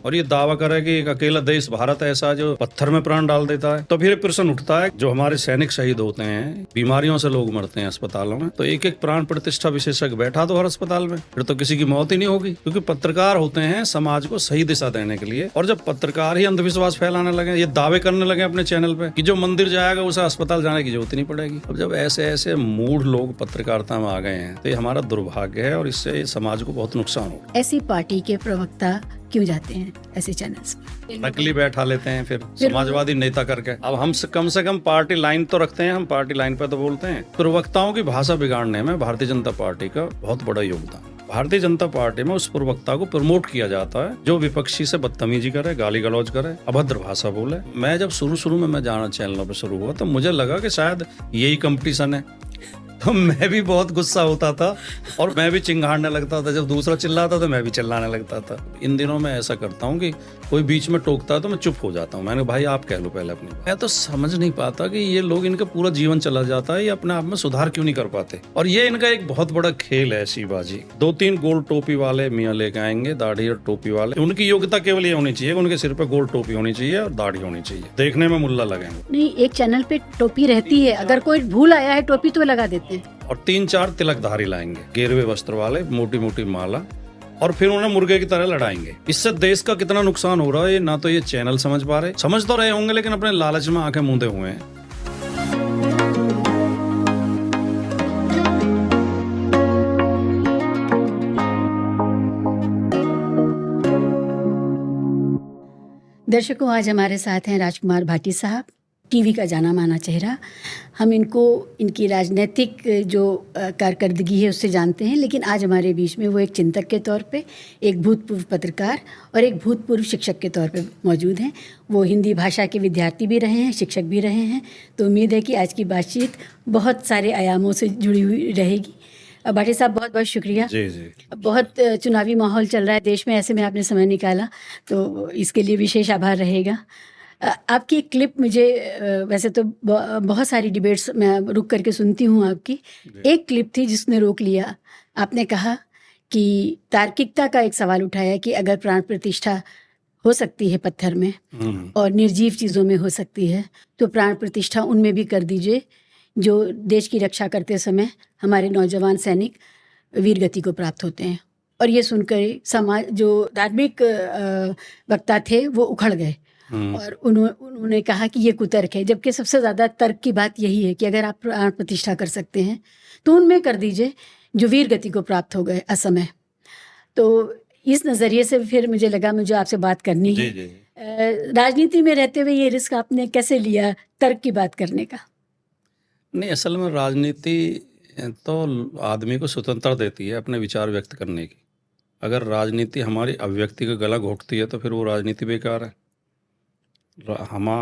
और ये दावा करे कि एक अकेला देश भारत ऐसा जो पत्थर में प्राण डाल देता है, तो फिर प्रश्न उठता है, जो हमारे सैनिक शहीद होते हैं, बीमारियों से लोग मरते हैं अस्पतालों में, तो एक एक प्राण प्रतिष्ठा विशेषज्ञ बैठा तो हर अस्पताल में, फिर तो किसी की मौत ही नहीं होगी। क्योंकि पत्रकार होते हैं समाज को सही दिशा देने के लिए, और जब पत्रकार ही अंधविश्वास फैलाने लगे, ये दावे करने लगे अपने चैनल पे कि जो मंदिर जाएगा उसे अस्पताल जाने की जरूरत नहीं पड़ेगी। अब जब ऐसे ऐसे मूढ़ लोग पत्रकारिता में आ गए हैं, तो ये हमारा दुर्भाग्य है और इससे समाज को बहुत नुकसान हो। ऐसी पार्टी के प्रवक्ता क्यों जाते हैं ऐसे चैनल्स में? नकली बैठा लेते हैं फिर समाजवादी नेता करके। अब हम कम से कम पार्टी लाइन तो रखते हैं, हम पार्टी लाइन पे तो बोलते हैं। प्रवक्ताओं की भाषा बिगाड़ने में भारतीय जनता पार्टी का बहुत बड़ा योगदान। भारतीय जनता पार्टी में उस प्रवक्ता को प्रमोट किया जाता है जो विपक्षी से बदतमीजी करे, गाली गलौज करे, अभद्र भाषा बोले। मैं जब शुरू में मैं जाना चैनलों पे शुरू हुआ तो मुझे लगा कि शायद यही कंपटीशन है, तो मैं भी बहुत गुस्सा होता था और मैं भी चिंगाड़ने लगता था। जब दूसरा चिल्लाता तो मैं भी चिल्लाने लगता था। इन दिनों मैं ऐसा करता हूँ कि कोई बीच में टोकता है तो मैं चुप हो जाता हूँ। मैंने भाई आप कह लो पहले अपनी। मैं तो समझ नहीं पाता कि ये लोग, इनका पूरा जीवन चला जाता है, ये अपने आप में सुधार क्यों नहीं कर पाते। और ये इनका एक बहुत बड़ा खेल है शिवाजी। 2-3 गोल टोपी वाले मियाँ लेके आएंगे, दाढ़ी और टोपी वाले। उनकी योग्यता केवल ये होनी चाहिए, उनके सिर पे गोल टोपी होनी चाहिए और दाढ़ी होनी चाहिए, देखने में मुल्ला लगेंगे। नहीं, एक चैनल पे टोपी रहती है, अगर कोई भूल आया है टोपी तो लगा देते हैं। और 3-4 तिलकधारी लाएंगे, गेरुए वस्त्र वाले, मोटी मोटी माला, और फिर उन्हें मुर्गे की तरह लड़ाएंगे। इससे देश का कितना नुकसान हो रहा है, ना तो ये चैनल समझ पा रहे, समझ तो रहे होंगे लेकिन अपने लालच में आंखें मूंदे हुए हैं। दर्शकों, आज हमारे साथ हैं राजकुमार भाटी साहब, टीवी का जाना माना चेहरा। हम इनको इनकी राजनीतिक जो कारकर्दगी है उससे जानते हैं, लेकिन आज हमारे बीच में वो एक चिंतक के तौर पे, एक भूतपूर्व पत्रकार और एक भूतपूर्व शिक्षक के तौर पे मौजूद हैं। वो हिंदी भाषा के विद्यार्थी भी रहे हैं, शिक्षक भी रहे हैं। तो उम्मीद है कि आज की बातचीत बहुत सारे आयामों से जुड़ी हुई रहेगी। भाटी साहब, बहुत बहुत शुक्रिया। जी जी। बहुत चुनावी माहौल चल रहा है देश में, ऐसे में आपने समय निकाला, तो इसके लिए विशेष आभार रहेगा। आपकी एक क्लिप मुझे, वैसे तो बहुत सारी डिबेट्स मैं रुक करके सुनती हूँ आपकी, एक क्लिप थी जिसने रोक लिया। आपने कहा कि तार्किकता का एक सवाल उठाया कि अगर प्राण प्रतिष्ठा हो सकती है पत्थर में और निर्जीव चीज़ों में हो सकती है, तो प्राण प्रतिष्ठा उनमें भी कर दीजिए जो देश की रक्षा करते समय हमारे नौजवान सैनिक वीर गति को प्राप्त होते हैं। और ये सुनकर समाज, जो धार्मिक वक्ता थे, वो उखड़ गए और उन्होंने कहा कि ये कुतर्क है, जबकि सबसे ज़्यादा तर्क की बात यही है कि अगर आप प्राण प्रतिष्ठा कर सकते हैं तो उनमें कर दीजिए जो वीर गति को प्राप्त हो गए असमय। तो इस नज़रिए से फिर मुझे लगा मुझे आपसे बात करनी है। राजनीति में रहते हुए ये रिस्क आपने कैसे लिया तर्क की बात करने का? नहीं, असल में राजनीति तो आदमी को स्वतंत्रता देती है अपने विचार व्यक्त करने की। अगर राजनीति हमारी अभिव्यक्ति का गला घोंटती है तो फिर वो राजनीति बेकार है।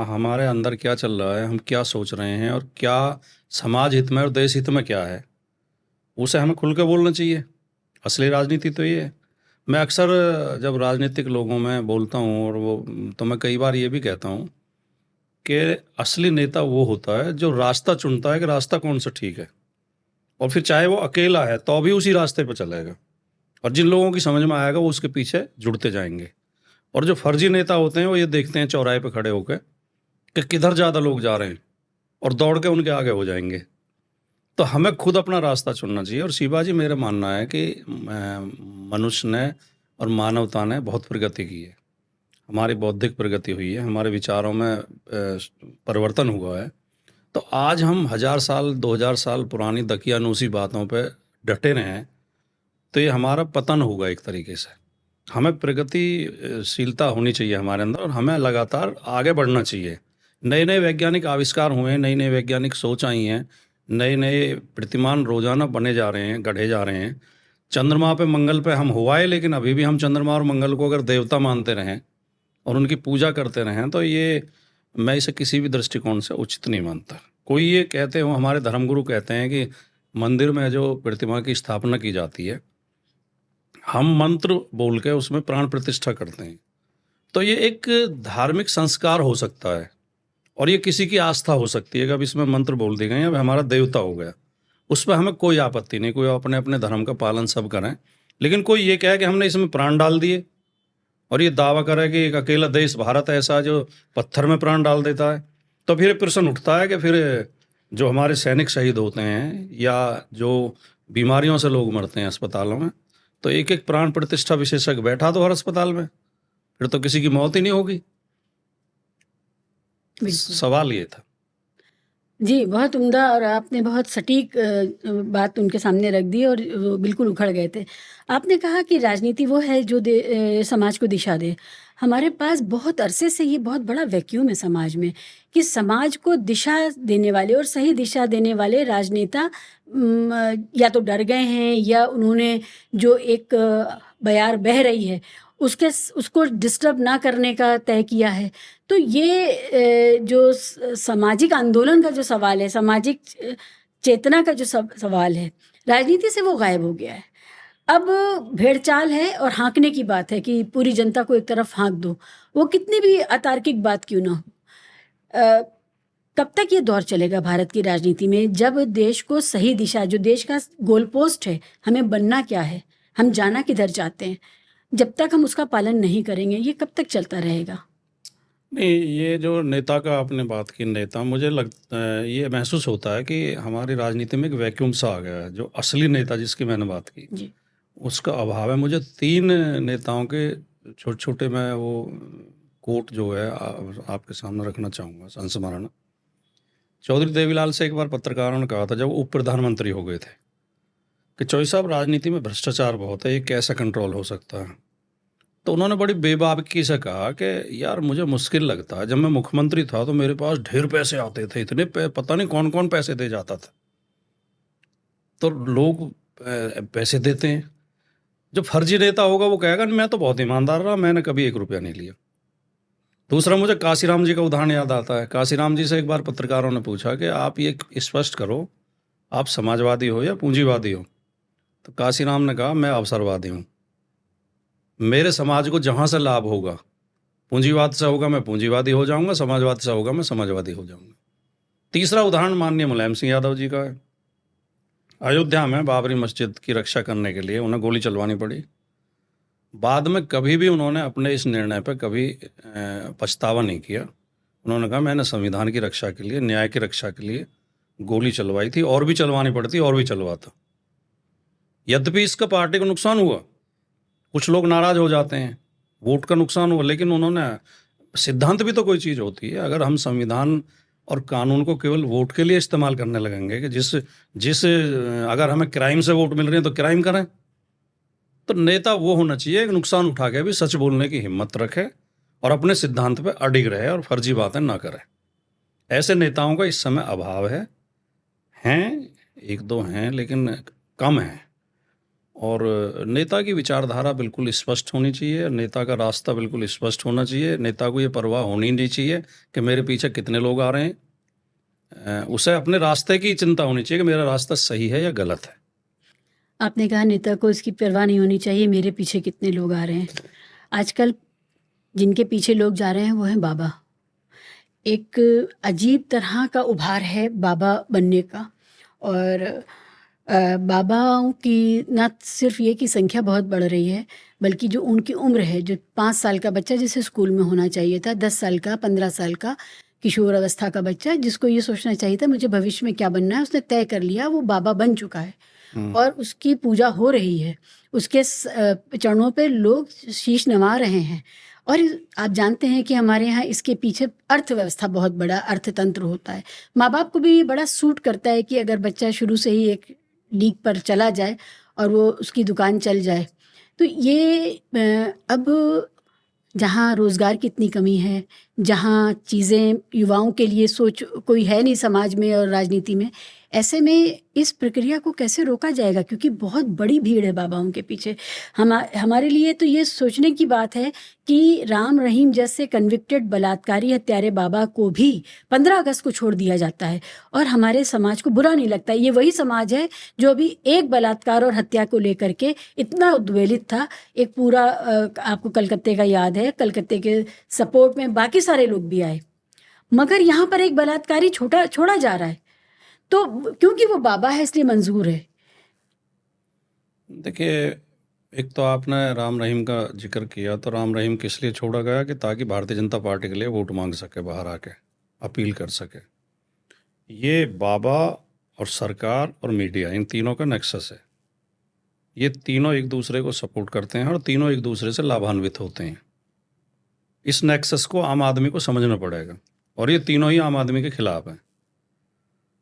हमारे अंदर क्या चल रहा है, हम क्या सोच रहे हैं और क्या समाज हित में और देश हित में क्या है, उसे हमें खुल के बोलना चाहिए। असली राजनीति तो ये है। मैं अक्सर जब राजनीतिक लोगों में बोलता हूँ और वो, तो मैं कई बार ये भी कहता हूँ कि असली नेता वो होता है जो रास्ता चुनता है कि रास्ता कौन सा ठीक है, और फिर चाहे वो अकेला है तो भी उसी रास्ते पर चलेगा, और जिन लोगों की समझ में आएगा वो उसके पीछे जुड़ते जाएंगे। और जो फर्जी नेता होते हैं वो ये देखते हैं चौराहे पे खड़े होकर कि किधर ज़्यादा लोग जा रहे हैं और दौड़ के उनके आगे हो जाएंगे। तो हमें खुद अपना रास्ता चुनना चाहिए। और शिवाजी, मेरा मानना है कि मनुष्य ने और मानवता ने बहुत प्रगति की है, हमारी बौद्धिक प्रगति हुई है, हमारे विचारों में परिवर्तन हुआ है। तो आज हम 1000 साल 2000 साल पुरानी दकियानूसी बातों पे डटे रहें तो ये हमारा पतन होगा एक तरीके से। हमें प्रगतिशीलता होनी चाहिए हमारे अंदर और हमें लगातार आगे बढ़ना चाहिए। नए नए वैज्ञानिक आविष्कार हुए हैं, नई नई वैज्ञानिक सोच आई हैं, नए नए प्रतिमान रोजाना बने जा रहे हैं, गढ़े जा रहे हैं। चंद्रमा पे, मंगल पे हम हुआ है, लेकिन अभी भी हम चंद्रमा और मंगल को अगर देवता मानते रहें और उनकी पूजा करते रहें तो ये, मैं इसे किसी भी दृष्टिकोण से उचित नहीं मानता। कोई ये कहते हो, हमारे धर्मगुरु कहते हैं कि मंदिर में जो प्रतिमा की स्थापना की जाती है, हम मंत्र बोल के उसमें प्राण प्रतिष्ठा करते हैं। तो ये एक धार्मिक संस्कार हो सकता है और ये किसी की आस्था हो सकती है कि अब इसमें मंत्र बोल दिए गए, अब हमारा देवता हो गया। उस पर हमें कोई आपत्ति नहीं, कोई अपने अपने धर्म का पालन सब करें। लेकिन कोई ये कहे कि हमने इसमें प्राण डाल दिए और ये दावा करे कि एक अकेला देश भारत ऐसा है जो पत्थर में प्राण डाल देता है, तो फिर प्रश्न उठता है कि फिर जो हमारे सैनिक शहीद होते हैं या जो बीमारियों से लोग मरते हैं अस्पतालों में, तो एक एक प्राण प्रतिष्ठा विशेषज्ञ बैठा तो हर अस्पताल में, फिर तो किसी की मौत ही नहीं होगी। बिल्कुल सवाल ये था। जी, बहुत उम्दा और आपने बहुत सटीक बात उनके सामने रख दी और वो बिल्कुल उखड़ गए थे। आपने कहा कि राजनीति वो है जो समाज को दिशा दे। हमारे पास बहुत अरसे से ये बहुत बड़ा वैक्यूम है समाज में कि समाज को दिशा देने वाले और सही दिशा देने वाले राजनेता या तो डर गए हैं या उन्होंने जो एक बयार बह रही है उसको डिस्टर्ब ना करने का तय किया है। तो ये जो सामाजिक आंदोलन का जो सवाल है, सामाजिक चेतना का जो सवाल है, राजनीति से वो गायब हो गया है। अब भेड़चाल है और हाँकने की बात है कि पूरी जनता को एक तरफ हाँक दो, वो कितनी भी अतार्किक बात क्यों ना हो। कब तक ये दौर चलेगा भारत की राजनीति में जब देश को सही दिशा, जो देश का गोल पोस्ट है, हमें बनना क्या है, हम जाना किधर चाहते हैं, जब तक हम उसका पालन नहीं करेंगे ये कब तक चलता रहेगा? नहीं, ये जो नेता का आपने बात की, नेता, मुझे ये महसूस होता है कि हमारी राजनीति में एक वैक्यूम सा आ गया है। जो असली नेता जिसकी मैंने बात की, जी उसका अभाव है। मुझे 3 नेताओं के छोटे छोटे मैं वो कोट जो है आपके सामने रखना चाहूँगा संस्मरण। चौधरी देवीलाल से एक बार पत्रकारों ने कहा था जब वो उप प्रधानमंत्री हो गए थे कि चौधरी साहब, राजनीति में भ्रष्टाचार बहुत है, ये कैसे कंट्रोल हो सकता है? तो उन्होंने बड़ी बेबाकी से कहा कि यार मुझे मुश्किल लगता है, जब मैं मुख्यमंत्री था तो मेरे पास ढेर पैसे आते थे, इतने पता नहीं कौन कौन पैसे दे जाता था। तो लोग पैसे देते हैं। जो फर्जी नेता होगा वो कहेगा मैं तो बहुत ईमानदार रहा, मैंने कभी 1 रुपया नहीं लिया। दूसरा, मुझे काशीराम जी का उदाहरण याद आता है। काशीराम जी से एक बार पत्रकारों ने पूछा कि आप ये स्पष्ट करो, आप समाजवादी हो या पूंजीवादी हो? तो काशीराम ने कहा मैं अवसरवादी हूँ। मेरे समाज को जहाँ से लाभ होगा, पूंजीवाद से होगा मैं पूंजीवादी हो जाऊंगा, समाजवाद से होगा मैं समाजवादी हो जाऊंगा। तीसरा उदाहरण माननीय मुलायम सिंह यादव जी का है। अयोध्या में बाबरी मस्जिद की रक्षा करने के लिए उन्हें गोली चलवानी पड़ी। बाद में कभी भी उन्होंने अपने इस निर्णय पर कभी पछतावा नहीं किया। उन्होंने कहा मैंने संविधान की रक्षा के लिए, न्याय की रक्षा के लिए गोली चलवाई थी, और भी चलवानी पड़ती और भी चलवाता। यद्यपि इसका पार्टी को नुकसान हुआ, कुछ लोग नाराज हो जाते हैं, वोट का नुकसान हुआ, लेकिन उन्होंने, सिद्धांत भी तो कोई चीज़ होती है। अगर हम संविधान और कानून को केवल वोट के लिए इस्तेमाल करने लगेंगे कि जिस अगर हमें क्राइम से वोट मिल रहे हैं तो क्राइम करें, तो नेता वो होना चाहिए कि नुकसान उठा के भी सच बोलने की हिम्मत रखे और अपने सिद्धांत पे अडिग रहे और फर्जी बातें ना करे। ऐसे नेताओं का इस समय अभाव है। हैं, 1-2 हैं, लेकिन कम हैं। और नेता की विचारधारा बिल्कुल स्पष्ट होनी चाहिए, नेता का रास्ता बिल्कुल स्पष्ट होना चाहिए। नेता को ये परवाह होनी नहीं चाहिए कि मेरे पीछे कितने लोग आ रहे हैं। उसे अपने रास्ते की चिंता होनी चाहिए कि मेरा रास्ता सही है या गलत है। आपने कहा नेता को इसकी परवाह नहीं होनी चाहिए मेरे पीछे कितने लोग आ रहे हैं। आजकल जिनके पीछे लोग जा रहे हैं वो हैं बाबा। एक अजीब तरह का उभार है बाबा बनने का। और बाबाओं की ना सिर्फ ये कि संख्या बहुत बढ़ रही है, बल्कि जो उनकी उम्र है, जो 5 साल का बच्चा जिसे स्कूल में होना चाहिए था, 10 साल का, 15 साल का किशोर अवस्था का बच्चा जिसको ये सोचना चाहिए था मुझे भविष्य में क्या बनना है, उसने तय कर लिया, वो बाबा बन चुका है और उसकी पूजा हो रही है। उसके चरणों पे लोग शीश नवा रहे हैं। और आप जानते हैं कि हमारे यहाँ इसके पीछे अर्थव्यवस्था बहुत बड़ा अर्थतंत्र होता है। माँ बाप को भी ये बड़ा सूट करता है कि अगर बच्चा शुरू से ही एक लीग पर चला जाए और वो उसकी दुकान चल जाए। तो ये अब जहाँ रोज़गार की इतनी कमी है, जहाँ चीज़ें युवाओं के लिए सोच कोई है नहीं समाज में और राजनीति में, ऐसे में इस प्रक्रिया को कैसे रोका जाएगा? क्योंकि बहुत बड़ी भीड़ है बाबाओं के पीछे। हमारे लिए तो ये सोचने की बात है कि राम रहीम जैसे कन्विक्टेड बलात्कारी हत्यारे बाबा को भी 15 अगस्त को छोड़ दिया जाता है और हमारे समाज को बुरा नहीं लगता। ये वही समाज है जो अभी एक बलात्कार और हत्या को लेकर के इतना उद्वेलित था। एक पूरा आपको कलकत्ते का याद है, कलकत्ते के सपोर्ट में बाकी सारे लोग भी आए, मगर यहाँ पर एक बलात्कारी छोड़ा जा रहा है। तो क्योंकि वो बाबा है इसलिए मंजूर है। देखिए, एक तो आपने राम रहीम का जिक्र किया, तो राम रहीम किस लिए छोड़ा गया कि ताकि भारतीय जनता पार्टी के लिए वोट मांग सके, बाहर आके अपील कर सके। ये बाबा और सरकार और मीडिया, इन तीनों का नेक्सस है। ये तीनों एक दूसरे को सपोर्ट करते हैं और तीनों एक दूसरे से लाभान्वित होते हैं। इस नेक्सस को आम आदमी को समझना पड़ेगा, और ये तीनों ही आम आदमी के खिलाफ हैं।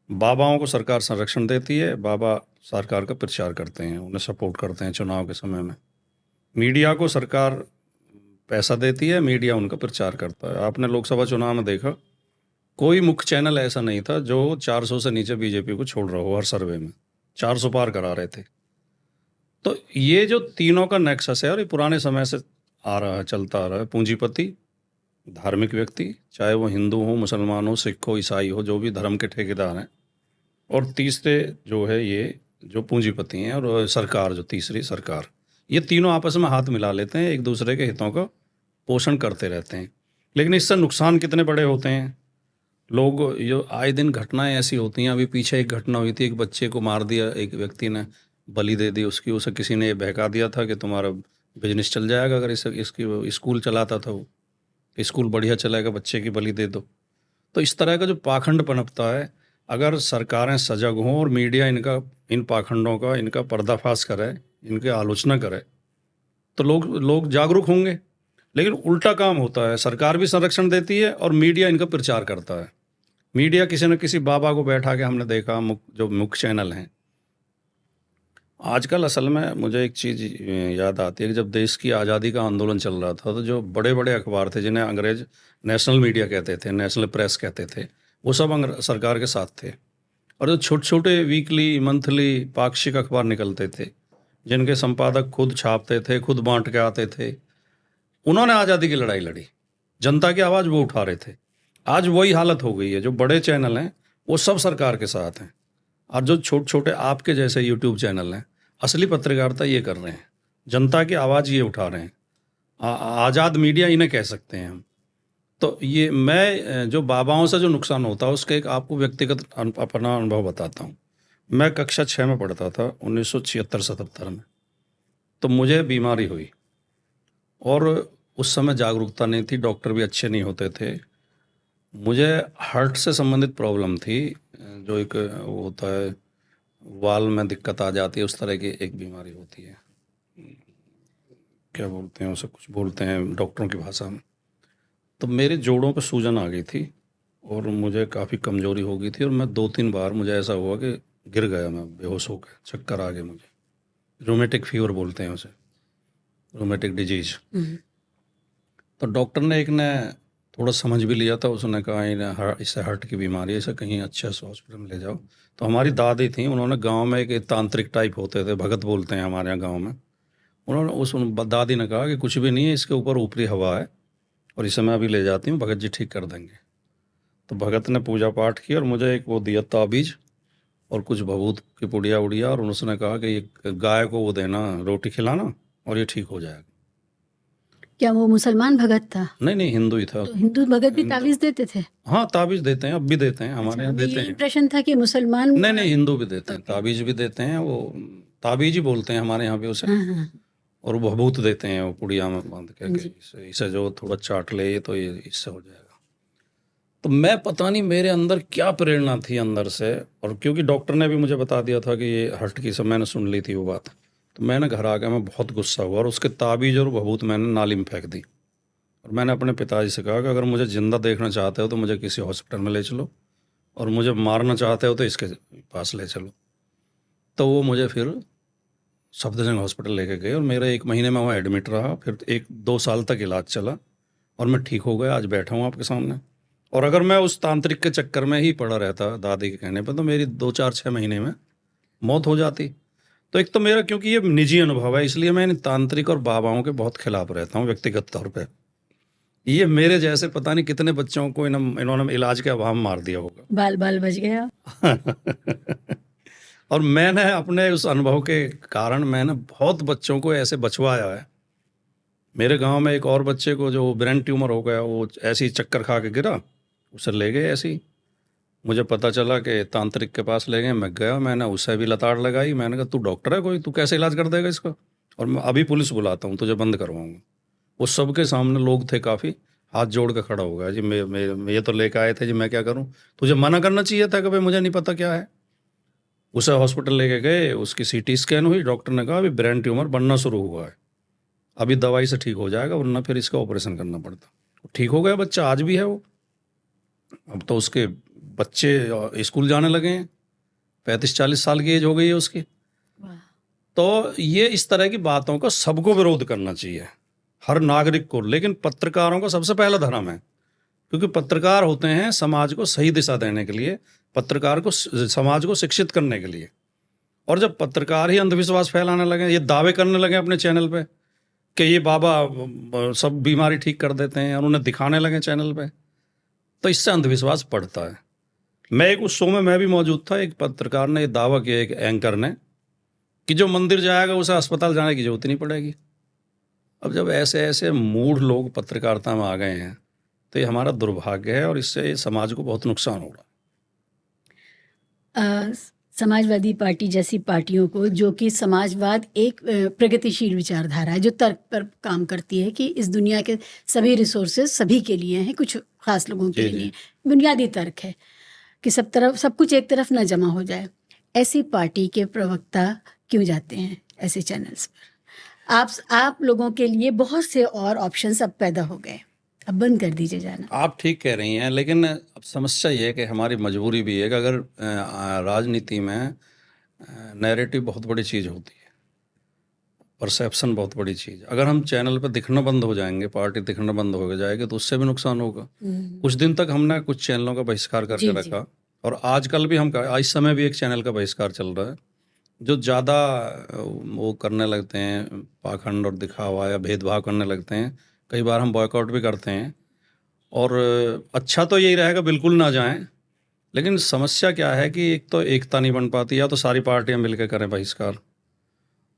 बाबाओं को सरकार संरक्षण देती है, बाबा सरकार का प्रचार करते हैं, उन्हें सपोर्ट करते हैं चुनाव के समय में। मीडिया को सरकार पैसा देती है, मीडिया उनका प्रचार करता है। आपने लोकसभा चुनाव में देखा, कोई मुख्य चैनल ऐसा नहीं था जो 400 से नीचे बीजेपी को छोड़ रहा हो। हर सर्वे में 400 पार करा रहे थे। तो ये जो तीनों का नेक्सस है, और ये पुराने समय से आ रहा है, चलता आ रहा है। पूंजीपति, धार्मिक व्यक्ति, चाहे वो हिंदू हो, मुसलमान हो, सिख हो, ईसाई हो, जो भी धर्म के ठेकेदार हैं, और तीसरे जो है ये जो पूंजीपति हैं, और सरकार जो तीसरी सरकार, ये तीनों आपस में हाथ मिला लेते हैं, एक दूसरे के हितों का पोषण करते रहते हैं। लेकिन इससे नुकसान कितने बड़े होते हैं। लोग, जो आए दिन घटनाएं ऐसी होती हैं, अभी पीछे एक घटना हुई थी, एक बच्चे को मार दिया, एक व्यक्ति ने बलि दे दी उसकी। उसे किसी ने बहका दिया था कि तुम्हारा बिजनेस चल जाएगा अगर इसकी स्कूल चलाता था वो, स्कूल बढ़िया चलेगा, बच्चे की बलि दे दो। तो इस तरह का जो पाखंड पनपता है, अगर सरकारें सजग हों और मीडिया इन पाखंडों का, इनका पर्दाफाश करे, इनकी आलोचना करे, तो लोग जागरूक होंगे। लेकिन उल्टा काम होता है, सरकार भी संरक्षण देती है और मीडिया इनका प्रचार करता है। मीडिया किसी न किसी बाबा को बैठा के, हमने देखा जो मुख्य चैनल हैं आजकल, असल में मुझे एक चीज़ याद आती है कि जब देश की आज़ादी का आंदोलन चल रहा था, तो जो बड़े बड़े अखबार थे, जिन्हें अंग्रेज नेशनल मीडिया कहते थे, नेशनल प्रेस कहते थे, वो सब सरकार के साथ थे। और जो छोटे छोटे वीकली, मंथली, पाक्षिक अखबार निकलते थे, जिनके संपादक खुद छापते थे, खुद बांट के आते थे, उन्होंने आज़ादी की लड़ाई लड़ी, जनता की आवाज़ वो उठा रहे थे। आज वही हालत हो गई है, जो बड़े चैनल हैं वो सब सरकार के साथ हैं, और जो छोटे छोटे आपके जैसे यूट्यूब चैनल हैं, असली पत्रकारिता ये कर रहे हैं, जनता की आवाज़ ये उठा रहे हैं। आज़ाद मीडिया इन्हें कह सकते हैं हम। तो ये मैं जो बाबाओं से जो नुकसान होता है, उसका एक आपको व्यक्तिगत अपना अनुभव बताता हूँ। मैं कक्षा 6 में पढ़ता था, 1976-77 में। तो मुझे बीमारी हुई, और उस समय जागरूकता नहीं थी, डॉक्टर भी अच्छे नहीं होते थे। मुझे हार्ट से संबंधित प्रॉब्लम थी, जो एक वो होता है, वाल में दिक्कत आ जाती है, उस तरह की एक बीमारी होती है। क्या बोलते हैं उसे, कुछ बोलते हैं डॉक्टरों की भाषा में। तो मेरे जोड़ों पर सूजन आ गई थी, और मुझे काफ़ी कमज़ोरी हो गई थी, और मैं 2-3 बार मुझे ऐसा हुआ कि गिर गया, मैं बेहोश हो गया, चक्कर आ गए मुझे। रोमेटिक फीवर बोलते हैं उसे, रोमेटिक डिजीज। तो डॉक्टर ने थोड़ा समझ भी लिया था, उसने कहा इससे हार्ट की बीमारी है, इसे कहीं अच्छे से हॉस्पिटल में ले जाओ। तो हमारी दादी थी, उन्होंने गांव में एक तांत्रिक टाइप होते थे, भगत बोलते हैं हमारे यहाँ गांव में, उन्होंने उस दादी ने कहा कि कुछ भी नहीं है, इसके ऊपर ऊपरी हवा है, और इसे मैं अभी ले जाती हूँ, भगत जी ठीक कर देंगे। तो भगत ने पूजा पाठ की और मुझे एक वो दिया ताबीज और कुछ भभूत की पुड़िया उड़िया, और उन्होंने कहा कि ये गाय को वो देना, रोटी खिलाना, और ये ठीक हो जाएगा। क्या वो मुसलमान भगत था? नहीं, हिंदू ही था। तो हिंदू भगत भी ताबीज देते थे? हाँ, ताबीज देते हैं, अब भी देते हैं, हमारे अच्छा, यहाँ हमें देते ये हैं। इम्प्रेशन था कि मुसलमान। नहीं, हिंदू भी देते हैं, ताबीज भी देते हैं, वो ताबीज ही बोलते हैं हमारे यहाँ पे उसे। हाँ हाँ और वो भभूत देते हैं, वो पुड़िया में बांध के जी। इसे जो थोड़ा चाट ले तो ये इससे हो जाएगा। तो मैं पता नहीं मेरे अंदर क्या प्रेरणा थी अंदर से, और क्योंकि डॉक्टर ने भी मुझे बता दिया था कि ये हार्ट की, सब मैंने सुन ली थी वो बात, तो मैंने घर आ गया, मैं बहुत गुस्सा हुआ, और उसके ताबीज और भभूत मैंने नाली में फेंक दी। और मैंने अपने पिताजी से कहा कि अगर मुझे ज़िंदा देखना चाहते हो तो मुझे किसी हॉस्पिटल में ले चलो, और मुझे मारना चाहते हो तो इसके पास ले चलो। तो वो मुझे फिर सफदरजंग हॉस्पिटल लेके गए, और मेरा 1 महीने में वहाँ एडमिट रहा, फिर 1-2 साल तक इलाज चला, और मैं ठीक हो गया, आज बैठा हूँ आपके सामने। और अगर मैं उस तांत्रिक के चक्कर में ही पड़ा रहता दादी के कहने पर, तो मेरी 2-4-6 महीने में मौत हो जाती। तो एक तो मेरा, क्योंकि ये निजी अनुभव है, इसलिए मैं इन तांत्रिक और बाबाओं के बहुत खिलाफ रहता हूँ व्यक्तिगत तौर पे। ये मेरे जैसे पता नहीं कितने बच्चों को इन्होंने इलाज के अभाव मार दिया होगा। बाल बाल बच गया। और मैंने अपने उस अनुभव के कारण मैंने बहुत बच्चों को ऐसे बचवाया है। मेरे गांव में एक और बच्चे को जो ब्रेन ट्यूमर हो गया, वो ऐसे ही चक्कर खा के गिरा, उसे ले गए ऐसे ही। मुझे पता चला कि तांत्रिक के पास ले गए, मैं गया, मैंने उसे भी लताड़ लगाई, मैंने कहा तू डॉक्टर है कोई, तू कैसे इलाज कर देगा इसका? और मैं अभी पुलिस बुलाता हूँ, तुझे बंद करवाऊंगा। वो सबके सामने लोग थे, काफ़ी हाथ जोड़ के खड़ा हो गया जी, मैं ये तो लेके आए थे जी, मैं क्या करूं, तुझे मना करना चाहिए था कि भाई मुझे नहीं पता क्या है। उसे हॉस्पिटल लेके गए, उसकी सीटी स्कैन हुई, डॉक्टर ने कहा अभी ब्रेन ट्यूमर बनना शुरू हुआ है, अभी दवाई से ठीक हो जाएगा वरना फिर इसका ऑपरेशन करना पड़ता। ठीक हो गया बच्चा, आज भी है वो। अब तो उसके बच्चे स्कूल जाने लगे हैं, 35-40 साल की एज हो गई है उसकी। वाह। तो ये इस तरह की बातों का सबको विरोध करना चाहिए, हर नागरिक को, लेकिन पत्रकारों का सबसे पहला धर्म है, क्योंकि पत्रकार होते हैं समाज को सही दिशा देने के लिए, पत्रकार को समाज को शिक्षित करने के लिए। और जब पत्रकार ही अंधविश्वास फैलाने लगे, ये दावे करने लगे अपने चैनल पे कि ये बाबा सब बीमारी ठीक कर देते हैं, और उन्हें दिखाने लगे चैनल पे, तो इससे अंधविश्वास बढ़ता है। मैं एक उस शो में मैं भी मौजूद था, एक पत्रकार ने ये दावा किया, एक एंकर ने, कि जो मंदिर जाएगा उसे अस्पताल जाने की जरूरत नहीं पड़ेगी। अब जब ऐसे ऐसे मूढ़ लोग पत्रकारिता में आ गए हैं तो ये हमारा दुर्भाग्य है, और इससे समाज को बहुत नुकसान हो रहा है। समाजवादी पार्टी जैसी पार्टियों को, जो कि समाजवाद एक प्रगतिशील विचारधारा है जो तर्क पर काम करती है कि इस दुनिया के सभी रिसोर्सेज सभी के लिए हैं, कुछ खास लोगों के जी, लिए जी। नहीं। बुनियादी तर्क है कि सब कुछ एक तरफ न जमा हो जाए। ऐसी पार्टी के प्रवक्ता क्यों जाते हैं ऐसे चैनल्स पर? आप लोगों के लिए बहुत से और ऑप्शंस अब पैदा हो गए, अब बंद कर दीजिए जाना। आप ठीक कह रही हैं, लेकिन अब समस्या ये है कि हमारी मजबूरी भी है कि अगर राजनीति में नैरेटिव बहुत बड़ी चीज़ होती है, परसेप्शन बहुत बड़ी चीज़, अगर हम चैनल पर दिखना बंद हो जाएंगे, पार्टी दिखना बंद हो जाएगी, तो उससे भी नुकसान होगा। कुछ दिन तक हमने कुछ चैनलों का बहिष्कार करके जी, जी। रखा, और आजकल भी हम इस समय भी एक चैनल का बहिष्कार चल रहा है, जो ज़्यादा वो करने लगते हैं, पाखंड और दिखावा या भेदभाव करने लगते हैं। कई बार हम बॉयकॉट भी करते हैं, और अच्छा तो यही रहेगा बिल्कुल ना जाएं, लेकिन समस्या क्या है कि एक तो एकता नहीं बन पाती, या तो सारी पार्टियां मिलकर करें बहिष्कार,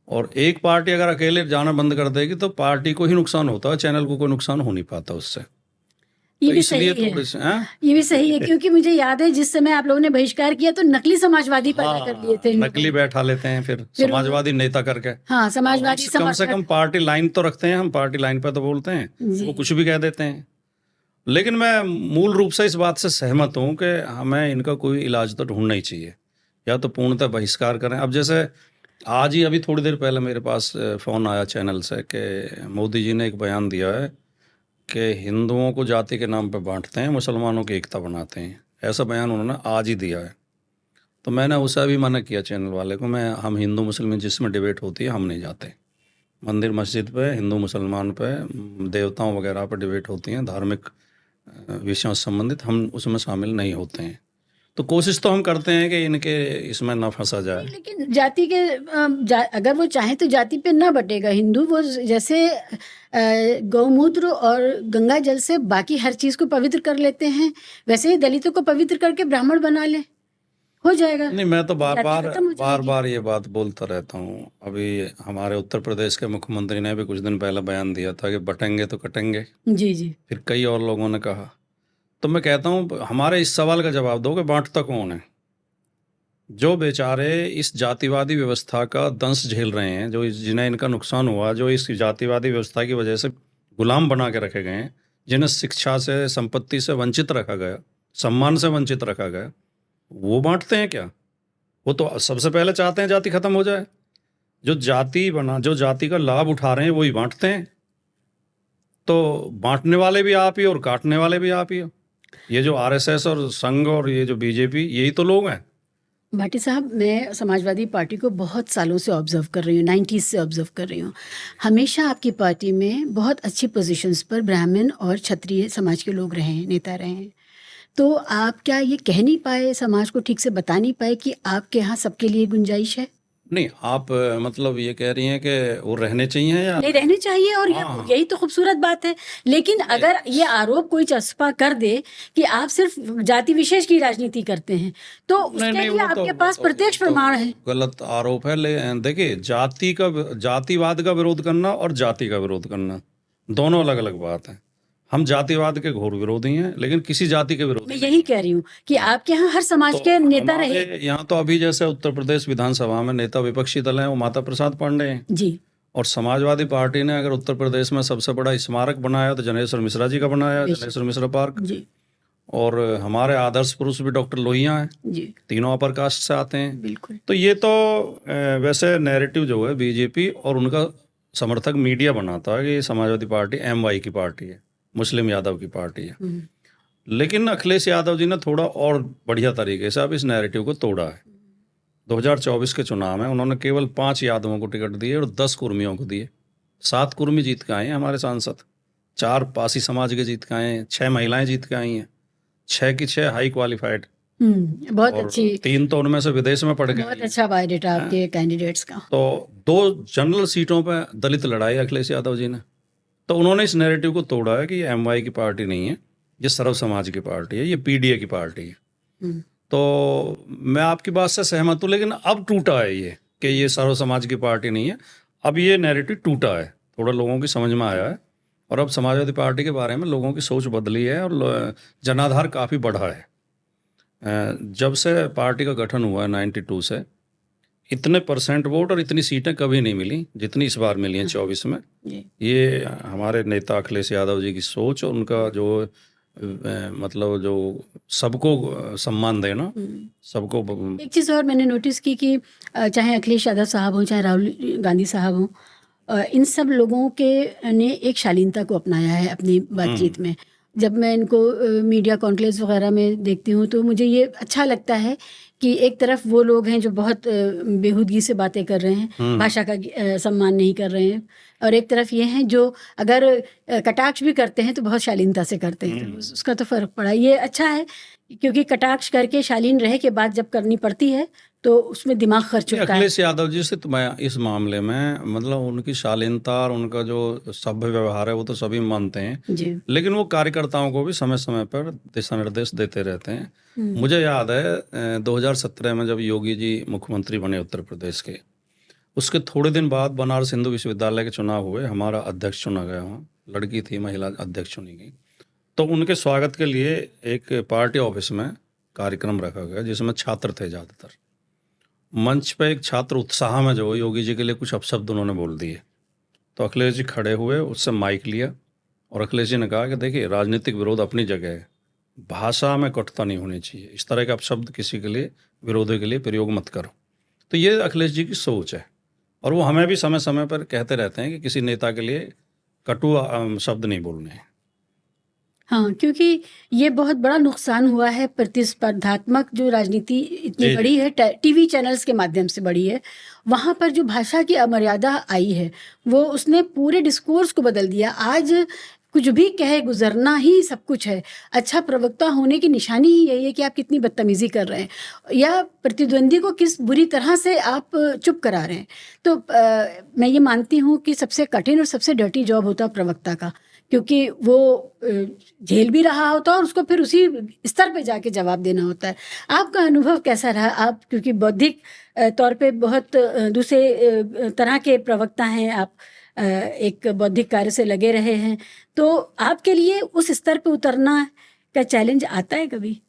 और एक पार्टी अगर अकेले जाना बंद कर देगी तो पार्टी को ही नुकसान होता है, चैनल को कोई नुकसान हो नहीं पाता उससे। ये तो भी इसलिए सही है, थोड़े से हैं? ये भी सही है, क्योंकि मुझे याद है जिस समय आप लोगों ने बहिष्कार किया तो नकली समाजवादी पैदा कर लिए थे हाँ, इन नकली लोगों ने। बैठा लेते हैं फिर फिर समाजवादी नेता करके। हाँ, समाजवादी कम से कम समर्थक। पार्टी लाइन तो रखते हैं, हम पार्टी लाइन पे तो बोलते हैं, जी। वो कुछ भी कह देते हैं। लेकिन मैं मूल रूप से इस बात से सहमत हूँ कि हमें इनका कोई इलाज तो ढूंढना ही चाहिए, या तो पूर्णतः बहिष्कार करें। अब जैसे आज ही अभी थोड़ी देर पहले मेरे पास फ़ोन आया चैनल से कि मोदी जी ने एक बयान दिया है कि हिंदुओं को जाति के नाम पे बांटते हैं, मुसलमानों की एकता बनाते हैं, ऐसा बयान उन्होंने आज ही दिया है। तो मैंने उसे भी मना किया चैनल वाले को, हम हिंदू मुसलमान जिसमें डिबेट होती है हम नहीं जाते। मंदिर मस्जिद पे, हिंदू मुसलमान पे, देवताओं वगैरह पर डिबेट होती हैं, धार्मिक विषयों से संबंधित, हम उसमें शामिल नहीं होते हैं। तो कोशिश तो हम करते हैं कि इनके इसमें ना फंसा जाए। लेकिन जाति के अगर वो चाहे तो जाति पे ना बटेगा हिंदू, वो जैसे गौमूत्र और गंगा जल से बाकी हर चीज को पवित्र कर लेते हैं, वैसे ही दलितों को पवित्र करके ब्राह्मण बना ले, हो जाएगा। नहीं, मैं तो बार जाति बार खत्म हो बार जाएगी। बार ये बात बोलता रहता हूँ। अभी हमारे उत्तर प्रदेश के मुख्यमंत्री ने भी कुछ दिन पहले बयान दिया था कि बटेंगे तो कटेंगे, जी जी। फिर कई और लोगों ने कहा। तो मैं कहता हूँ हमारे इस सवाल का जवाब दो कि बांटता कौन है? जो बेचारे इस जातिवादी व्यवस्था का दंश झेल रहे हैं, जो जिन्हें इनका नुकसान हुआ, जो इस जातिवादी व्यवस्था की वजह से गुलाम बना के रखे गए हैं, जिन्हें शिक्षा से, संपत्ति से वंचित रखा गया, सम्मान से वंचित रखा गया, वो बांटते हैं क्या? वो तो सबसे पहले चाहते हैं जाति खत्म हो जाए। जो जाति का लाभ उठा रहे हैं वही बांटते हैं। तो बांटने वाले भी आप ही और काटने वाले भी आप ही हो। ये जो आरएसएस और संघ और ये जो बीजेपी, यही तो लोग हैं। भाटी साहब, मैं समाजवादी पार्टी को बहुत सालों से ऑब्जर्व कर रही हूँ, 90s से ऑब्जर्व कर रही हूँ। हमेशा आपकी पार्टी में बहुत अच्छी पोजीशंस पर ब्राह्मण और क्षत्रिय समाज के लोग रहे हैं, नेता रहे हैं। तो आप क्या ये कह नहीं पाए, समाज को ठीक से बता नहीं पाए कि आपके यहाँ सबके लिए गुंजाइश है? नहीं, आप मतलब ये कह रही हैं कि वो रहने चाहिए या नहीं, रहने चाहिए, और हाँ। यही तो खूबसूरत बात है। लेकिन अगर ये आरोप कोई चस्पा कर दे कि आप सिर्फ जाति विशेष की राजनीति करते हैं, तो उसके लिए वो आपके पास प्रत्यक्ष प्रमाण है। गलत आरोप है। देखिए, जातिवाद का विरोध करना और जाति का विरोध करना दोनों अलग अलग बात है। हम जातिवाद के घोर विरोधी हैं, लेकिन किसी जाति के विरोधी मैं नहीं। यही कह रही हूँ कि आपके यहाँ हर समाज तो के नेता रहे। हमारे यहाँ तो अभी जैसे उत्तर प्रदेश विधानसभा में नेता विपक्षी दल हैं, वो माता प्रसाद पांडे हैं, जी। और समाजवादी पार्टी ने अगर उत्तर प्रदेश में सबसे बड़ा स्मारक बनाया तो जनेश्वर मिश्रा जी का बनाया, बेशक। जनेश्वर मिश्रा पार्क। जी और हमारे आदर्श पुरुष भी डॉक्टर लोहिया हैं, जी तीनों अपर कास्ट से आते हैं। बिल्कुल। तो ये तो वैसे नैरेटिव जो है बीजेपी और उनका समर्थक मीडिया बनाता है कि ये समाजवादी पार्टी MY की पार्टी है, मुस्लिम यादव की पार्टी है। लेकिन अखिलेश यादव जी ने थोड़ा और बढ़िया तरीके से अब इस नैरेटिव को तोड़ा है। 2024 के चुनाव में उन्होंने केवल 5 यादवों को टिकट दिए और 10 कुर्मियों को दिए। 7 कुर्मी जीत के आए हैं हमारे सांसद, 4 पासी समाज के जीत के आए हैं, 6 महिलाएं जीत के आई हैं, 6 की 6 हाई क्वालिफाइड, बहुत और अच्छी, 3 तो उनमें से विदेश में पढ़ के आई बहुत हैं। अच्छा बायोडेटा आपके कैंडिडेट्स का। तो 2 जनरल सीटों पर दलित लड़ाई अखिलेश यादव जी ने। तो उन्होंने इस नैरेटिव को तोड़ा है कि ये MY की पार्टी नहीं है, ये सर्व समाज की पार्टी है, ये PDA की पार्टी है। तो मैं आपकी बात से सहमत हूँ, लेकिन अब टूटा है ये कि ये सर्व समाज की पार्टी नहीं है। अब ये नैरेटिव टूटा है, थोड़ा लोगों की समझ में आया है, और अब समाजवादी पार्टी के बारे में लोगों की सोच बदली है और जनाधार काफ़ी बढ़ा है। जब से पार्टी का गठन हुआ है 92 से, इतने परसेंट वोट और इतनी सीटें कभी नहीं मिली जितनी इस बार मिली हैं 24 में। ये हमारे नेता अखिलेश यादव जी की सोच और उनका जो मतलब जो सबको सम्मान देना, सबको एक चीज़ और मैंने नोटिस की कि चाहे अखिलेश यादव साहब हों, चाहे राहुल गांधी साहब हों, इन सब लोगों के ने एक शालीनता को अपनाया है अपनी बातचीत में। जब मैं इनको मीडिया कॉन्क्लेव्स वगैरह में देखती हूँ तो मुझे ये अच्छा लगता है कि एक तरफ वो लोग हैं जो बहुत बेहूदगी से बातें कर रहे हैं, भाषा का सम्मान नहीं कर रहे हैं, और एक तरफ ये हैं जो अगर कटाक्ष भी करते हैं तो बहुत शालीनता से करते हैं। तो उसका तो फ़र्क पड़ा। ये अच्छा है क्योंकि कटाक्ष करके शालीन रहे के बाद जब करनी पड़ती है तो उसमें दिमाग खर्च होता है। अखिलेश यादव जी से तो मैं इस मामले में मतलब उनकी शालीनता और उनका जो सभ्य व्यवहार है वो तो सभी मानते हैं जी। लेकिन वो कार्यकर्ताओं को भी समय समय पर दिशा निर्देश देते रहते हैं। मुझे याद है 2017 में जब योगी जी मुख्यमंत्री बने उत्तर प्रदेश के, उसके थोड़े दिन बाद बनारस हिंदू विश्वविद्यालय के चुनाव हुए, हमारा अध्यक्ष चुना गया, वहाँ लड़की थी, महिला अध्यक्ष चुनी गई। तो उनके स्वागत के लिए एक पार्टी ऑफिस में कार्यक्रम रखा गया जिसमें छात्र थे ज़्यादातर। मंच पे एक छात्र उत्साह में जो योगी जी के लिए कुछ अपशब्द उन्होंने बोल दिए, तो अखिलेश जी खड़े हुए, उससे माइक लिया और अखिलेश जी ने कहा कि देखिए राजनीतिक विरोध अपनी जगह है, भाषा में कटुता नहीं होनी चाहिए, इस तरह के अपशब्द किसी के लिए विरोधी के लिए प्रयोग मत करो। तो ये अखिलेश जी की सोच है और वो हमें भी समय समय पर कहते रहते हैं कि किसी नेता के लिए कटु शब्द नहीं बोलने हैं। हाँ, क्योंकि ये बहुत बड़ा नुकसान हुआ है। प्रतिस्पर्धात्मक जो राजनीति इतनी बड़ी है, टीवी चैनल्स के माध्यम से बड़ी है, वहाँ पर जो भाषा की अमर्यादा आई है वो उसने पूरे डिस्कोर्स को बदल दिया। आज कुछ भी कहे गुजरना ही सब कुछ है। अच्छा प्रवक्ता होने की निशानी ही यही है कि आप कितनी बदतमीजी कर रहे हैं या प्रतिद्वंदी को किस बुरी तरह से आप चुप करा रहे हैं। तो मैं ये मानती हूँ कि सबसे कठिन और सबसे डर्टी जॉब होता है प्रवक्ता का, क्योंकि वो झेल भी रहा होता है और उसको फिर उसी स्तर पे जाके जवाब देना होता है। आपका अनुभव कैसा रहा? आप क्योंकि बौद्धिक तौर पे बहुत दूसरे तरह के प्रवक्ता हैं, आप एक बौद्धिक कार्य से लगे रहे हैं, तो आपके लिए उस स्तर पे उतरना का चैलेंज आता है कभी?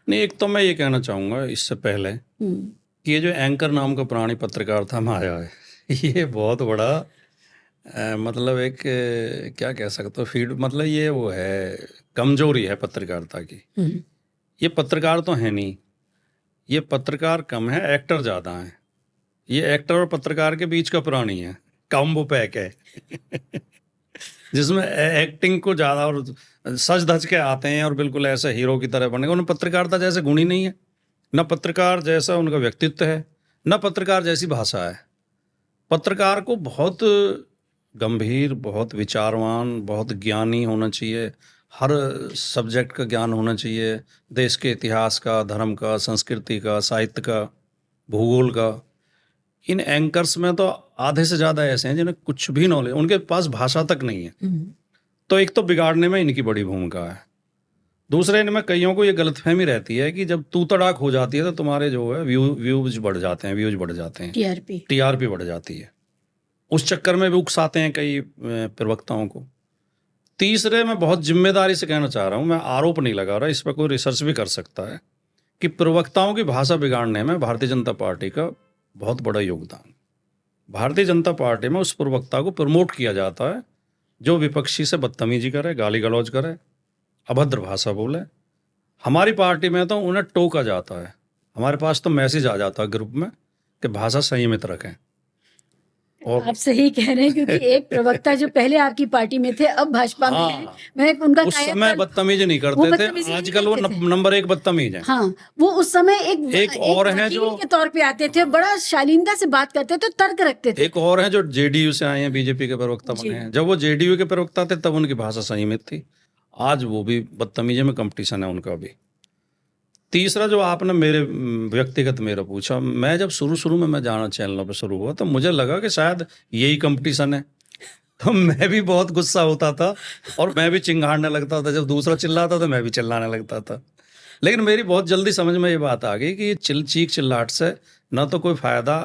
नहीं, एक तो मैं ये कहना चाहूँगा इससे पहले कि ये जो एंकर नाम का प्राणी पत्रकारिता में आया है, ये बहुत बड़ा मतलब एक क्या कह सकते हो फीड, मतलब ये वो है कमजोरी है पत्रकारिता की। ये पत्रकार तो है नहीं, ये पत्रकार कम है, एक्टर ज़्यादा हैं। ये एक्टर और पत्रकार के बीच का प्राणी है, कॉम्बो पैक है जिसमें एक्टिंग को ज़्यादा और सज धज के आते हैं और बिल्कुल ऐसे हीरो की तरह बने। उन्हें पत्रकारिता जैसे गुण ही नहीं है, न पत्रकार जैसा उनका व्यक्तित्व है, न पत्रकार जैसी भाषा है। पत्रकार को बहुत गंभीर, बहुत विचारवान, बहुत ज्ञानी होना चाहिए, हर सब्जेक्ट का ज्ञान होना चाहिए, देश के इतिहास का, धर्म का, संस्कृति का, साहित्य का, भूगोल का। इन एंकर्स में तो आधे से ज़्यादा ऐसे हैं जिन्हें कुछ भी नॉलेज, उनके पास भाषा तक नहीं है। तो एक तो बिगाड़ने में इनकी बड़ी भूमिका है। दूसरे, इनमें कईयों को ये गलतफहमी रहती है कि जब तू तड़ाक हो जाती है तो तुम्हारे जो है व्यूज बढ़ जाते हैं, व्यूज बढ़ जाते हैं, टीआरपी बढ़ जाती है। उस चक्कर में भी उकसाते हैं कई प्रवक्ताओं को। तीसरे, मैं बहुत जिम्मेदारी से कहना चाह रहा हूँ, मैं आरोप नहीं लगा रहा, इस पर कोई रिसर्च भी कर सकता है कि प्रवक्ताओं की भाषा बिगाड़ने में भारतीय जनता पार्टी का बहुत बड़ा योगदान। भारतीय जनता पार्टी में उस प्रवक्ता को प्रमोट किया जाता है जो विपक्षी से बदतमीजी करे, गाली गलौज करे, अभद्र भाषा बोले। हमारी पार्टी में तो उन्हें टोका जाता है, हमारे पास तो मैसेज आ जाता है ग्रुप में कि भाषा संयमित रखें। और आप सही कह रहे हैं, क्योंकि एक प्रवक्ता जो पहले आपकी पार्टी में थे अब भाजपा में हैं, हाँ, मैं उनका उस समय कायाकल्प बदतमीजी नहीं वो करते थे, बदतमीजी नहीं आजकल वो करते थे। नंबर एक बदतमीज हैं। हाँ, वो उस समय एक और हैं वकील जो के तौर पे आते थे, बड़ा शालीनता से बात करते थे, तर्क रखते थे। एक और हैं जो जेडीयू से आए हैं, बीजेपी के प्रवक्ता जी। बने हैं। जब वो जेडीयू के प्रवक्ता थे तब उनकी भाषा संयमित थी, आज वो भी बदतमीजी में कंपटीशन है उनका भी। तीसरा जो आपने मेरे व्यक्तिगत मेरा पूछा, मैं जब शुरू में मैं जाना चैनलों पे शुरू हुआ तो मुझे लगा कि शायद यही कंपटीशन है, तो मैं भी बहुत गुस्सा होता था और मैं भी चिंगाड़ने लगता था। जब दूसरा चिल्लाता था मैं भी चिल्लाने लगता था। लेकिन मेरी बहुत जल्दी समझ में ये बात आ गई कि ये चीख चिल्लाहट से ना तो कोई फायदा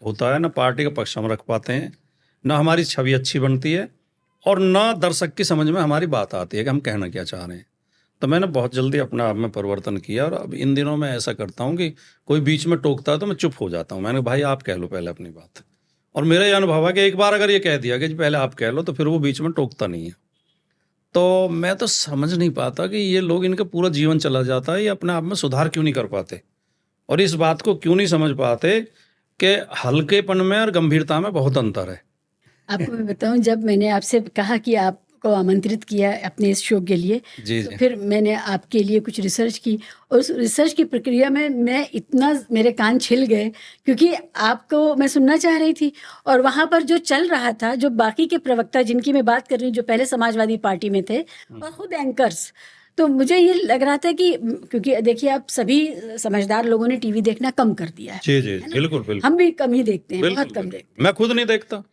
होता है, ना पार्टी का पक्ष हम रख पाते हैं, ना हमारी छवि अच्छी बनती है, और ना दर्शक की समझ में हमारी बात आती है कि हम कहना क्या चाह रहे हैं। तो मैंने बहुत जल्दी अपने आप में परिवर्तन किया और अब इन दिनों मैं ऐसा करता हूँ कि कोई बीच में टोकता है तो मैं चुप हो जाता हूँ। मैंने भाई आप कह लो पहले अपनी बात। और मेरा ये अनुभव है कि एक बार अगर ये कह दिया कि जी पहले आप कह लो, तो फिर वो बीच में टोकता नहीं है। तो मैं तो समझ नहीं पाता कि ये लोग, इनका पूरा जीवन चला जाता है, ये अपने आप में सुधार क्यों नहीं कर पाते और इस बात को क्यों नहीं समझ पाते कि हल्केपन में और गंभीरता में बहुत अंतर है। आपको मैं बताऊं, जब मैंने आपसे कहा कि आपको आमंत्रित किया अपने इस शो के लिए, जी तो जी। फिर मैंने आपके लिए कुछ रिसर्च की, और उस रिसर्च की प्रक्रिया में मैं इतना, मेरे कान छिल गए, क्योंकि आपको मैं सुनना चाह रही थी और वहाँ पर जो चल रहा था, जो बाकी के प्रवक्ता जिनकी मैं बात कर रही हूँ, जो पहले समाजवादी पार्टी में थे और खुद एंकर्स, तो मुझे ये लग रहा था कि, क्योंकि देखिए आप सभी समझदार लोगों ने टीवी देखना कम कर दिया जी जी, है ना? बिल्कुल बिल्कुल हम भी कम ही देखते हैं, बिल्कुल बहुत कम बिल्कुल। देखते मैं खुद नहीं देखता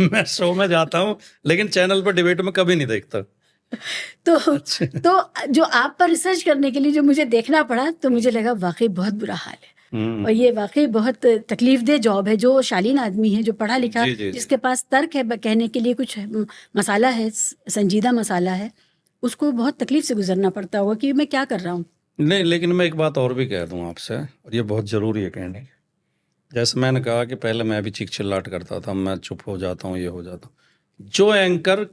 मैं शो में जाता हूँ लेकिन चैनल पर डिबेट में कभी नहीं देखता। हैं। तो अच्छा। तो जो आप पर रिसर्च करने के लिए जो मुझे देखना पड़ा, तो मुझे लगा वाकई बहुत बुरा हाल है, और ये वाकई बहुत तकलीफदेह जॉब है। जो शालीन आदमी है, जो पढ़ा लिखा, जी जी जी। जिसके पास तर्क है, कहने के लिए कुछ मसाला है, संजीदा मसाला है, उसको बहुत तकलीफ से गुजरना पड़ता होगा कि मैं क्या कर रहा हूँ। नहीं, लेकिन मैं एक बात और भी कह दूं आपसे, और ये बहुत ज़रूरी है कहने। जैसे मैंने कहा कि पहले मैं भी चीख चिल्लाट करता था, मैं चुप हो जाता हूँ, ये हो जाता हूँ। जो एंकर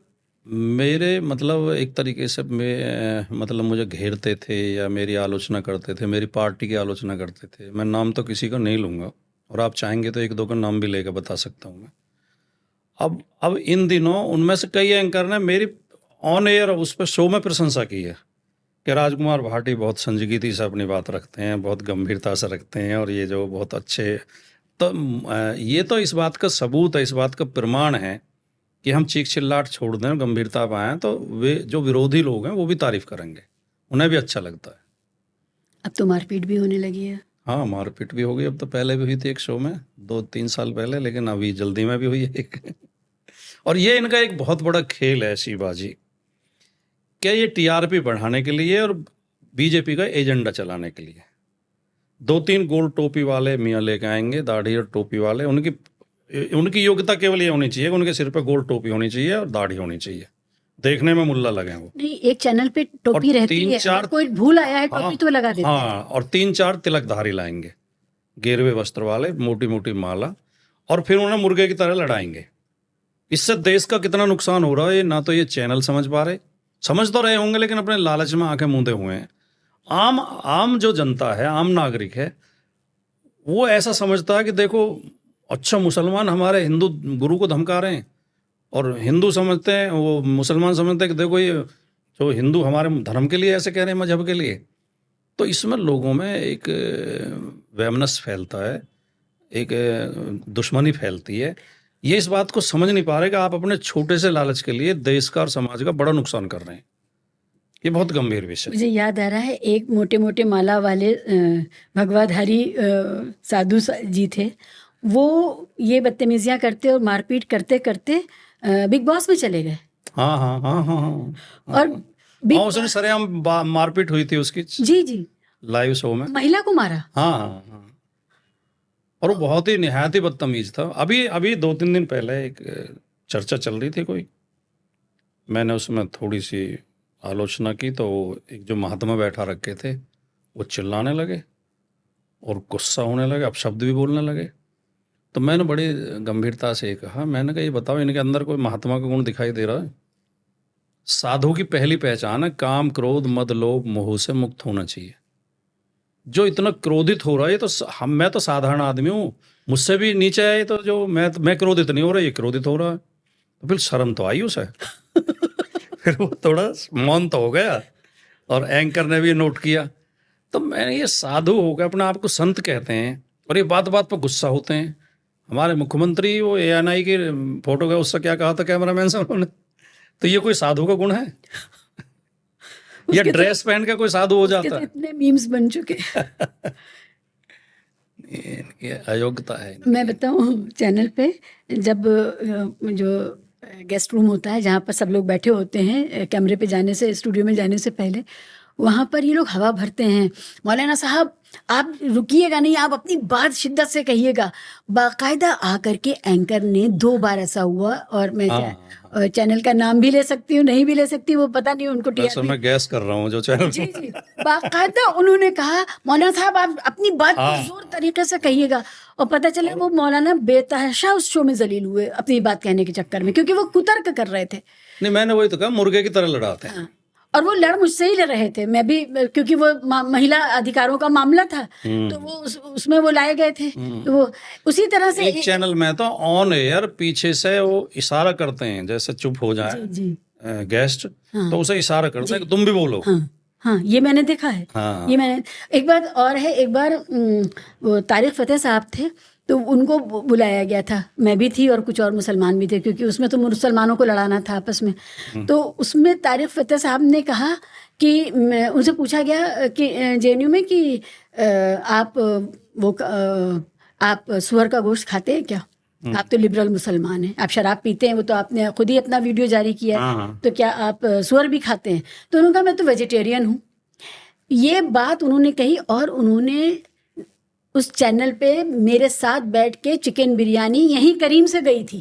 मेरे मतलब एक तरीके से मतलब मुझे घेरते थे या मेरी आलोचना करते थे, मेरी पार्टी की आलोचना करते थे, मैं नाम तो किसी का नहीं लूँगा, और आप चाहेंगे तो एक दो का नाम भी लेकर बता सकता हूँ मैं। अब इन दिनों उनमें से कई एंकर ने मेरी ऑन एयर उस पर शो में प्रशंसा की है कि राजकुमार भाटी बहुत संजीदगी से अपनी बात रखते हैं, बहुत गंभीरता से रखते हैं, और ये जो बहुत अच्छे। तो ये तो इस बात का सबूत है, इस बात का प्रमाण है कि हम चीख चिल्लाट छोड़ दें, गंभीरता पर आएँ, तो वे जो विरोधी लोग हैं वो भी तारीफ करेंगे, उन्हें भी अच्छा लगता है। अब तो मारपीट भी होने लगी है। हाँ, मारपीट भी हो गई। अब तो पहले भी हुई थी एक शो में 2-3 साल पहले, लेकिन अभी जल्दी में भी हुई है एक और ये इनका एक बहुत बड़ा खेल है शिवाजी, क्या ये टीआरपी बढ़ाने के लिए और बीजेपी का एजेंडा चलाने के लिए 2-3 गोल टोपी वाले मियाँ लेके आएंगे, दाढ़ी और टोपी वाले। उनकी योग्यता केवल ये होनी चाहिए कि उनके सिर पे गोल टोपी होनी चाहिए और दाढ़ी होनी चाहिए, देखने में मुल्ला लगे वो। नहीं, एक चैनल पे टोपी और रहती है, 3-4 अगर कोई भूल आया है हाँ टोपी तो लगा देते हैं। हाँ, और 3-4 तिलकधारी लाएंगे, गेरुए वस्त्र वाले, मोटी मोटी माला, और फिर उन्हें मुर्गे की तरह लड़ाएंगे। इससे देश का कितना नुकसान हो रहा है, ना तो ये चैनल समझ पा रहे, समझ तो रहे होंगे लेकिन अपने लालच में आंखें मूंदे हुए हैं। आम जो जनता है, आम नागरिक है, वो ऐसा समझता है कि देखो, अच्छा मुसलमान हमारे हिंदू गुरु को धमका रहे हैं, और हिंदू समझते हैं, वो मुसलमान समझते हैं कि देखो ये जो हिंदू हमारे धर्म के लिए ऐसे कह रहे हैं, मजहब के लिए। तो इसमें लोगों में एक वैमनस फैलता है, एक दुश्मनी फैलती है। ये इस बात को समझ नहीं पा रहे कि आप अपने छोटे से लालच के लिए देश का और समाज का बड़ा नुकसान कर रहे हैं। ये बहुत गंभीर विषय है। मुझे याद आ रहा है, एक मोटे मोटे माला वाले भगवाधारी साधु जी थे, वो ये बदतमीजियां करते और मारपीट करते करते बिग बॉस में चले गए। हाँ हाँ हाँ हाँ हाँ और बिग हाँ, उसने सरेआम मारपीट हुई थी उसकी जी जी, लाइव शो में। महिला को मारा। हाँ हाँ हाँ, और वो बहुत ही निहायत ही बदतमीज था। अभी अभी 2-3 दिन पहले एक चर्चा चल रही थी कोई, मैंने उसमें थोड़ी सी आलोचना की, तो एक जो महात्मा बैठा रखे थे वो चिल्लाने लगे और गुस्सा होने लगे, अपशब्द भी बोलने लगे। तो मैंने बड़ी गंभीरता से कहा, मैंने कहा ये बताओ इनके अंदर कोई महात्मा का गुण दिखाई दे रहा है? साधु की पहली पहचान है काम क्रोध मद लोभ मोह से मुक्त होना चाहिए। जो इतना क्रोधित हो रहा है ये तो मैं तो साधारण आदमी हूँ, मुझसे भी नीचे है, तो जो मैं क्रोधित नहीं हो रहा, ये क्रोधित हो रहा है, तो फिर शर्म तो आई उसे। फिर वो थोड़ा मौन तो हो गया और एंकर ने भी नोट किया। तो मैंने ये साधु हो गए, अपने आप को संत कहते हैं और ये बात बात पर गुस्सा होते हैं। हमारे मुख्यमंत्री वो ANI की फोटो का उससे क्या कहा था कैमरामैन से उन्होंने, तो ये कोई साधु का गुण है? या ड्रेस पहन के कोई साधु हो जाता है? इतने मीम्स बन चुके। इनकी अयोग्यता है। मैं बताऊं, चैनल पे जब जो गेस्ट रूम होता है जहाँ पर सब लोग बैठे होते हैं कैमरे पे जाने से, स्टूडियो में जाने से पहले, वहाँ पर ये लोग हवा भरते हैं, मौलाना साहब आप रुकिएगा नहीं, आप अपनी बात शिद्दत से कहिएगा। बाकायदा आकर के एंकर ने 2 बार ऐसा हुआ, और मैं चैनल का नाम भी ले सकती हूँ, नहीं भी ले सकती, वो पता नहीं उनको वैसे मैं गैस कर रहा हूँ जो चैनल। जी जी, बाकायदा उन्होंने कहा मौलाना साहब आप अपनी बात जोर तरीके से कहिएगा, और पता चला वो मौलाना बेतहाशा उस शो में जलील हुए अपनी बात कहने के चक्कर में, क्योंकि वो कुतर्क कर रहे थे। नहीं, मैंने वही तो कहा, मुर्गे की तरह लड़ाते हैं। और वो लड़ मुझसे ही ले रहे थे, मैं भी, क्योंकि वो महिला अधिकारों का मामला था, तो वो उसमें वो लाए गए थे, तो वो उसी तरह से एक चैनल में तो ऑन एयर पीछे से वो इशारा करते हैं, जैसे चुप हो जाए गेस्ट, तो उसे इशारा करते हैं कि तुम भी बोलो। हाँ, ये मैंने देखा है। हाँ। ये मैंने एक बार और है, एक बार वो तारिक फतेह साहब थे, तो उनको बुलाया गया था, मैं भी थी और कुछ और मुसलमान भी थे, क्योंकि उसमें तो मुसलमानों को लड़ाना था आपस में। तो उसमें तारिक फतेह साहब ने कहा कि उनसे पूछा गया कि JNU में कि आप सुअर का गोश्त खाते हैं क्या? आप तो लिबरल मुसलमान हैं, आप शराब पीते हैं, वो तो आपने खुद ही अपना वीडियो जारी किया है, तो क्या आप सुअर भी खाते हैं? तो उन्होंने कहा मैं तो वेजिटेरियन हूँ। ये बात उन्होंने कही, और उन्होंने उस चैनल पे मेरे साथ बैठ के चिकन बिरयानी यहीं करीम से गई थी,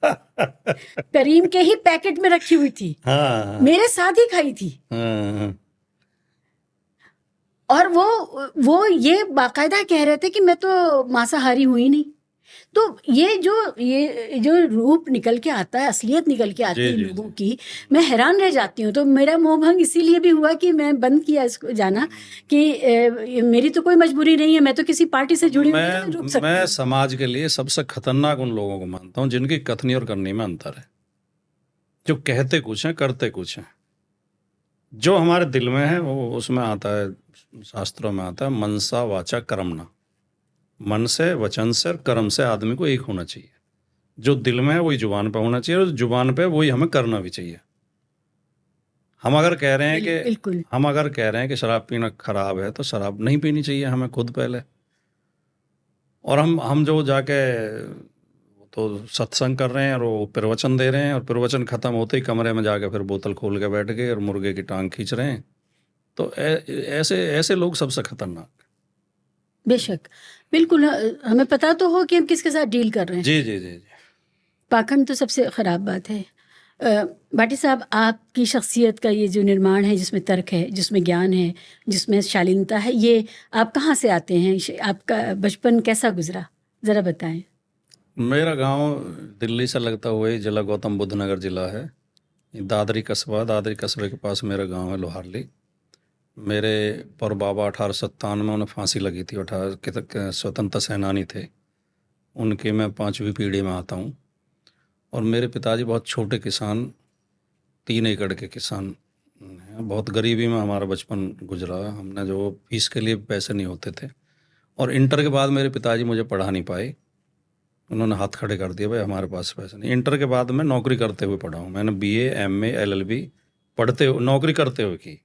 करीम के ही पैकेट में रखी हुई थी, मेरे साथ ही खाई थी। और वो ये बाकायदा कह रहे थे कि मैं तो मांसाहारी हुई ही नहीं। तो ये जो रूप निकल के आता है, असलियत निकल के आती है लोगों की, मैं हैरान रह जाती हूँ। तो मेरा मोह भंग इसीलिए भी हुआ कि मैं बंद किया इसको जाना, कि मेरी तो कोई मजबूरी नहीं है, मैं तो किसी पार्टी से जुड़ी हुई। मैं समाज के लिए सबसे खतरनाक उन लोगों को मानता हूँ जिनकी कथनी और करनी में अंतर है, जो कहते कुछ हैं करते कुछ हैं। जो हमारे दिल में है वो उसमें आता है, शास्त्रों में आता है मनसा वाचा कर्मणा, मन से, वचन से और कर्म से आदमी को एक होना चाहिए। जो दिल में है वही जुबान पे होना चाहिए, और जुबान पे वही हमें करना भी चाहिए। हम अगर कह रहे हैं कि शराब पीना खराब है, तो शराब नहीं पीनी चाहिए हमें खुद पहले। और हम जो जाके तो सत्संग कर रहे हैं और वो प्रवचन दे रहे हैं, और प्रवचन खत्म होते ही कमरे में जाके फिर बोतल खोल के बैठ गए और मुर्गे की टांग खींच रहे हैं। तो ऐसे लोग सबसे खतरनाक। बेशक, बिल्कुल, हमें पता तो हो कि हम किसके साथ डील कर रहे हैं। जी जी जी जी। पाखंड तो सबसे ख़राब बात है। भाटी साहब, आपकी शख्सियत का ये जो निर्माण है, जिसमें तर्क है, जिसमें ज्ञान है, जिसमें शालीनता है, ये आप कहाँ से आते हैं? आपका बचपन कैसा गुजरा, ज़रा बताएं। मेरा गांव दिल्ली से लगता हुआ ही जिला गौतम बुद्ध नगर जिला है। दादरी कस्बे के पास मेरा गांव है, लोहारली। मेरे पर बाबा 1857 में उन्हें फांसी लगी थी, स्वतंत्रता सेनानी थे, उनके मैं 5वीं पीढ़ी में आता हूँ। और मेरे पिताजी बहुत छोटे किसान, 3 एकड़ के किसान हैं। बहुत गरीबी में हमारा बचपन गुजरा। हमने जो फीस के लिए पैसे नहीं होते थे, और इंटर के बाद मेरे पिताजी मुझे पढ़ा नहीं पाए, उन्होंने हाथ खड़े कर दिए, भाई हमारे पास पैसे नहीं। इंटर के बाद मैं नौकरी करते हुए पढ़ा हूँ। मैंने BA MA LLB पढ़ते हुए नौकरी करते हुए की।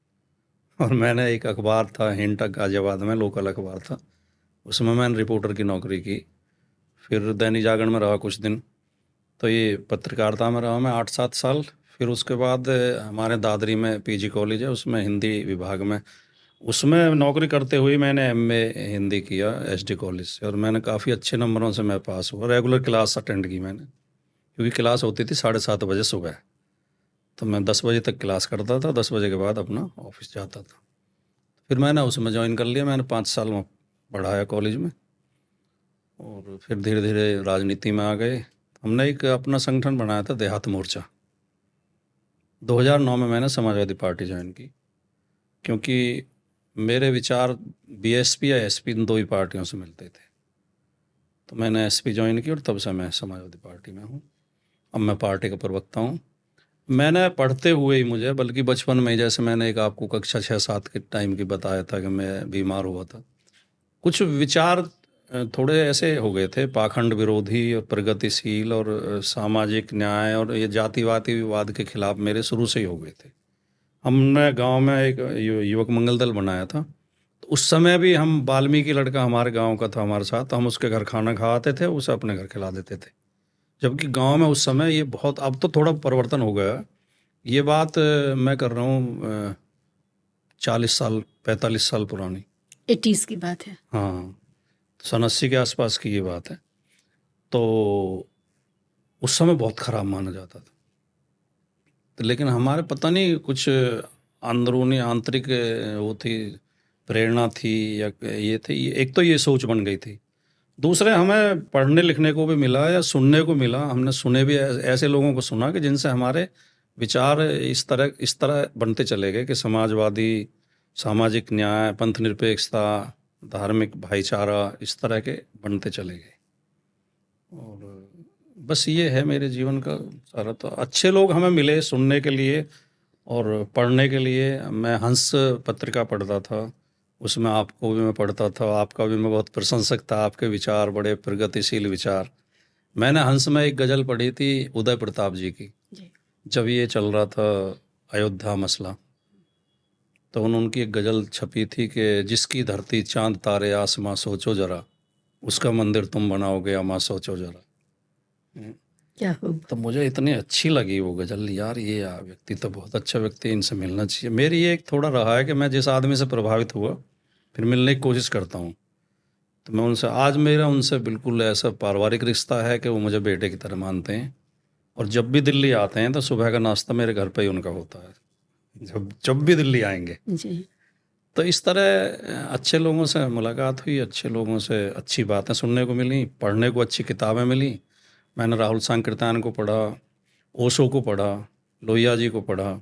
और मैंने एक अखबार था हिंट, गाजियाबाद में लोकल अखबार था, उसमें मैंने रिपोर्टर की नौकरी की। फिर दैनिक जागरण में रहा कुछ दिन, तो ये पत्रकारिता में रहा मैं 8-7 साल। फिर उसके बाद हमारे दादरी में PG कॉलेज है, उसमें हिंदी विभाग में, उसमें नौकरी करते हुए मैंने MA हिंदी किया SD कॉलेज से, और मैंने काफ़ी अच्छे नंबरों से मैं पास हुआ। रेगुलर क्लास अटेंड की मैंने, क्योंकि क्लास होती थी 7:30 बजे सुबह, तो मैं 10 बजे तक क्लास करता था, 10 बजे के बाद अपना ऑफिस जाता था। फिर मैंने उसमें ज्वाइन कर लिया। मैंने 5 साल में पढ़ाया कॉलेज में। और फिर धीरे धीरे राजनीति में आ गए। हमने एक अपना संगठन बनाया था, देहात मोर्चा। 2009 में मैंने समाजवादी पार्टी ज्वाइन की, क्योंकि मेरे विचार बीएसपी या एसपी इन दो ही पार्टियों से मिलते थे। तो मैंने एसपी ज्वाइन की और तब से मैं समाजवादी पार्टी में हूँ। अब मैं पार्टी का प्रवक्ता हूँ। मैंने पढ़ते हुए ही, मुझे बल्कि बचपन में ही, जैसे मैंने एक आपको कक्षा 6-7 के टाइम की बताया था कि मैं बीमार हुआ था, कुछ विचार थोड़े ऐसे हो गए थे, पाखंड विरोधी और प्रगतिशील और सामाजिक न्याय और ये जातिवादी विवाद के खिलाफ मेरे शुरू से ही हो गए थे। हमने गांव में एक युवक मंगल दल बनाया था। तो उस समय भी हम, वाल्मीकि लड़का हमारे गांव का था हमारे साथ, हम उसके घर खाना खाते थे, उसे अपने घर खिला देते थे। जबकि गांव में उस समय ये बहुत, अब तो थोड़ा परिवर्तन हो गया। ये बात मैं कर रहा हूँ 40 साल 45 साल पुरानी, 80s की बात है। हाँ, सन 80 के आसपास की ये बात है। तो उस समय बहुत ख़राब माना जाता था। तो लेकिन हमारे पता नहीं कुछ अंदरूनी आंतरिक वो थी, प्रेरणा थी या ये थी, एक तो ये सोच बन गई थी। दूसरे, हमें पढ़ने लिखने को भी मिला या सुनने को मिला। हमने सुने भी, ऐसे लोगों को सुना कि जिनसे हमारे विचार इस तरह बनते चले गए कि समाजवादी, सामाजिक न्याय, पंथ निरपेक्षता, धार्मिक भाईचारा, इस तरह के बनते चले गए। और बस ये है मेरे जीवन का सारा। तो अच्छे लोग हमें मिले सुनने के लिए और पढ़ने के लिए। मैं हंस पत्रिका पढ़ता था, उसमें आपको भी मैं पढ़ता था, आपका भी मैं बहुत प्रशंसक था, आपके विचार बड़े प्रगतिशील विचार। मैंने हंस में एक गज़ल पढ़ी थी उदय प्रताप जी की, जब ये चल रहा था अयोध्या मसला। तो उनकी एक गज़ल छपी थी कि जिसकी धरती चांद तारे आसमां, सोचो जरा उसका मंदिर तुम बनाओगे अमा, सोचो जरा। क्या हो। तो मुझे इतनी अच्छी लगी वो गज़ल, यार ये व्यक्ति तो बहुत अच्छा व्यक्ति है, इनसे मिलना चाहिए। मेरी ये एक थोड़ा रहा है कि मैं जिस आदमी से प्रभावित हुआ फिर मिलने की कोशिश करता हूँ। तो मैं उनसे, आज मेरा उनसे बिल्कुल ऐसा पारिवारिक रिश्ता है कि वो मुझे बेटे की तरह मानते हैं। और जब भी दिल्ली आते हैं तो सुबह का नाश्ता मेरे घर पे ही उनका होता है, जब भी दिल्ली आएंगे। जी। तो इस तरह अच्छे लोगों से मुलाकात हुई, अच्छे लोगों से अच्छी बातें सुनने को मिली, पढ़ने को अच्छी किताबें मिली। मैंने राहुल सांकृत्यायन को पढ़ा, ओशो को पढ़ा, लोहिया जी को पढ़ा,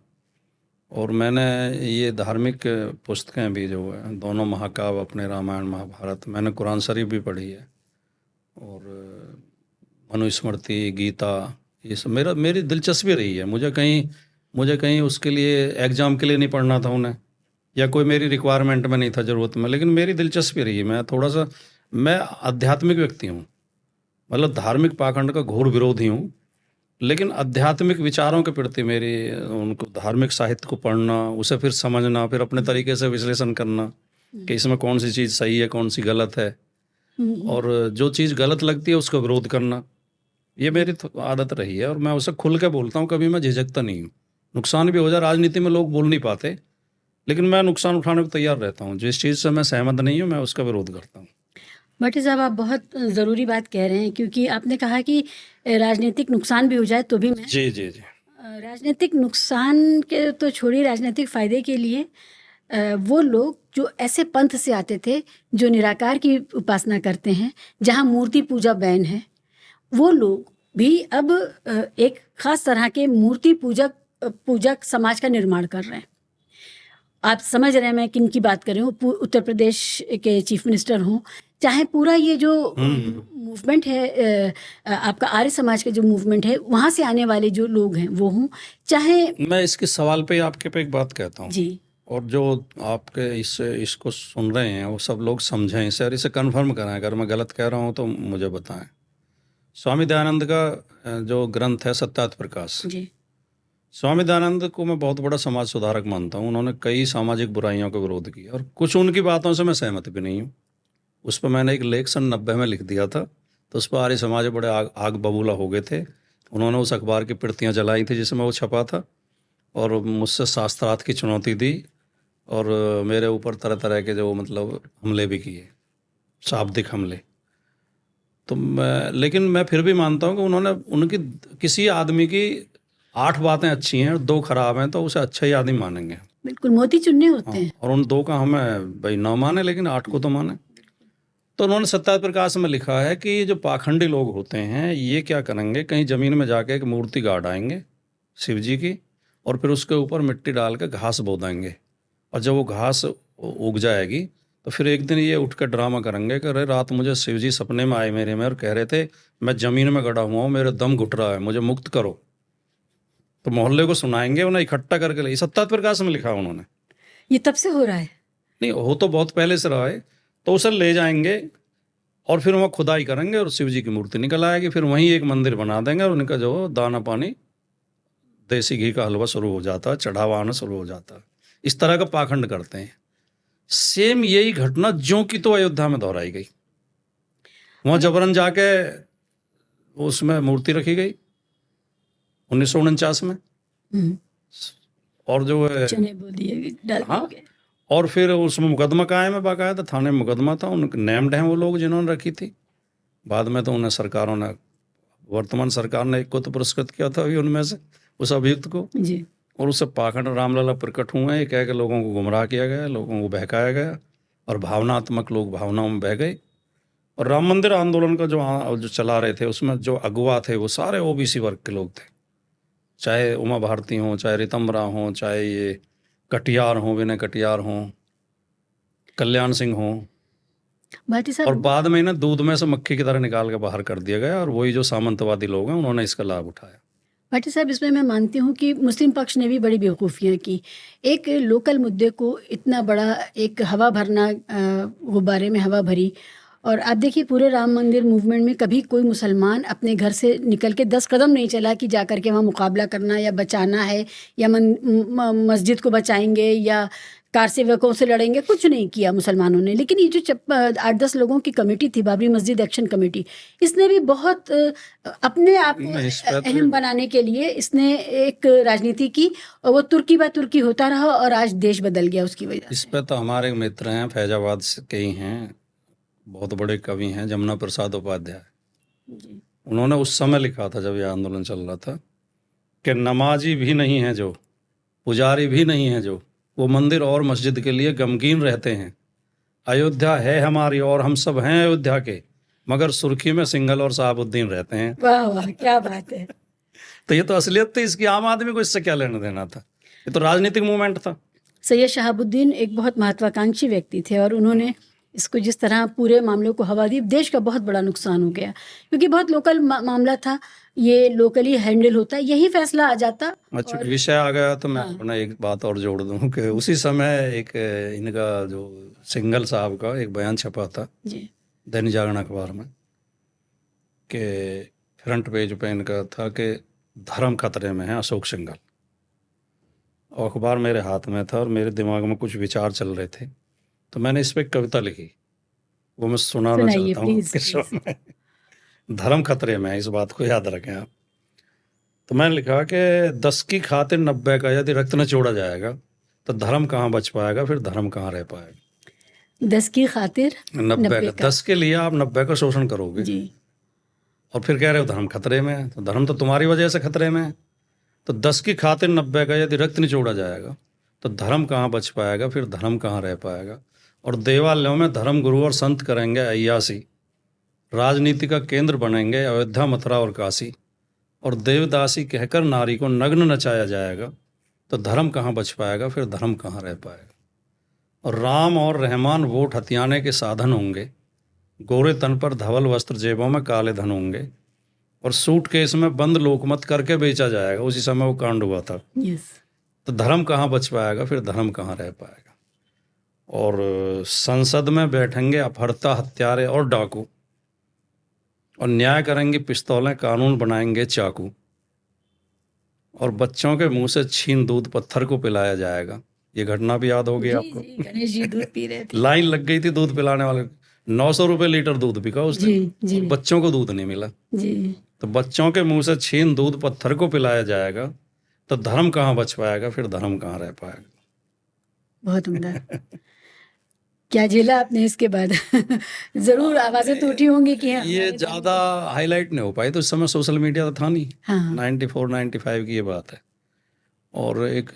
और मैंने ये धार्मिक पुस्तकें भी जो है, दोनों महाकाव्य अपने रामायण महाभारत, मैंने कुरान शरीफ भी पढ़ी है, और मनुस्मृति, गीता, ये सब मेरी दिलचस्पी रही है। मुझे कहीं उसके लिए एग्ज़ाम के लिए नहीं पढ़ना था उन्हें, या कोई मेरी रिक्वायरमेंट में नहीं था, ज़रूरत में, लेकिन मेरी दिलचस्पी रही है। मैं आध्यात्मिक व्यक्ति हूँ, मतलब धार्मिक पाखंड का घोर विरोधी हूँ, लेकिन आध्यात्मिक विचारों के प्रति मेरी, उनको धार्मिक साहित्य को पढ़ना, उसे फिर समझना, फिर अपने तरीके से विश्लेषण करना कि इसमें कौन सी चीज़ सही है, कौन सी गलत है, और जो चीज़ गलत लगती है उसका विरोध करना, ये मेरी आदत रही है। और मैं उसे खुल के बोलता हूँ, कभी मैं झिझकता नहीं हूँ। नुकसान भी हो जाए, राजनीति में लोग बोल नहीं पाते, लेकिन मैं नुकसान उठाने को तैयार रहता हूँ। जिस चीज़ से मैं सहमत नहीं हूँ मैं उसका विरोध करता हूँ। भट्टी साहब, आप बहुत ज़रूरी बात कह रहे हैं, क्योंकि आपने कहा कि राजनीतिक नुकसान भी हो जाए तो भी मैं, जी जी जी, राजनीतिक नुकसान के तो छोड़िए, राजनीतिक फ़ायदे के लिए वो लोग जो ऐसे पंथ से आते थे जो निराकार की उपासना करते हैं, जहाँ मूर्ति पूजा बैन है, वो लोग भी अब एक ख़ास तरह के मूर्ति पूजक समाज का निर्माण कर रहे हैं। आप समझ रहे हैं मैं किन की बात कर रही हूँ। उत्तर प्रदेश के चीफ मिनिस्टर हों, चाहे पूरा ये जो मूवमेंट है, आपका आर्य समाज का जो मूवमेंट है, वहाँ से आने वाले जो लोग हैं वो हों, चाहे, मैं इसके सवाल पे आपके पे एक बात कहता हूँ जी, और जो आपके इसको सुन रहे हैं वो सब लोग समझें इसे, और इसे कन्फर्म कराएं। अगर मैं गलत कह रहा हूँ तो मुझे बताएं। स्वामी दयानंद का जो ग्रंथ है सत्यार्थ प्रकाश, जी, स्वामी दयानंद को मैं बहुत बड़ा समाज सुधारक मानता हूँ। उन्होंने कई सामाजिक बुराइयों का विरोध किया और कुछ उनकी बातों से मैं सहमत भी नहीं हूँ। उस पर मैंने एक लेख सन 90 में लिख दिया था, तो उस पर आर्य समाज बड़े आग बबूला हो गए थे। उन्होंने उस अखबार की प्रतियां जलाई थी जिसमें वो छपा था, और मुझसे शास्त्रार्थ की चुनौती दी, और मेरे ऊपर तरह तरह के जो मतलब हमले भी किए, शाब्दिक हमले। तो लेकिन मैं फिर भी मानता हूँ कि उन्होंने, उनकी किसी आदमी की 8 बातें अच्छी हैं और 2 खराब हैं तो उसे अच्छा ही आदमी मानेंगे। बिल्कुल मोती चुनने होते हैं। और उन 2 का हमें भाई ना माने, लेकिन 8 को तो माने। तो उन्होंने सत्याग्रह प्रकाश में लिखा है कि ये जो पाखंडी लोग होते हैं ये क्या करेंगे, कहीं ज़मीन में जाके एक मूर्ति गाड़ आएंगे शिव जी की, और फिर उसके ऊपर मिट्टी डाल के घास बो देंगे, और जब वो घास उग जाएगी तो फिर एक दिन ये उठ कर ड्रामा करेंगे कि अरे रात मुझे शिव जी सपने में आए मेरे में और कह रहे थे मैं ज़मीन में गड़ा हुआ हूँ, मेरे दम घुट रहा है, मुझे मुक्त करो। तो मोहल्ले को सुनाएंगे, उन्हें इकट्ठा करके ले, सत्याग्रह प्रकाश में लिखा उन्होंने। ये तब से हो रहा है? नहीं, हो तो बहुत पहले से रहा है। तो उसे ले जाएंगे और फिर वहाँ खुदाई करेंगे और शिव जी की मूर्ति निकल आएगी, फिर वहीं एक मंदिर बना देंगे और उनका जो दाना पानी देसी घी का हलवा शुरू हो जाता है, चढ़ावा आना शुरू हो जाता है। इस तरह का पाखंड करते हैं। सेम यही घटना ज्यों की तो अयोध्या में दोहराई गई। वहाँ जबरन जाके उसमें मूर्ति रखी गई 1949 में, और जो है चने बो दिए, डाल हाँ, दिए। और फिर उसमें मुकदमा कायम है, बाकायदा थाने में मुकदमा था, उनके नेम्ड हैं वो लोग जिन्होंने रखी थी। बाद में तो उन्हें सरकारों ने, वर्तमान सरकार ने एक को तो पुरस्कृत किया था अभी उनमें से, उस अभियुक्त को, जी। और उससे पाखंड रामलला प्रकट हुए हैं। ये कह के लोगों को गुमराह किया गया, लोगों को बहकाया गया, और भावनात्मक लोग भावनाओं में बह गए। और राम मंदिर आंदोलन का जो चला रहे थे उसमें जो अगुवा थे वो सारे ओबीसी वर्ग के लोग थे, चाहे उमा भारती हों, चाहे रितंबरा हों, चाहे ये कटियार हों, विनय कटियार हों, कल्याण सिंह हों। भाटी और साहब, बाद में इन्हें दूध में से मक्खी की तरह निकाल के बाहर कर दिया गया, और वही जो सामंतवादी लोग हैं उन्होंने इसका लाभ उठाया। भाटी साहब, इसमें मैं मानती हूँ कि मुस्लिम पक्ष ने भी बड़ी बेवकूफ़ियाँ की। एक लोकल मुद्दे को इतना बड़ा एक हवा भरना, गुब्बारे में हवा भरी। और आप देखिए पूरे राम मंदिर मूवमेंट में कभी कोई मुसलमान अपने घर से निकल के 10 कदम नहीं चला कि जा कर के वहाँ मुकाबला करना या बचाना है, या मस्जिद को बचाएंगे या कार सेवकों से लड़ेंगे, कुछ नहीं किया मुसलमानों ने। लेकिन ये जो 8-10 लोगों की कमेटी थी, बाबरी मस्जिद एक्शन कमेटी, इसने भी बहुत अपने आप को नहीं, इस पे तो अहम बनाने के लिए इसने एक राजनीति की, और वो तुर्की बा तुर्की होता रहा, और आज देश बदल गया उसकी वजह इस से। पे तो हमारे मित्र हैं फैजाबाद से के ही हैं, बहुत बड़े कवि हैं, जमुना प्रसाद उपाध्याय। जी। उन्होंने उस समय लिखा था जब ये आंदोलन चल रहा था कि नमाजी भी नहीं है जो, पुजारी भी नहीं है जो, वो मंदिर और मस्जिद के लिए गमगीन रहते हैं। अयोध्या है हमारी और हम सब हैं अयोध्या के, मगर सुर्खी में सिंघल और शहाबुद्दीन रहते हैं। वाह वाह, क्या बात है। तो ये तो असलियत थी इसकी, आम आदमी को इससे क्या लेना देना था, ये तो राजनीतिक मूवमेंट था। सैयद शहाबुद्दीन एक बहुत महत्वाकांक्षी व्यक्ति थे, और उन्होंने इसको जिस तरह पूरे मामलों को हवा दी, देश का बहुत बड़ा नुकसान हो गया, क्योंकि बहुत लोकल मामला था, ये लोकली हैंडल होता, यही फैसला आ जाता। अच्छा, और विषय आ गया तो मैं हाँ। अपना एक बात और जोड़ दूं कि उसी समय एक इनका जो सिंघल साहब का एक बयान छपा था जी। दैनिक जागरण अखबार में, कि फ्रंट पेज पे इनका था कि धर्म खतरे में है, अशोक सिंघल। और अखबार मेरे हाथ में था और मेरे दिमाग में कुछ विचार चल रहे थे, तो मैंने इस पर एक कविता लिखी, वो मैं सुनाना सुनाइए चाहता हूँ प्लीज आपके सामने। धर्म खतरे में है, इस बात को याद रखें आप। तो मैंने लिखा कि 10 की खातिर 90 का यदि रक्त न छोड़ा जाएगा तो धर्म कहाँ बच पाएगा, फिर धर्म कहाँ रह पाएगा। 10 की खातिर 90 का, का। 10 के लिए आप 90 का शोषण करोगे, जी। और फिर कह रहे हो धर्म खतरे में है, तो धर्म तो तुम्हारी वजह से खतरे में है। तो 10 की खातिर 90 का यदि रक्त नहीं छोड़ा जाएगा तो धर्म कहाँ बच पाएगा, फिर धर्म कहाँ रह पाएगा। और देवालयों में धर्म गुरु और संत करेंगे अय्यासी, राजनीति का केंद्र बनेंगे अयोध्या, मथुरा और काशी, और देवदासी कहकर नारी को नग्न नचाया जाएगा तो धर्म कहाँ बच पाएगा, फिर धर्म कहाँ रह पाएगा। और राम और रहमान वोट हथियाने के साधन होंगे, गोरे तन पर धवल वस्त्र, जेबों में काले धन होंगे, और सूटकेस में बंद लोकमत करके बेचा जाएगा। उसी समय वो कांड हुआ था। यस। तो धर्म कहाँ बच पाएगा, फिर धर्म कहाँ रह पाएगा। और संसद में बैठेंगे अपहर्ता, हत्यारे और डाकू, और न्याय करेंगे पिस्तौलें, कानून बनाएंगे चाकू, और बच्चों के मुंह से छीन दूध पत्थर को पिलाया जाएगा। ये घटना भी याद होगी आपको। जी, गणेश जी दूध पी रहे थे। लाइन लग गई थी दूध पिलाने वाले, 900 रुपये लीटर दूध बिका उस दिन, जी। बच्चों को दूध नहीं मिला। जी। तो बच्चों के मुंह से छीन दूध पत्थर को पिलाया जाएगा तो धर्म कहाँ बच पाएगा, फिर धर्म कहाँ रह पाएगा। बहुत उम्दा। क्या झेला आपने इसके बाद? जरूर आवाजें तो उठी होंगी कि हाँ, ये ज़्यादा हाईलाइट नहीं हो पाई, तो इस समय सोशल मीडिया तो था नहीं। हाँ। 94-95 की ये बात है, और एक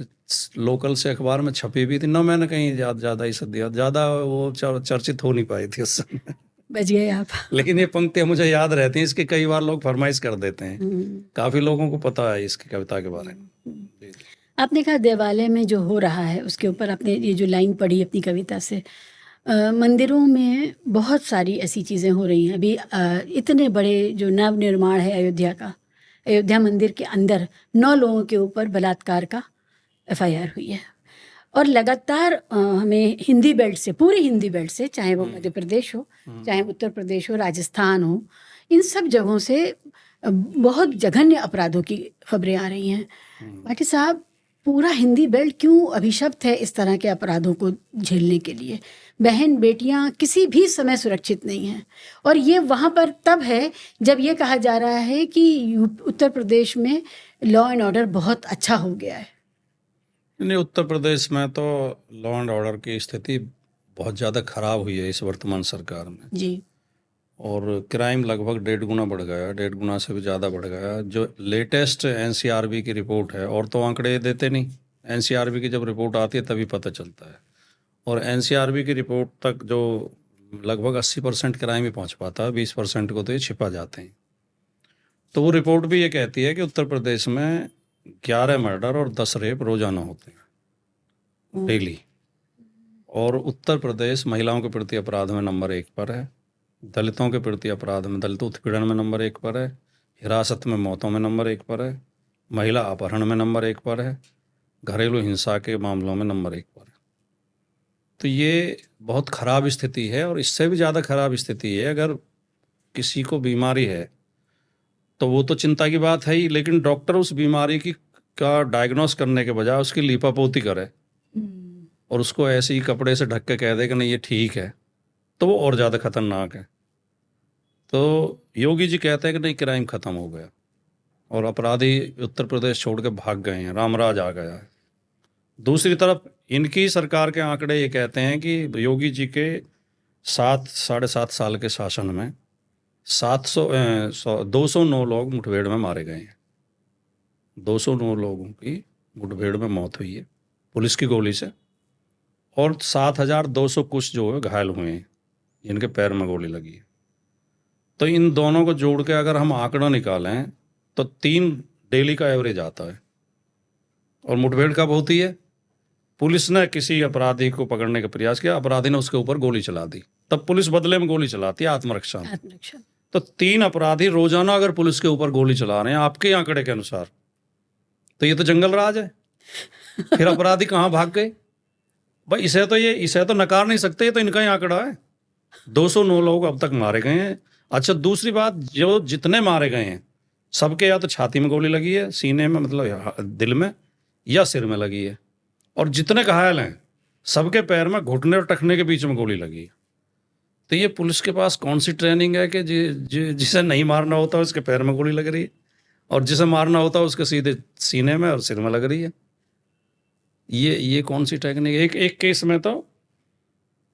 लोकल से अखबार में छपी भी थी ना, मैंने कहीं ज़्यादा ही दिया, ज़्यादा वो चर्चित हो नहीं पाई थी उस समय। बच गए आप। लेकिन ये पंक्तियां मुझे याद रहती हैं, इसकी कई बार लोग फरमाइश कर देते हैं। हम्म, काफी लोगों को पता है इसकी कविता के बारे में। हम्म। जी, जी। आपने कहा देवालय में जो हो रहा है उसके ऊपर आपने ये जो लाइन पढ़ी अपनी कविता से, मंदिरों में बहुत सारी ऐसी चीज़ें हो रही हैं अभी। इतने बड़े जो नव निर्माण है अयोध्या का, अयोध्या मंदिर के अंदर 9 लोगों के ऊपर बलात्कार का एफआईआर हुई है। और लगातार हमें हिंदी बेल्ट से, पूरी हिंदी बेल्ट से, चाहे वो मध्य प्रदेश हो, चाहे उत्तर प्रदेश हो, राजस्थान हो, इन सब जगहों से बहुत जघन्य अपराधों की खबरें आ रही हैं। भाटी साहब, पूरा हिंदी बेल्ट क्यों अभिशप्त है इस तरह के अपराधों को झेलने के लिए? बहन बेटियां किसी भी समय सुरक्षित नहीं हैं। और ये वहाँ पर तब है जब ये कहा जा रहा है कि उत्तर प्रदेश में लॉ एंड ऑर्डर बहुत अच्छा हो गया है। नहीं, उत्तर प्रदेश में तो लॉ एंड ऑर्डर की स्थिति बहुत ज़्यादा खराब हुई है इस वर्तमान सरकार में। जी। और क्राइम लगभग 1.5 गुना बढ़ गया, 1.5 गुना से भी ज़्यादा बढ़ गया। जो लेटेस्ट एनसीआरबी की रिपोर्ट है, और तो आंकड़े देते नहीं, एनसीआरबी की जब रिपोर्ट आती है तभी पता चलता है। और एनसीआरबी की रिपोर्ट तक जो लगभग 80% क्राइम ही पहुंच पाता है, 20% को तो ये छिपा जाते हैं। तो वो रिपोर्ट भी ये कहती है कि उत्तर प्रदेश में 11 मर्डर और 10 रेप रोजाना होते हैं, डेली। और उत्तर प्रदेश महिलाओं के प्रति अपराध में नंबर 1 पर है, दलितों के प्रति अपराध में, दलित उत्पीड़न में नंबर 1 पर है, हिरासत में मौतों में नंबर 1 पर है, महिला अपहरण में नंबर 1 पर है, घरेलू हिंसा के मामलों में नंबर 1 पर है। तो ये बहुत ख़राब स्थिति है। और इससे भी ज़्यादा ख़राब स्थिति है, अगर किसी को बीमारी है तो वो तो चिंता की बात है ही, लेकिन डॉक्टर उस बीमारी की का डायग्नोस करने के बजाय उसकी लीपापोती करे और उसको ऐसे ही कपड़े से ढक के कह दे कि नहीं ये ठीक है, तो वो और ज़्यादा खतरनाक है। तो योगी जी कहते हैं कि नहीं, क्राइम ख़त्म हो गया और अपराधी उत्तर प्रदेश छोड़ के भाग गए हैं, रामराज आ गया है। दूसरी तरफ इनकी सरकार के आंकड़े ये कहते हैं कि योगी जी के 7-7.5 साल के शासन में 209 लोग मुठभेड़ में मारे गए हैं। 209 लोगों की मुठभेड़ में मौत हुई है पुलिस की गोली से, और 7,200 कुछ जो है घायल हुए हैं, जिनके पैर में गोली लगी है। तो इन दोनों को जोड़ के अगर हम आंकड़ा निकालें तो 3 डेली का एवरेज आता है। और मुठभेड़ कब होती है? पुलिस ने किसी अपराधी को पकड़ने का प्रयास किया, अपराधी ने उसके ऊपर गोली चला दी, तब पुलिस बदले में गोली चलाती है, आत्मरक्षा में। तो 3 अपराधी रोजाना अगर पुलिस के ऊपर गोली चला रहे हैं आपके आंकड़े के अनुसार, तो ये तो जंगल राज है। फिर अपराधी कहाँ भाग गए भाई? इसे तो नकार नहीं सकते, ये तो इनका ही आंकड़ा है। 209 लोग अब तक मारे गए हैं। अच्छा, दूसरी बात, जो जितने मारे गए हैं सबके या तो छाती में गोली लगी है, सीने में मतलब दिल में, या सिर में लगी है। और जितने घायल हैं सबके पैर में, घुटने और टखने के बीच में गोली लगी है। तो ये पुलिस के पास कौन सी ट्रेनिंग है कि जिसे नहीं मारना होता उसके पैर में गोली लग रही है, और जिसे मारना होता है उसके सीधे सीने में और सिर में लग रही है? ये कौन सी टेक्निक? एक केस में तो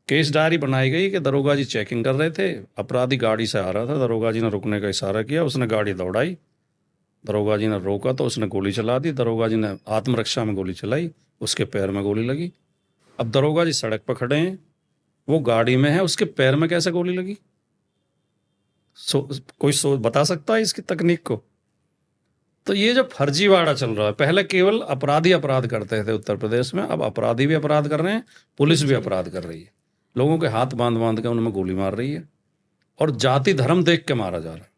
केस डायरी बनाई गई कि दरोगा जी चेकिंग कर रहे थे, अपराधी गाड़ी से आ रहा था, दरोगा जी ने रुकने का इशारा किया, उसने गाड़ी दौड़ाई, दरोगा जी ने रोका तो उसने गोली चला दी, दरोगा जी ने आत्मरक्षा में गोली चलाई, उसके पैर में गोली लगी। अब दरोगा जी सड़क पर खड़े हैं, वो गाड़ी में है, उसके पैर में कैसे गोली लगी? कोई बता सकता है इसकी तकनीक को? तो ये जो फर्जीवाड़ा चल रहा है, पहले केवल अपराधी अपराध करते थे उत्तर प्रदेश में, अब अपराधी भी अपराध कर रहे हैं, पुलिस भी अपराध कर रही है, लोगों के हाथ बांध बांध के उनमें गोली मार रही है, और जाति धर्म देख के मारा जा रहा है।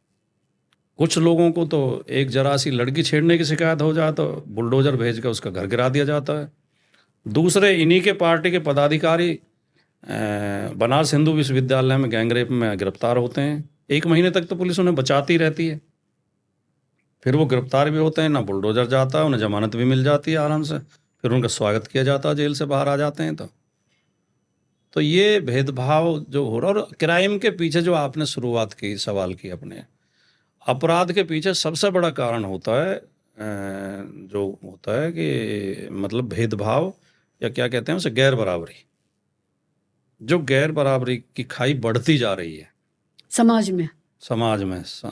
कुछ लोगों को तो एक जरा सी लड़की छेड़ने की शिकायत हो जाए तो बुलडोजर भेज के उसका घर गिरा दिया जाता है। दूसरे इन्हीं के पार्टी के पदाधिकारी बनारस हिंदू विश्वविद्यालय में गैंगरेप में गिरफ्तार होते हैं, 1 महीने तक तो पुलिस उन्हें बचाती रहती है, फिर वो गिरफ्तार भी होते हैं, ना बुलडोजर जाता है, उन्हें जमानत भी मिल जाती है आराम से, फिर उनका स्वागत किया जाता है, जेल से बाहर आ जाते हैं। तो ये भेदभाव जो हो रहा है, और क्राइम के पीछे जो आपने शुरुआत की सवाल की अपने, अपराध के पीछे सबसे बड़ा कारण होता है जो होता है कि मतलब भेदभाव, या क्या कहते हैं उसे, गैर बराबरी। जो गैर बराबरी की खाई बढ़ती जा रही है समाज में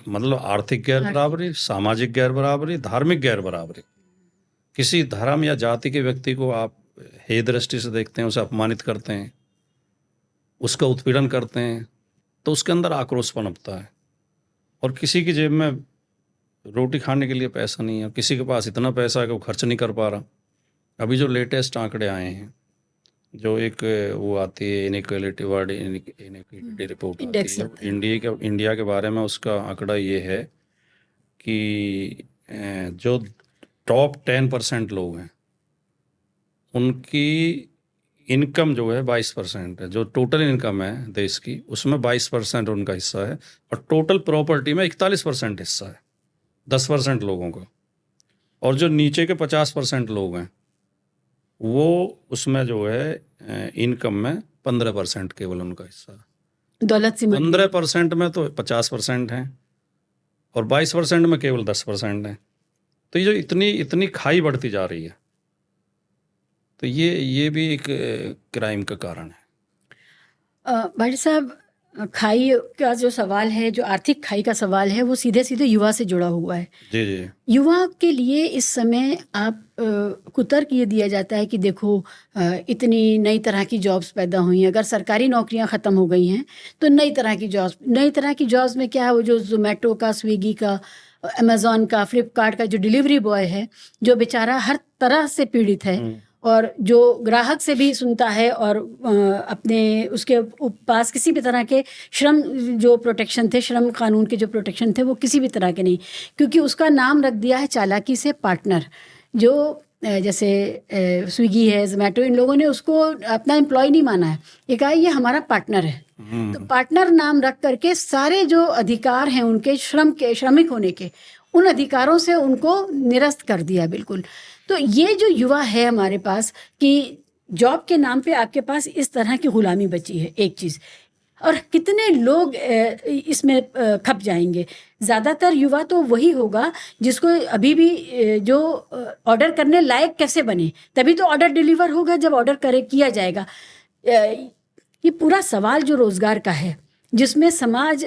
मतलब आर्थिक गैर बराबरी, सामाजिक गैर बराबरी, धार्मिक गैर बराबरी। किसी धर्म या जाति के व्यक्ति को आप हे दृष्टि से देखते हैं, उसे अपमानित करते हैं, उसका उत्पीड़न करते हैं, तो उसके अंदर आक्रोश पनपता है। और किसी की जेब में रोटी खाने के लिए पैसा नहीं है, किसी के पास इतना पैसा है कि वो खर्च नहीं कर पा रहा। अभी जो लेटेस्ट आंकड़े आए हैं, जो एक वो आती है इनइक्वालिटी वर्ड इनइक्वालिटी रिपोर्ट आती इंडेक्स है आता है। इंडिया के बारे में, उसका आंकड़ा ये है कि जो टॉप 10% लोग हैं उनकी इनकम जो है 22% है। जो टोटल इनकम है देश की उसमें 22% उनका हिस्सा है, और टोटल प्रॉपर्टी में 41% हिस्सा है 10% लोगों का। और जो नीचे के 50% लोग हैं वो उसमें जो है इनकम में 15% केवल उनका हिस्सा है। दौलत सिमट गई। 15% में तो 50% हैं और 22% में केवल 10% है। तो ये जो इतनी इतनी खाई बढ़ती जा रही है, तो ये भी एक क्राइम का कारण है। भाटी साहब, खाई का जो सवाल है, जो आर्थिक खाई का सवाल है, वो सीधे सीधे युवा से जुड़ा हुआ है। जी जी। युवा के लिए इस समय आप कुतर्क ये दिया जाता है कि देखो इतनी नई तरह की जॉब्स पैदा हुई हैं, अगर सरकारी नौकरियां ख़त्म हो गई हैं तो नई तरह की जॉब्स में क्या है, वो जो जोमेटो का, स्विगी का, अमेज़ॉन का, फ्लिपकार्ट का जो डिलीवरी बॉय है, जो बेचारा हर तरह से पीड़ित है और जो ग्राहक से भी सुनता है और अपने उसके पास किसी भी तरह के श्रम जो प्रोटेक्शन थे, श्रम कानून के जो प्रोटेक्शन थे, वो किसी भी तरह के नहीं, क्योंकि उसका नाम रख दिया है चालाकी से पार्टनर। जो जैसे स्विगी है, जोमेटो, इन लोगों ने उसको अपना एम्प्लॉय नहीं माना है, ये कहा ये हमारा पार्टनर है। तो पार्टनर नाम रख करके सारे जो अधिकार हैं उनके श्रमिक होने के, उन अधिकारों से उनको निरस्त कर दिया बिल्कुल। तो ये जो युवा है हमारे पास कि जॉब के नाम पे आपके पास इस तरह की गुलामी बची है, एक चीज़। और कितने लोग इसमें खप जाएंगे। ज़्यादातर युवा तो वही होगा जिसको अभी भी जो ऑर्डर करने लायक कैसे बने, तभी तो ऑर्डर डिलीवर होगा जब ऑर्डर किया जाएगा। ये पूरा सवाल जो रोज़गार का है, जिसमें समाज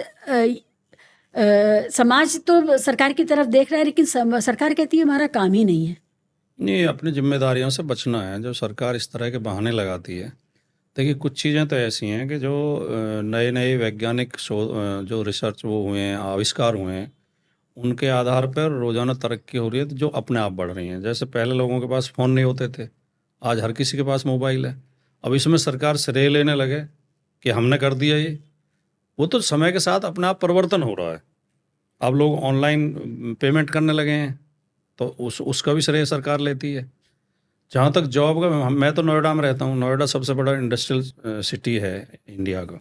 तो सरकार की तरफ देख रहा है, लेकिन सरकार कहती है हमारा काम ही नहीं है। नहीं, अपनी जिम्मेदारियों से बचना है। जो सरकार इस तरह के बहाने लगाती है, देखिए कुछ चीज़ें तो ऐसी हैं कि जो नए नए वैज्ञानिक जो रिसर्च वो हुए हैं, आविष्कार हुए हैं, उनके आधार पर रोज़ाना तरक्की हो रही है, तो जो अपने आप बढ़ रही हैं। जैसे पहले लोगों के पास फ़ोन नहीं होते थे, आज हर किसी के पास मोबाइल है। अब इसमें सरकार श्रेय लेने लगे कि हमने कर दिया ये, वो तो समय के साथ अपने आप परिवर्तन हो रहा है। अब लोग ऑनलाइन पेमेंट करने लगे हैं, तो उसका भी श्रेय सरकार लेती है। जहाँ तक जॉब का, मैं तो नोएडा में रहता हूँ। नोएडा सबसे बड़ा इंडस्ट्रियल सिटी है इंडिया का,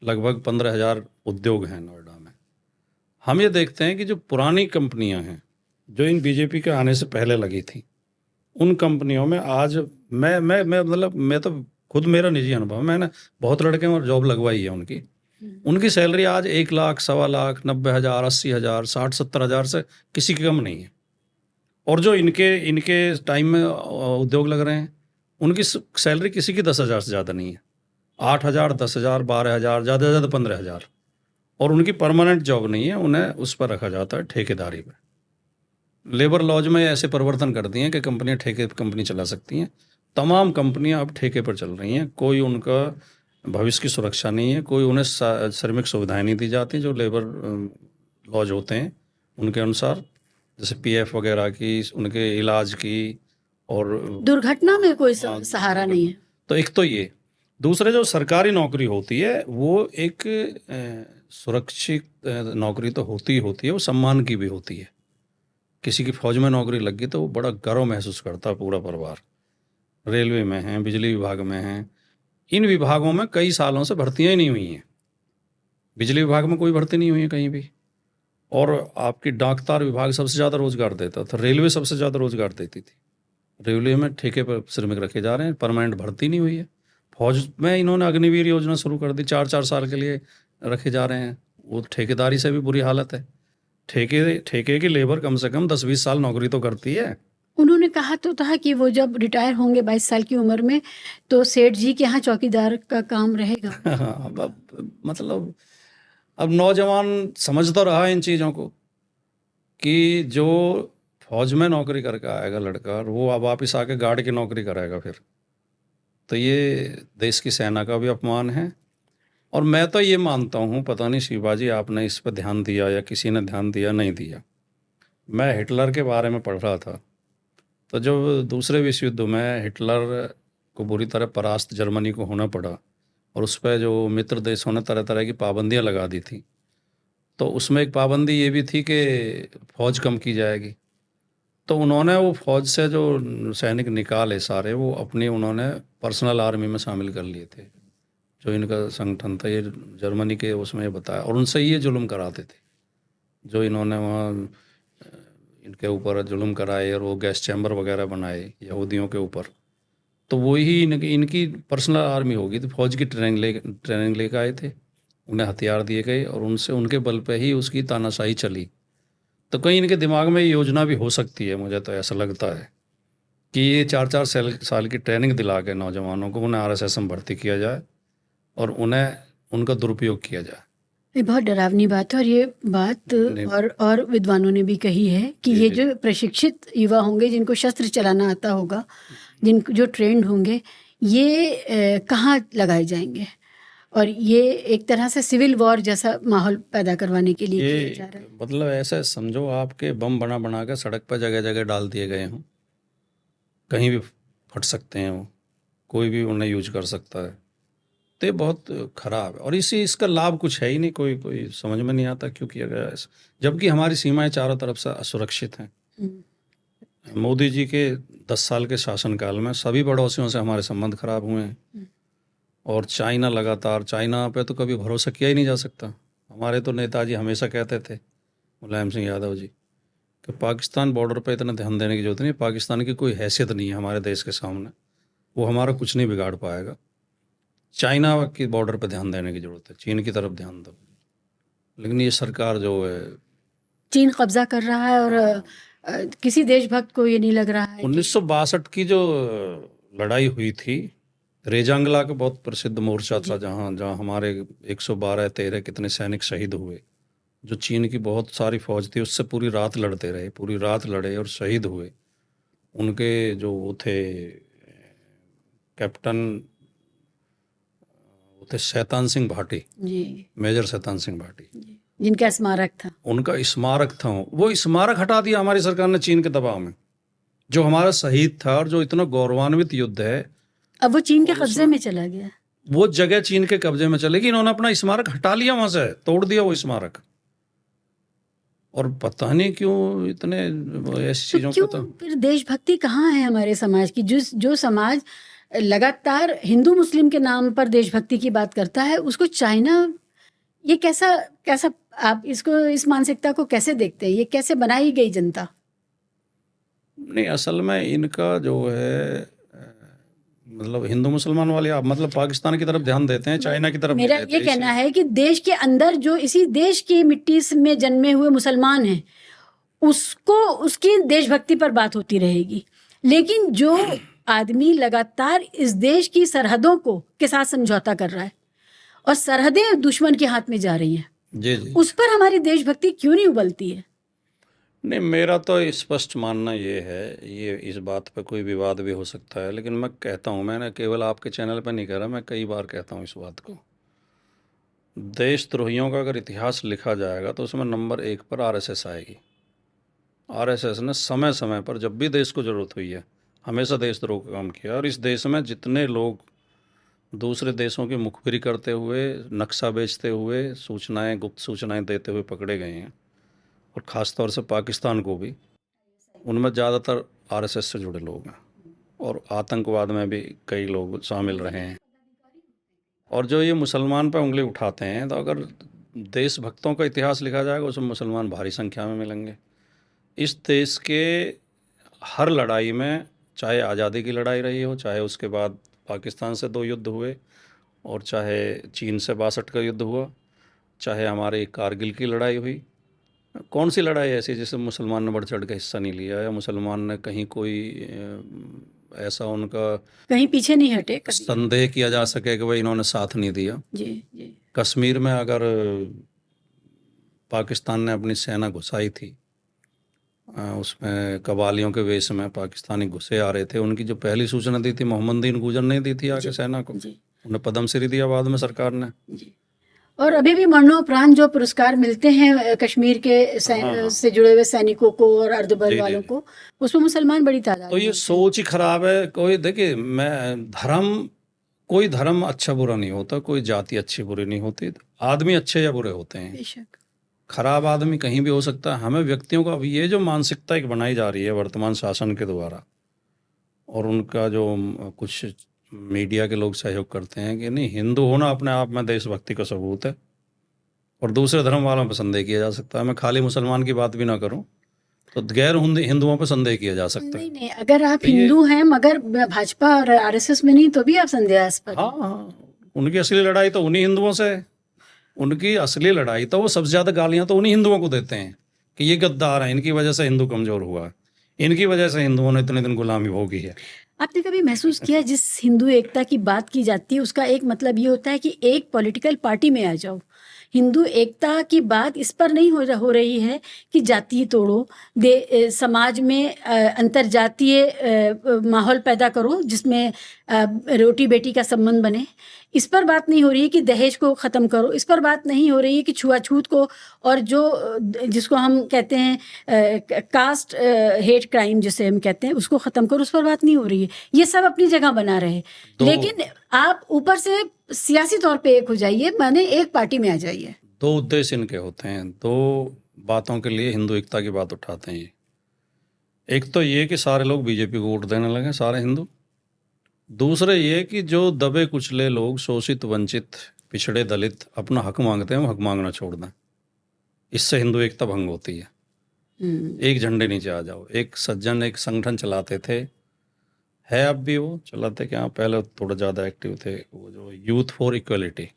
लगभग 15,000 उद्योग हैं नोएडा में। हम ये देखते हैं कि जो पुरानी कंपनियां हैं जो इन बीजेपी के आने से पहले लगी थी, उन कंपनियों में आज मैं तो खुद, मेरा निजी अनुभव, मैंने बहुत लड़के और जॉब लगवाई है उनकी सैलरी आज 1 लाख, 1.25 लाख, 90,000, 80,000, 60-70 हज़ार से किसी की कम नहीं है। और जो इनके टाइम में उद्योग लग रहे हैं, उनकी सैलरी किसी की 10,000 से ज़्यादा नहीं है। 8,000, 10,000, 12,000, ज़्यादा से ज़्यादा 15,000। और उनकी परमानेंट जॉब नहीं है, उन्हें उस पर रखा जाता है ठेकेदारी पे। लेबर लॉज में ऐसे परिवर्तन कर दिए हैं कि कंपनियां ठेके कंपनी चला सकती हैं। तमाम कंपनियां अब ठेके पर चल रही हैं। कोई उनका भविष्य की सुरक्षा नहीं है, कोई उन्हें श्रमिक सुविधाएं नहीं दी जाती जो लेबर लॉज होते हैं उनके अनुसार, जैसे पीएफ वगैरह की, उनके इलाज की, और दुर्घटना में कोई सहारा नहीं है। तो एक तो ये, दूसरे जो सरकारी नौकरी होती है वो एक सुरक्षित नौकरी तो होती ही होती है, वो सम्मान की भी होती है। किसी की फौज में नौकरी लग गई तो वो बड़ा गर्व महसूस करता है पूरा परिवार। रेलवे में हैं, बिजली विभाग में हैं, इन विभागों में कई सालों से भर्तियां ही नहीं हुई हैं। बिजली विभाग में कोई भर्ती नहीं हुई है कहीं भी। और आपकी डाकतार विभाग सबसे ज़्यादा रोजगार देता था, रेलवे सबसे ज़्यादा रोजगार देती थी। रेलवे में ठेके पर श्रमिक रखे जा रहे हैं, परमानेंट भर्ती नहीं हुई है। फौज में इन्होंने अग्निवीर योजना शुरू कर दी, 4-4 साल के लिए रखे जा रहे हैं। वो ठेकेदारी से भी बुरी हालत है। ठेके की लेबर कम से कम 10-20 साल नौकरी तो करती है। उन्होंने कहा तो था कि वो जब रिटायर होंगे 22 साल की उम्र में, तो सेठ जी के यहाँ चौकीदार का काम रहेगा। मतलब अब नौजवान समझ तो रहा है इन चीज़ों को कि जो फौज में नौकरी करके आएगा लड़का, और वो अब वापिस आके गार्ड की नौकरी करेगा फिर, तो ये देश की सेना का भी अपमान है और मैं तो ये मानता हूँ, पता नहीं शिवाजी आपने इस पर ध्यान दिया या किसी ने ध्यान दिया नहीं दिया, मैं हिटलर के बारे में पढ़ रहा था, तो जब दूसरे विश्व युद्ध में हिटलर को बुरी तरह परास्त जर्मनी को होना पड़ा और उस पर जो मित्र देशों ने तरह तरह की पाबंदियां लगा दी थी, तो उसमें एक पाबंदी ये भी थी कि फौज कम की जाएगी। तो उन्होंने वो फौज से जो सैनिक निकाले सारे, वो अपनी उन्होंने पर्सनल आर्मी में शामिल कर लिए थे। जो इनका संगठन था ये जर्मनी के, उसमें ये बताया, और उनसे ये जुल्म कराते थे जो इन्होंने वहाँ इनके ऊपर जुल्म कराए और वो गैस चैम्बर वगैरह बनाए यहूदियों के ऊपर। तो वही इनकी पर्सनल आर्मी होगी, तो फौज की ट्रेनिंग लेकर आए थे, उन्हें हथियार दिए गए और उनसे उनके बल पे ही उसकी तानाशाही चली। तो कहीं इनके दिमाग में ये योजना भी हो सकती है, मुझे तो ऐसा लगता है कि ये 4-4 साल की ट्रेनिंग दिला के नौजवानों को उन्हें आरएसएस में भर्ती किया जाए और उन्हें उनका दुरुपयोग किया जाए। ये बहुत डरावनी बात है, और ये बात नहीं, और विद्वानों ने भी कही है कि जी ये जी जो प्रशिक्षित युवा होंगे, जिनको शस्त्र चलाना आता होगा, जिन जो ट्रेंड होंगे, ये कहाँ लगाए जाएंगे, और ये एक तरह से सिविल वॉर जैसा माहौल पैदा करवाने के लिए किया जा रहा ये है। मतलब ऐसे समझो आपके बम बना बना के सड़क पर जगह जगह डाल दिए गए हों, कहीं भी फट सकते हैं वो, कोई भी उन्हें यूज कर सकता है। तो ये बहुत खराब है और इसका लाभ कुछ है ही नहीं, कोई कोई समझ में नहीं आता क्यों किया गया ऐसा, जबकि हमारी सीमाएं चारों तरफ से असुरक्षित हैं। मोदी जी के 10 साल के शासनकाल में सभी पड़ोसियों से हमारे संबंध खराब हुए हैं और चाइना लगातार, चाइना पे तो कभी भरोसा किया ही नहीं जा सकता। हमारे तो नेताजी हमेशा कहते थे, मुलायम सिंह यादव जी, कि पाकिस्तान बॉर्डर पे इतना ध्यान देने की जरूरत नहीं, पाकिस्तान की कोई हैसियत नहीं है हमारे देश के सामने, वो हमारा कुछ नहीं बिगाड़ पाएगा। चाइना की बॉर्डर पे ध्यान देने की जरूरत है, चीन की तरफ ध्यान दो। लेकिन ये सरकार जो है, चीन कब्जा कर रहा है, और किसी देशभक्त को ये नहीं लग रहा है कि 1962 की जो लड़ाई हुई थी, रेजांगला का बहुत प्रसिद्ध मोर्चा था, जहाँ जहाँ हमारे 112-13 कितने सैनिक शहीद हुए। जो चीन की बहुत सारी फौज थी उससे पूरी रात लड़ते रहे, पूरी रात लड़े और शहीद हुए। उनके जो वो थे कैप्टन, वो थे शैतान सिंह भाटी, जी, मेजर शैतान सिंह भाटी, जिनका स्मारक था। उनका स्मारक था, वो स्मारक हटा दिया हमारी सरकार ने चीन के दबाव में। जो हमारा शहीद था और जो इतना गौरवान्वित युद्ध है, अब वो चीन के कब्जे में चला गया। वो जगह चीन के कब्जे में चलेगी। इन्होंने अपना स्मारक हटा लिया, वहां से तोड़ दिया वो स्मारक, और पता नहीं क्यों इतने ऐसी तो चीजों क्यों को। तो फिर देशभक्ति कहाँ है हमारे समाज की? जो समाज लगातार हिंदू मुस्लिम के नाम पर देशभक्ति की बात करता है, उसको चाइना, ये कैसा कैसा आप इसको, इस मानसिकता को कैसे देखते हैं? ये कैसे बनाई गई जनता? नहीं, असल में इनका जो है मतलब हिंदू मुसलमान वाले, आप मतलब पाकिस्तान की तरफ ध्यान देते हैं, चाइना की तरफ मेरा नहीं ये देते। कहना है कि देश के अंदर जो इसी देश की मिट्टी में जन्मे हुए मुसलमान हैं, उसको, उसकी देशभक्ति पर बात होती रहेगी, लेकिन जो आदमी लगातार इस देश की सरहदों को के साथ समझौता कर रहा है और सरहदें दुश्मन के हाथ में जा रही हैं, जी जी, उस पर हमारी देशभक्ति क्यों नहीं उबलती है? नहीं, मेरा तो स्पष्ट मानना ये है, ये इस बात पे कोई विवाद भी हो सकता है, लेकिन मैं कहता हूँ, मैंने केवल आपके चैनल पे नहीं कह रहा, मैं कई बार कहता हूँ इस बात को, देशद्रोहियों का अगर इतिहास लिखा जाएगा तो उसमें नंबर 1 पर आरएसएस आएगी। आरएसएस ने समय समय पर जब भी देश को जरूरत हुई है हमेशा देशद्रोह का काम किया, और इस देश में जितने लोग दूसरे देशों की मुखबिरी करते हुए, नक्शा बेचते हुए, सूचनाएं, गुप्त सूचनाएं देते हुए पकड़े गए हैं, और ख़ास तौर से पाकिस्तान को भी, उनमें ज़्यादातर आरएसएस से जुड़े लोग हैं, और आतंकवाद में भी कई लोग शामिल रहे हैं। और जो ये मुसलमान पर उंगली उठाते हैं, तो अगर देशभक्तों का इतिहास लिखा जाएगा उसमें मुसलमान भारी संख्या में मिलेंगे। इस देश के हर लड़ाई में, चाहे आज़ादी की लड़ाई रही हो, चाहे उसके बाद पाकिस्तान से 2 युद्ध हुए, और चाहे चीन से 62 का युद्ध हुआ, चाहे हमारे कारगिल की लड़ाई हुई, कौन सी लड़ाई ऐसी जिसमें मुसलमान ने बढ़ चढ़ के हिस्सा नहीं लिया, या मुसलमान ने कहीं कोई ऐसा उनका कहीं पीछे नहीं हटे कभी। संदेह किया जा सके कि भाई इन्होंने साथ नहीं दिया। जी जी, कश्मीर में अगर पाकिस्तान ने अपनी सेना घुसाई थी, उसमें कबालियों के वेश में पाकिस्तानी घुसे आ रहे थे, उनकी जो पहली सूचना दी थी मोहम्मदीन गुजर ने दी थी आगे सेना को, जी उन्हें पद्मश्री दिया बाद में सरकार ने। जी, और अभी भी मरणोपरांत जो पुरस्कार मिलते हैं कश्मीर के हाँ। से जुड़े हुए सैनिकों को और अर्धबल जी, जी, वालों जी। को, उसमें मुसलमान बड़ी तादाद तो में ये होते हैं। सोच ही खराब है। कोई देखिए, मैं धर्म, कोई धर्म अच्छा बुरा नहीं होता, कोई जाति अच्छी बुरी नहीं होती। आदमी अच्छे या बुरे होते हैं। बेशक। खराब आदमी कहीं भी हो सकता है। हमें व्यक्तियों का, अब ये जो मानसिकता एक बनाई जा रही है वर्तमान शासन के द्वारा, और उनका जो कुछ मीडिया के लोग सहयोग करते हैं कि नहीं, हिंदू होना अपने आप में देशभक्ति का सबूत है और दूसरे धर्म वालों पर संदेह किया जा सकता है। मैं खाली मुसलमान की बात भी ना करूं तो गैर हिंदुओं पर संदेह किया जा सकता है। नहीं नहीं, अगर आप तो ये, हिंदू हैं मगर भाजपा और आरएसएस में नहीं, तो भी आप संदेहास्पद हाँ हैं। हाँ, उनकी असली लड़ाई तो उन्हीं हिंदुओं से है। उनकी असली लड़ाई तो वो सबसे ज़्यादा गालियां तो उन्हीं हिंदुओं को देते हैं कि ये गद्दार हैं, इनकी वजह से हिंदू कमज़ोर हुआ है, इनकी वजह से हिंदुओं ने इतने दिन गुलामी भोगी है। आपने कभी महसूस किया जिस हिंदू एकता की बात की जाती है उसका एक मतलब ये होता है कि एक पॉलिटिकल पार्टी में आ जाओ। हिंदू एकता की बात इस पर नहीं हो रही है कि जाति तोड़ो, समाज में अंतरजातीय माहौल पैदा करो जिसमें रोटी बेटी का संबंध बने। इस पर बात नहीं हो रही है कि दहेज को ख़त्म करो। इस पर बात नहीं हो रही है कि छुआछूत को, और जो जिसको हम कहते हैं कास्ट हेट क्राइम जिसे हम कहते हैं, उसको ख़त्म करो। उस पर बात नहीं हो रही है। ये सब अपनी जगह बना रहे, दो लेकिन आप ऊपर से सियासी तौर पे एक हो जाइए, माने एक पार्टी में आ जाइए। दो उद्देश्य इनके होते हैं। दो बातों के लिए हिंदू एकता की बात उठाते हैं ये। एक तो ये कि सारे लोग बीजेपी को वोट देने लगे, सारे हिंदू। दूसरे ये कि जो दबे कुचले लोग, शोषित, वंचित, पिछड़े, दलित अपना हक मांगते हैं, वो हक मांगना छोड़ दें। इससे हिंदू एकता भंग होती है। एक झंडे नीचे आ जाओ। एक सज्जन एक संगठन चलाते थे, है अब भी वो चलाते, क्या पहले थोड़ा ज़्यादा एक्टिव थे, वो जो यूथ फॉर इक्वलिटी।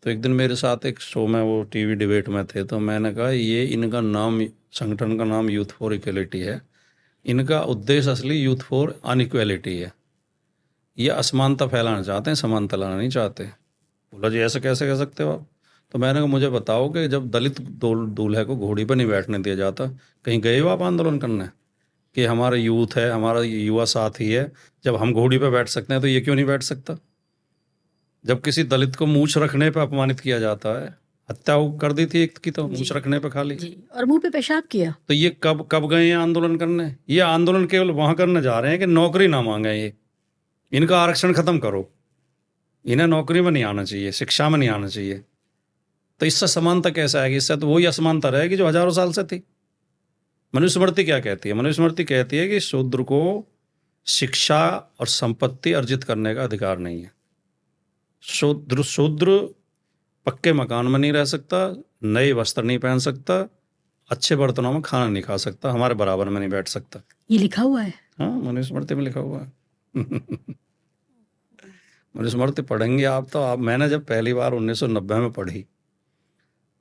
तो एक दिन मेरे साथ एक शो में, वो टीवी डिबेट में थे, तो मैंने कहा ये इनका नाम, संगठन का नाम यूथ फॉर इक्वलिटी है, इनका उद्देश्य असली यूथ फॉर अनइक्वलिटी है। ये असमानता फैलाना चाहते हैं, समानता लाना नहीं चाहते। बोला जी ऐसे कैसे कह सकते हो आप? तो मैंने कहा मुझे बताओ कि जब दलित दूल्हे को घोड़ी पर नहीं बैठने दिया जाता, कहीं गए हो आप आंदोलन करने कि हमारा यूथ है, हमारा युवा साथी है, जब हम घोड़ी पर बैठ सकते हैं तो ये क्यों नहीं बैठ सकता? जब किसी दलित को मूछ रखने पर अपमानित किया जाता है, हत्या कर दी थी एक की, तो मूछ रखने पर खाली, जी, और मुंह पे पेशाब किया। तो ये कब गए हैं आंदोलन करने? ये आंदोलन केवल वहां करने जा रहे हैं कि नौकरी ना मांगे, ये इनका आरक्षण खत्म करो, इन्हें नौकरी में नहीं आना चाहिए, शिक्षा में नहीं आना चाहिए। तो इससे समानता कैसे आएगी? इससे तो वही असमानता रहेगी जो हजारों साल से थी। मनुस्मृति क्या कहती है? मनुस्मृति कहती है कि शूद्र को शिक्षा और संपत्ति अर्जित करने का अधिकार नहीं है। शूद्र पक्के मकान में नहीं रह सकता, नए वस्त्र नहीं पहन सकता, अच्छे बर्तनों में खाना नहीं खा सकता, हमारे बराबर में नहीं बैठ सकता। ये लिखा हुआ है? हाँ, मनुस्मृति में लिखा हुआ है। मनुस्मृति पढ़ेंगे आप तो आप, मैंने जब पहली बार 1990 में पढ़ी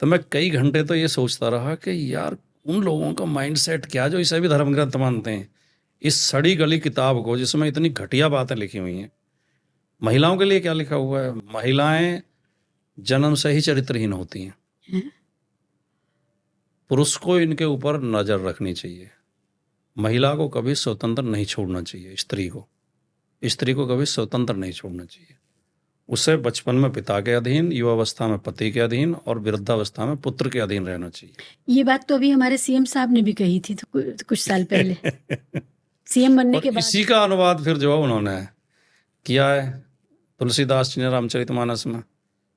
तो मैं कई घंटे तो ये सोचता रहा कि यार उन लोगों का माइंडसेट क्या जो इसे भी धर्म ग्रंथ मानते हैं। इस सड़ी गली किताब को जिसमें इतनी घटिया बातें लिखी हुई हैं। महिलाओं के लिए क्या लिखा हुआ है? महिलाएं जन्म से ही चरित्रहीन होती हैं। पुरुष को इनके ऊपर नजर रखनी चाहिए। महिला को कभी स्वतंत्र नहीं छोड़ना चाहिए। स्त्री को कभी स्वतंत्र नहीं छोड़ना चाहिए। उसे बचपन में पिता के अधीन, युवावस्था में पति के अधीन और वृद्धावस्था में पुत्र के अधीन रहना चाहिए। ये बात तो अभी हमारे सीएम साहब ने भी कही थी, तो कुछ साल पहले सीएम बनने और के बाद। इसी का अनुवाद फिर जो उन्होंने किया है तुलसीदास जी ने रामचरितमानस में,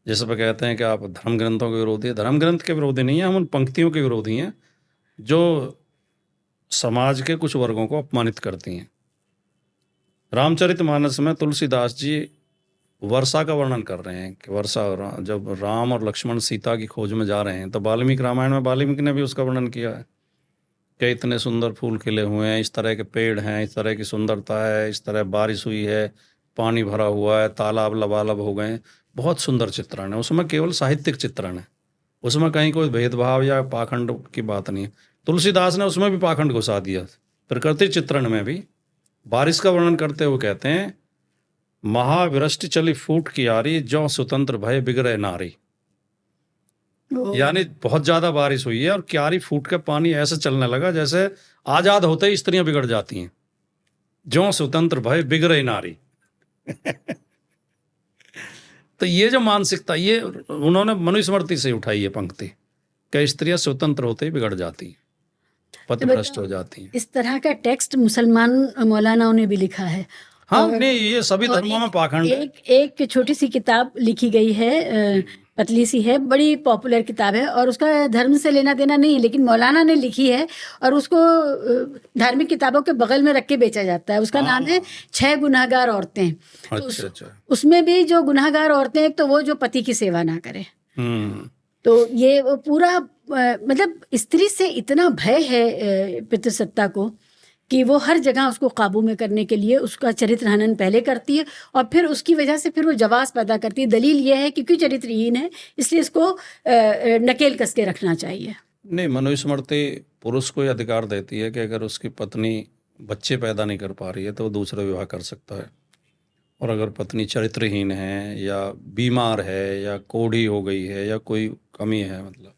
जैसे पे कहते हैं कि आप धर्म ग्रंथों के विरोधी है। धर्म ग्रंथ के विरोधी नहीं है, हम उन पंक्तियों के विरोधी हैं जो समाज के कुछ वर्गों को अपमानित करती हैं। रामचरितमानस में तुलसीदास जी वर्षा का वर्णन कर रहे हैं कि वर्षा, जब राम और लक्ष्मण सीता की खोज में जा रहे हैं तो वाल्मीकि रामायण में वाल्मीकि ने भी उसका वर्णन किया है कि इतने सुंदर फूल खिले हुए हैं, इस तरह के पेड़ हैं, इस तरह की सुंदरता है, इस तरह बारिश हुई है, पानी भरा हुआ है, तालाब लबालब हो गए। बहुत सुंदर चित्रण है उसमें, केवल साहित्यिक चित्रण है उसमें, कहीं कोई भेदभाव या पाखंड की बात नहीं है। तुलसीदास ने उसमें भी पाखंड घुसा दिया। प्रकृति चित्रण में भी बारिश का वर्णन करते हुए कहते हैं, महाविरष्टि चली फूट की यारी, ज्यों स्वतंत्र भय बिगड़े नारी। यानी बहुत ज्यादा बारिश हुई है और क्यारी फूट के पानी ऐसे चलने लगा जैसे आजाद होते ही स्त्रियां बिगड़ जाती हैं। ज्यों स्वतंत्र भय बिगड़े नारी। तो ये जो मानसिकता, ये उन्होंने मनुस्मृति से उठाई है पंक्ति कि स्त्रियां स्वतंत्र होते ही बिगड़ जाती हैं, पति भ्रष्ट हो जाती हैं। इस तरह का टेक्स्ट मुसलमान मौलानाओं ने भी लिखा है। हाँ, और नहीं, ये सभी और धर्मों में पाखंड है। एक छोटी सी किताब लिखी गई है, पतली सी है, बड़ी पॉपुलर किताब है, और उसका धर्म से लेना देना नहीं है, लेकिन मौलाना ने लिखी है और उसको धार्मिक किताबों के बगल में रख के बेचा जाता है। उसका नाम है 6 गुनाहगार औरतें। तो अच्छा अच्छा। उसमें भी जो गुनाहगार औरतें, एक तो वो जो पति की सेवा ना करे, तो ये वो पूरा मतलब स्त्री से इतना भय है पितृसत्ता को कि वो हर जगह उसको काबू में करने के लिए उसका चरित्र हनन पहले करती है, और फिर उसकी वजह से फिर वो जवास पैदा करती है। दलील ये है क्योंकि चरित्रहीन है, इसलिए इसको नकेल कस के रखना चाहिए। नहीं, मनुस्मृति पुरुष को ये अधिकार देती है कि अगर उसकी पत्नी बच्चे पैदा नहीं कर पा रही है तो वो दूसरा विवाह कर सकता है, और अगर पत्नी चरित्रहीन है या बीमार है या कोढ़ी हो गई है या कोई कमी है, मतलब,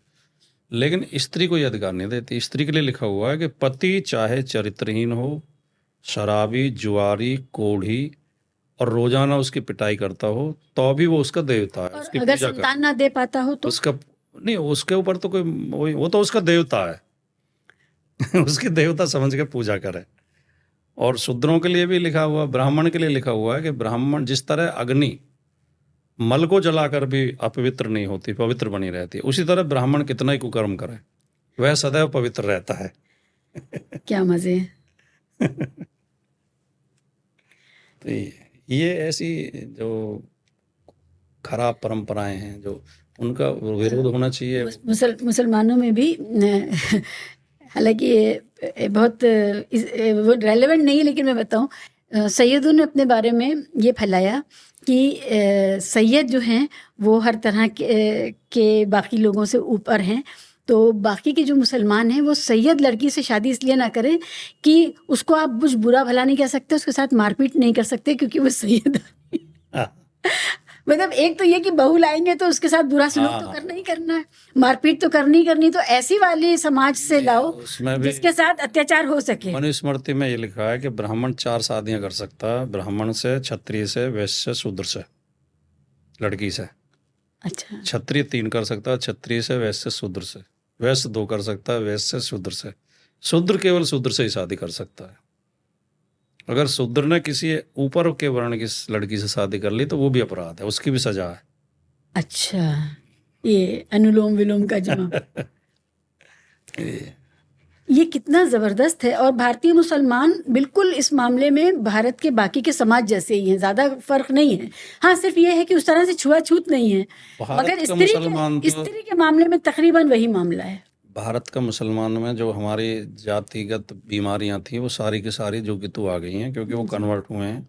लेकिन स्त्री को ये अधिकार नहीं देती। स्त्री के लिए लिखा हुआ है कि पति चाहे चरित्रहीन हो, शराबी, जुआरी, कोढ़ी, और रोजाना उसकी पिटाई करता हो, तो भी वो उसका देवता है, और उसकी अगर पूजा संतान ना दे पाता हो तो उसका नहीं, उसके ऊपर तो कोई वो तो उसका देवता है उसकी देवता समझ के पूजा करे। और शूद्रों के लिए भी लिखा हुआ, ब्राह्मण के लिए लिखा हुआ है कि ब्राह्मण जिस तरह अग्नि मल को जलाकर भी अपवित्र नहीं होती, पवित्र बनी रहती है, उसी तरह ब्राह्मण कितना ही कुकर्म करे वह सदैव पवित्र रहता है क्या मजे। तो ये ऐसी जो खराब परंपराएं हैं, जो उनका विरोध होना चाहिए। मुसलमानों में भी हालांकि ये बहुत वो रेलेवेंट नहीं है, लेकिन मैं बताऊं, सैयदों ने अपने बारे में ये फैलाया कि सैयद जो हैं वो हर तरह के बाकी लोगों से ऊपर हैं, तो बाकी के जो मुसलमान हैं वो सैयद लड़की से शादी इसलिए ना करें कि उसको आप कुछ बुरा भला नहीं कह सकते, उसके साथ मारपीट नहीं कर सकते क्योंकि वो सैयद मतलब एक तो ये कि बहू लाएंगे तो उसके साथ बुरा सलूक तो करना ही करना है, मारपीट तो करनी ही करनी, तो ऐसी वाली समाज से लाओ जिसके साथ अत्याचार हो सके। मनुस्मृति में ये लिखा है कि ब्राह्मण 4 शादियां कर सकता है, ब्राह्मण से, क्षत्रिय से, वैश्य से, शूद्र से, लड़की से। अच्छा। क्षत्रिय 3 कर सकता है, क्षत्रिय से, वैश्य, शूद्र से। वैश्य 2 कर सकता है, वैश्य, शूद्र से। शूद्र केवल शूद्र से ही शादी कर सकता है। अगर शूद्र ने किसी ऊपर के वर्ण की लड़की से शादी कर ली तो वो भी अपराध है, उसकी भी सजा है। अच्छा, ये अनुलोम विलोम का जवाब ये कितना ज़बरदस्त है। और भारतीय मुसलमान बिल्कुल इस मामले में भारत के बाकी के समाज जैसे ही हैं, ज़्यादा फर्क नहीं है। हाँ, सिर्फ ये है कि उस तरह से छुआछूत नहीं है, मगर स्त्री के मामले में तकरीबन वही मामला है। भारत का मुसलमान में जो हमारी जातिगत बीमारियां थी वो सारी की सारी जो कि तो आ गई हैं, क्योंकि वो कन्वर्ट हुए हैं।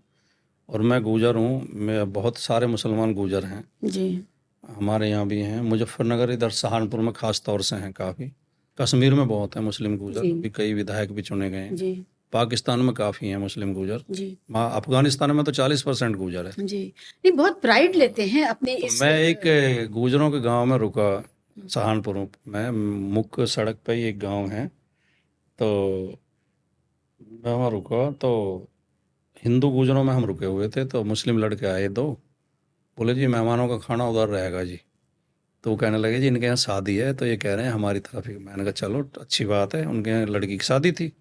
और मैं गूजर हूँ, मैं बहुत सारे मुसलमान गूजर हैं जी, हमारे यहाँ भी हैं। मुजफ्फरनगर, इधर सहारनपुर में ख़ास तौर से हैं काफ़ी। कश्मीर में बहुत हैं मुस्लिम गूजर, भी कई विधायक भी चुने गए हैं। जी, पाकिस्तान में काफ़ी हैं मुस्लिम गूजर। जी, अफगानिस्तान में तो 40% गूजर है। जी, नहीं, बहुत प्राइड लेते हैं अपने तो इस। मैं एक गूजरों के गांव में रुका, सहारनपुर में, मुख्य सड़क पे ही एक गांव है, तो मैं वहाँ रुका, तो हिंदू गूजरों में हम रुके हुए थे, तो मुस्लिम लड़के आए 2, बोले जी मेहमानों का खाना उधर रहेगा जी। तो वो कहने लगे जी इनके यहाँ शादी है, तो ये कह रहे हैं हमारी तरफ ही। मैंने कहा चलो अच्छी बात है, उनके यहाँ लड़की की शादी थी।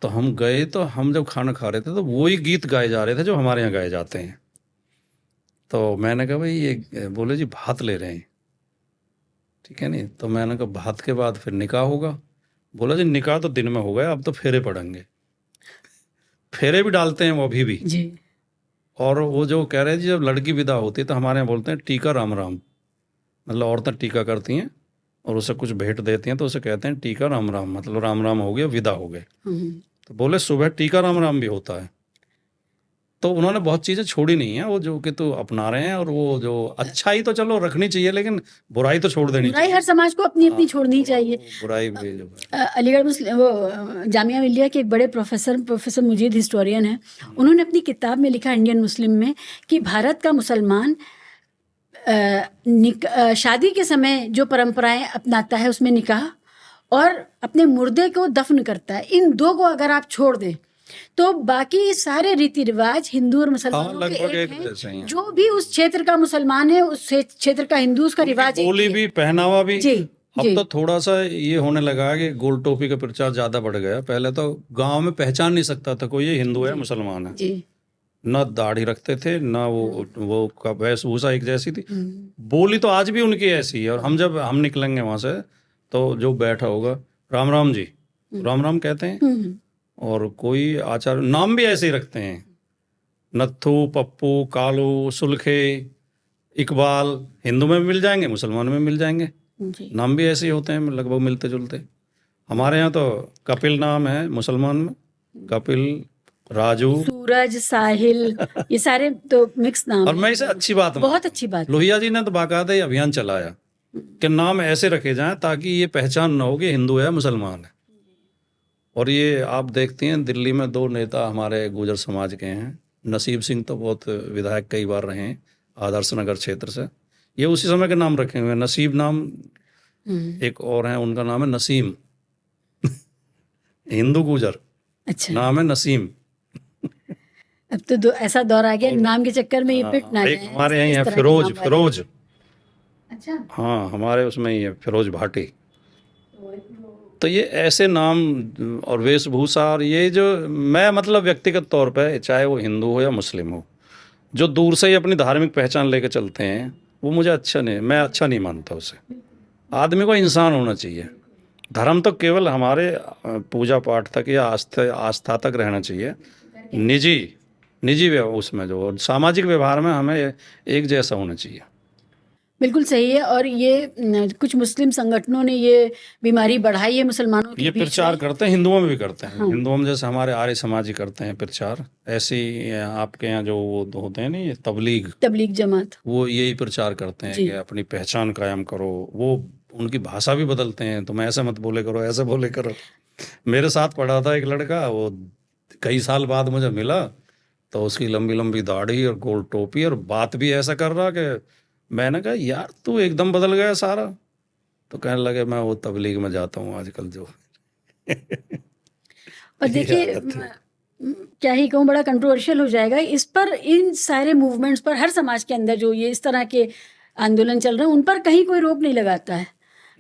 तो हम गए, तो हम जब खाना खा रहे थे तो वही गीत गाए जा रहे थे जो हमारे यहाँ गाए जाते हैं। तो मैंने कहा भाई ये, बोले जी भात ले रहे हैं, ठीक है नहीं। तो मैंने कहा भात के बाद फिर निकाह होगा। बोला जी निकाह तो दिन में हो गया, अब तो फेरे पड़ेंगे। फेरे भी डालते हैं वो अभी भी जी। और वो जो कह रहे हैं जी जब लड़की विदा होती है तो हमारे यहाँ बोलते हैं टीका राम राम, मतलब औरतें टीका करती हैं और उसे कुछ भेंट देती हैं, तो उसे कहते हैं टीका राम राम, मतलब राम राम हो गया, विदा हो गए। तो बोले सुबह टीका राम राम भी होता है। तो उन्होंने बहुत चीज़ें छोड़ी नहीं है, वो जो कि तो अपना रहे हैं। और वो जो अच्छाई तो चलो रखनी चाहिए, लेकिन बुराई तो छोड़ देनी बुराई चाहिए। हर समाज को अपनी अपनी छोड़नी चाहिए। बुराई भी जो है। अलीगढ़ मुस्लिम वो जामिया मिलिया के एक बड़े प्रोफेसर मुजीद हिस्टोरियन हैं, उन्होंने अपनी किताब में लिखा इंडियन मुस्लिम में कि भारत का मुसलमान शादी के समय जो परंपराएं अपनाता है उसमें निकाह और अपने मुर्दे को दफन करता है, इन 2 को अगर आप छोड़ दें तो बाकी सारे रीति रिवाज हिंदू और हाँ, मुसलमानों के लगभग एक एक हैं। जैसे ही हैं। जो भी उस क्षेत्र का मुसलमान है, उस क्षेत्र का हिंदू, उसका रिवाज एक बोली ही है। भी, पहनावा भी। जी अब जी तो थोड़ा सा ये होने लगा है कि गोल टोपी का प्रचार ज्यादा बढ़ गया। पहले तो गांव में पहचान नहीं सकता था कोई ये हिंदू है जी मुसलमान है। जी। न दाढ़ी रखते थे, न वो का वेशभूषा एक जैसी थी। हम्म, बोली तो आज भी उनकी ऐसी है। और हम जब हम निकलेंगे वहां से तो जो बैठा होगा, राम राम जी, राम राम कहते हैं। हम्म, और कोई आचार नाम भी ऐसे ही रखते हैं, नत्थू, पप्पू, कालू, सुलखे, इकबाल। हिंदू में भी मिल जाएंगे, मुसलमान में मिल जाएंगे। जी। नाम भी ऐसे ही होते हैं, लगभग मिलते जुलते। हमारे यहाँ तो कपिल नाम है मुसलमान में, कपिल, राजू। सूरज, साहिल, ये सारे तो मिक्स नाम और है। मैं इसे अच्छी बात बहुत मानता अच्छी हूँ। बात है। लोहिया जी ने तो बाकायदा ये अभियान चलाया कि नाम ऐसे रखे जाएं ताकि ये पहचान न हो कि हिंदू है मुसलमान है। और ये आप देखती हैं दिल्ली में 2 नेता हमारे गुर्जर समाज के हैं। नसीब सिंह तो बहुत विधायक कई बार रहे हैं आदर्श नगर क्षेत्र से। ये उसी समय के नाम रखे हुए हैं, नसीब नाम। एक और है, उनका नाम है नसीम। हिंदू गुर्जर, अच्छा, नाम है नसीम। अब तो ऐसा दौर आ गया, नाम के चक्कर में ये पिट ना एक जाए, हमारे यहाँ इस है तरह के फिरोज, नाम वाले। फिरोज। अच्छा। हाँ, हमारे उसमें ही है फिरोज भाटी। तो ये ऐसे नाम और वेशभूषा, और ये जो मैं मतलब व्यक्तिगत तौर पे, चाहे वो हिंदू हो या मुस्लिम हो, जो दूर से ही अपनी धार्मिक पहचान लेके चलते हैं, वो मुझे अच्छा नहीं, मैं अच्छा नहीं मानता उसे। आदमी को इंसान होना चाहिए। धर्म तो केवल हमारे पूजा पाठ तक या आस्था तक रहना चाहिए। निजी निजी उसमें जो, और सामाजिक व्यवहार में हमें एक जैसा होना चाहिए। बिल्कुल सही है। और ये कुछ मुस्लिम संगठनों ने ये बीमारी बढ़ाई है मुसलमानों के ये बीच प्रचार में। करते हैं, हिंदुओं में भी करते हैं। हाँ। हिंदुओं में जैसे हमारे आर्य समाजी करते हैं प्रचार, ऐसे ही आपके यहाँ जो वो होते हैं नहीं, ये तबलीग, तबलीग जमात। वो यही प्रचार करते हैं जी। कि अपनी पहचान कायम करो। वो उनकी भाषा भी बदलते हैं, तुम ऐसे मत बोले करो, ऐसे बोले करो। मेरे साथ पढ़ा था एक लड़का, वो कई साल बाद मुझे मिला, तो उसकी लंबी लंबी दाढ़ी और गोल टोपी, और बात भी ऐसा कर रहा कि मैंने कहा यार तू एकदम बदल गया सारा। तो कहने लगे मैं वो तबलीग में जाता हूँ आजकल जो। और ये देखिए हालत है। क्या ही कहूँ, बड़ा कंट्रोवर्शियल हो जाएगा इस पर। इन सारे मूवमेंट्स पर हर समाज के अंदर जो ये इस तरह के आंदोलन चल रहे हैं, उन पर कहीं कोई रोक नहीं लगाता है।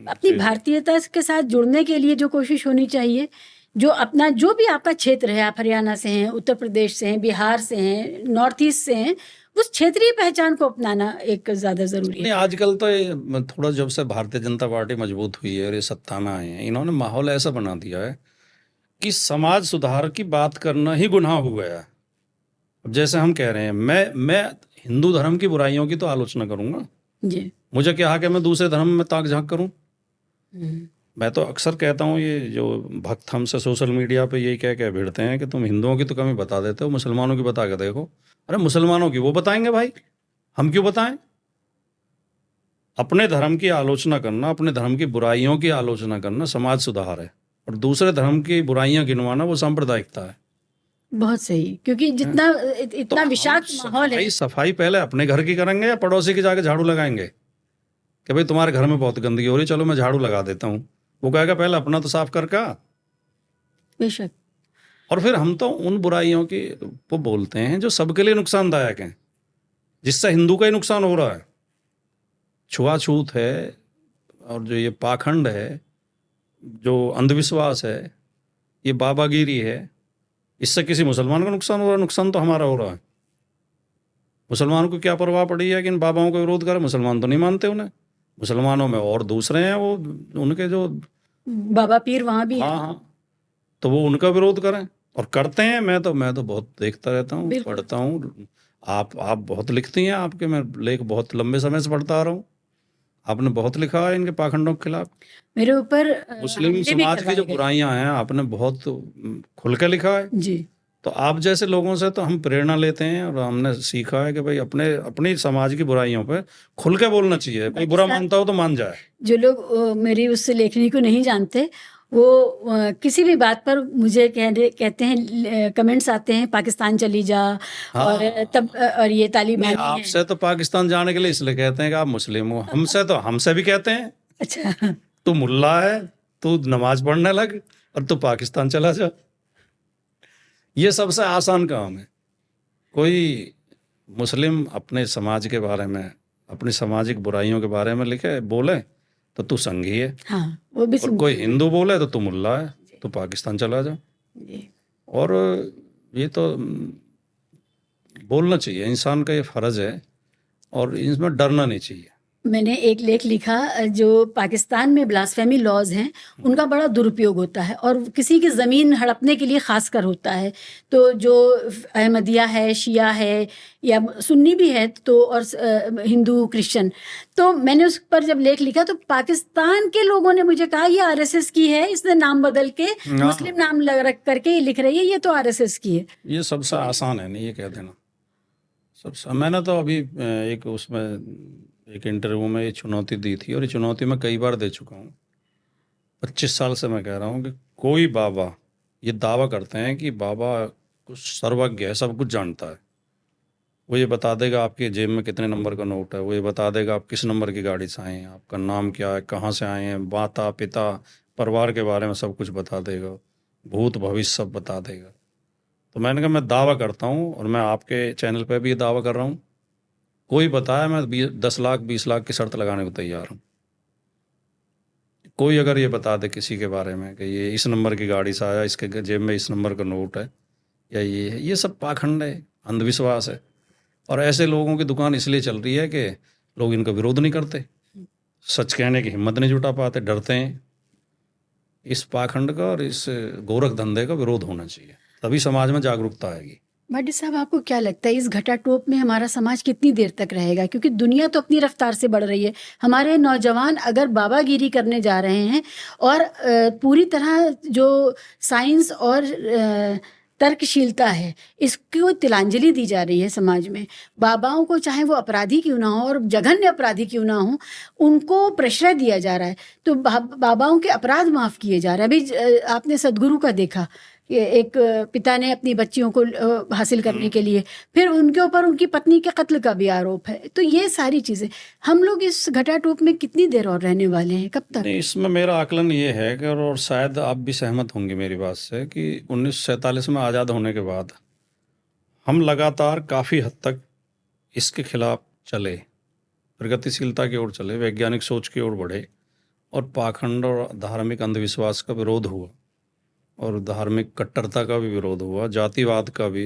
अपनी जी, जी। भारतीयता के साथ जुड़ने के लिए जो कोशिश होनी चाहिए, जो अपना, जो भी आपका क्षेत्र है, आप हरियाणा से हैं, उत्तर प्रदेश से हैं, बिहार से हैं, नॉर्थ ईस्ट से हैं, उस क्षेत्रीय पहचान को अपनाना एक ज़्यादा ज़रूरी नहीं, है। आजकल तो ये थोड़ा, जब से भारतीय जनता पार्टी मजबूत हुई है और ये सत्ता में आए हैं, इन्होंने माहौल ऐसा बना दिया है कि समाज सुधार की बात करना ही गुनाह हो गया है। अब जैसे हम कह रहे हैं, मैं हिंदू धर्म की बुराइयों की तो आलोचना करूंगा। जी। मुझे क्या हक है मैं दूसरे धर्म में ताक झांक करूं? हम्म, मैं तो अक्सर कहता हूँ, ये जो भक्त हमसे सोशल मीडिया पे यही कह भिड़ते हैं कि तुम हिंदुओं की तो कमी बता देते हो, मुसलमानों की बता के देखो। अरे मुसलमानों की वो बताएंगे भाई, हम क्यों बताएं? अपने धर्म की आलोचना करना, अपने धर्म की बुराइयों की आलोचना करना समाज सुधार है, और दूसरे धर्म की बुराइयां गिनवाना वो सांप्रदायिकता है। बहुत सही, क्योंकि जितना तो इतना हम विषाक्त माहौल है। सफाई पहले अपने घर की करेंगे या पड़ोसी की जाके झाड़ू लगाएंगे कि भाई तुम्हारे घर में बहुत गंदगी हो रही, चलो मैं झाड़ू लगा देता हूँ? वो कहेगा पहले अपना तो साफ कर का। बेशक। और फिर हम तो उन बुराइयों की वो बोलते हैं जो सबके लिए नुकसानदायक हैं, जिससे हिंदू का ही नुकसान हो रहा है। छुआछूत है, और जो ये पाखंड है, जो अंधविश्वास है, ये बाबागिरी है, इससे किसी मुसलमान का नुकसान हो रहा है? नुकसान तो हमारा हो रहा है। मुसलमान को क्या परवाह पड़ी है कि इन बाबाओं का विरोध करें? मुसलमान तो नहीं मानते उन्हें। मुसलमानों में और दूसरे हैं, वो उनके जो, बाबा पीर वहाँ भी हाँ है। हाँ, तो वो उनका विरोध करें, और करते हैं। मैं तो बहुत देखता रहता हूँ, बिल्कुल। पढ़ता हूँ। आप बहुत लिखती हैं, आपके मैं लेख बहुत लंबे समय से पढ़ता आ रहा हूँ। आपने बहुत लिखा है इनके पाखंडों के खिलाफ। मेरे ऊपर मुस्लिम हमले भी समाज की जो करवाए गए। बुराइयां हैं, आपने बहुत खुल के लिखा है। जी। तो आप जैसे लोगों से तो हम प्रेरणा लेते हैं, और हमने सीखा है कि भाई अपनी समाज की बुराइयों पे खुल के बोलना चाहिए। कोई बुरा मानता हो तो मान जाए। जो लोग मेरी उससे लेखनी को नहीं जानते, वो किसी भी बात पर मुझे कहते हैं, कमेंट्स आते हैं, पाकिस्तान चली जा, हाँ। और तब और ये नहीं, तालिबानी है। आपसे तो पाकिस्तान जाने के लिए इसलिए कहते हैं कि आप मुस्लिम हो। हमसे भी कहते हैं अच्छा। तू मुल्ला है, तू नमाज पढ़ने लग, और तू पाकिस्तान चला जा। ये सबसे आसान काम है। कोई मुस्लिम अपने समाज के बारे में, अपनी सामाजिक बुराइयों के बारे में लिखे बोले तो तू संघी है, हाँ, वो भी और सुनती कोई हूँ। हिंदू बोले तो तू मुल्ला है, तो पाकिस्तान चला जा। जी। और ये तो बोलना चाहिए, इंसान का ये फर्ज है, और इसमें डरना नहीं चाहिए। मैंने एक लेख लिखा जो पाकिस्तान में ब्लास्फेमी लॉज हैं उनका बड़ा दुरुपयोग होता है और किसी की ज़मीन हड़पने के लिए ख़ास कर होता है। तो जो अहमदिया है, शिया है या सुन्नी भी है, तो और हिंदू क्रिश्चियन, तो मैंने उस पर जब लेख लिखा तो पाकिस्तान के लोगों ने मुझे कहा ये आरएसएस की है, इसने नाम बदल के मुस्लिम नाम रख करके ये लिख रही है, ये तो आरएसएस की है। ये सबसे आसान है, नहीं ये कह देना सबसे। मैंने तो अभी एक उसमें एक इंटरव्यू में ये चुनौती दी थी, और ये चुनौती मैं कई बार दे चुका हूँ। 25 साल से मैं कह रहा हूँ कि कोई बाबा ये दावा करते हैं कि बाबा कुछ सर्वज्ञ है, सब कुछ जानता है, वो ये बता देगा आपके जेब में कितने नंबर का नोट है, वो ये बता देगा आप किस नंबर की गाड़ी से आए हैं, आपका नाम क्या है, कहाँ से आए हैं, माता पिता परिवार के बारे में सब कुछ बता देगा, भूत भविष्य सब बता देगा। तो मैंने कहा मैं दावा करता हूँ, और मैं आपके चैनल पे भी ये दावा कर रहा हूँ, कोई बताया मैं 10 लाख 20 लाख की शर्त लगाने को तैयार हूँ। कोई अगर ये बता दे किसी के बारे में कि ये इस नंबर की गाड़ी से आया, इसके जेब में इस नंबर का नोट है, या ये है, ये सब पाखंड है, अंधविश्वास है। और ऐसे लोगों की दुकान इसलिए चल रही है कि लोग इनका विरोध नहीं करते, सच कहने की हिम्मत नहीं जुटा पाते, डरते हैं। इस पाखंड का और इस गोरख धंधे का विरोध होना चाहिए, तभी समाज में जागरूकता आएगी। भाटी साहब, आपको क्या लगता है इस घटाटोप में हमारा समाज कितनी देर तक रहेगा? क्योंकि दुनिया तो अपनी रफ्तार से बढ़ रही है। हमारे नौजवान अगर बाबागिरी करने जा रहे हैं और पूरी तरह जो साइंस और तर्कशीलता है इसको तिलांजलि दी जा रही है समाज में। बाबाओं को, चाहे वो अपराधी क्यों ना हो और जघन्य अपराधी क्यों ना हो, उनको प्रश्रय दिया जा रहा है। तो बाबाओं के अपराध माफ़ किए जा रहे हैं। अभी आपने सदगुरु का देखा कि एक पिता ने अपनी बच्चियों को हासिल करने के लिए, फिर उनके ऊपर उनकी पत्नी के कत्ल का भी आरोप है। तो ये सारी चीज़ें, हम लोग इस घटाटोप में कितनी देर और रहने वाले हैं, कब तक? नहीं, इसमें मेरा आकलन ये है कि, और शायद आप भी सहमत होंगे मेरी बात से, कि 1947 में आज़ाद होने के बाद हम लगातार काफ़ी हद तक इसके खिलाफ चले, प्रगतिशीलता की ओर चले, वैज्ञानिक सोच की ओर बढ़े, और पाखंड और धार्मिक अंधविश्वास का विरोध हुआ, और धार्मिक कट्टरता का भी विरोध हुआ, जातिवाद का भी,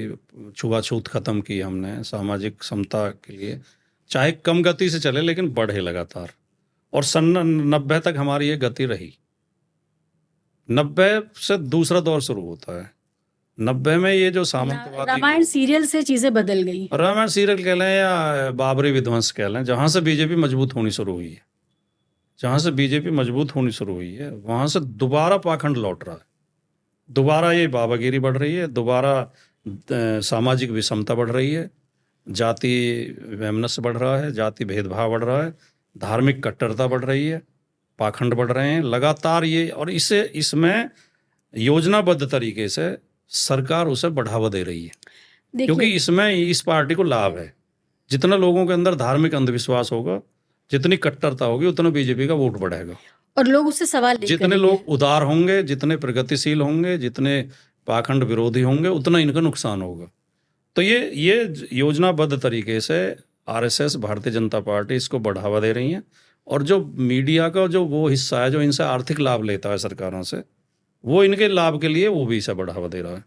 छुआछूत ख़त्म की हमने, सामाजिक समता के लिए, चाहे कम गति से चले लेकिन बढ़े लगातार। और सन 90 तक हमारी ये गति रही। 90 से दूसरा दौर शुरू होता है। 90 में ये जो सामंतवादी, रामायण सीरियल से चीज़ें बदल गई। रामायण सीरियल कह लें या बाबरी विध्वंस कह लें, जहाँ से बीजेपी मजबूत होनी शुरू हुई है, जहाँ से बीजेपी मजबूत होनी शुरू हुई है, वहाँ से दोबारा पाखंड लौट रहा है, दोबारा ये बाबागिरी बढ़ रही है, दोबारा सामाजिक विषमता बढ़ रही है, जाति वैमनस्य बढ़ रहा है, जाति भेदभाव बढ़ रहा है, धार्मिक कट्टरता बढ़ रही है, पाखंड बढ़ रहे हैं लगातार ये। और इसमें योजनाबद्ध तरीके से सरकार उसे बढ़ावा दे रही है, क्योंकि इसमें इस पार्टी को लाभ है। जितना लोगों के अंदर धार्मिक अंधविश्वास होगा, जितनी कट्टरता होगी, उतना बीजेपी का वोट बढ़ेगा, और लोग उससे सवाल नहीं जितने करेंगे। लोग उदार होंगे, जितने प्रगतिशील होंगे, जितने पाखंड विरोधी होंगे, उतना इनका नुकसान होगा। तो ये योजनाबद्ध तरीके से आरएसएस, भारतीय जनता पार्टी इसको बढ़ावा दे रही है। और जो मीडिया का जो वो हिस्सा है जो इनसे आर्थिक लाभ लेता है सरकारों से, वो इनके लाभ के लिए वो भी इसे बढ़ावा दे रहा है।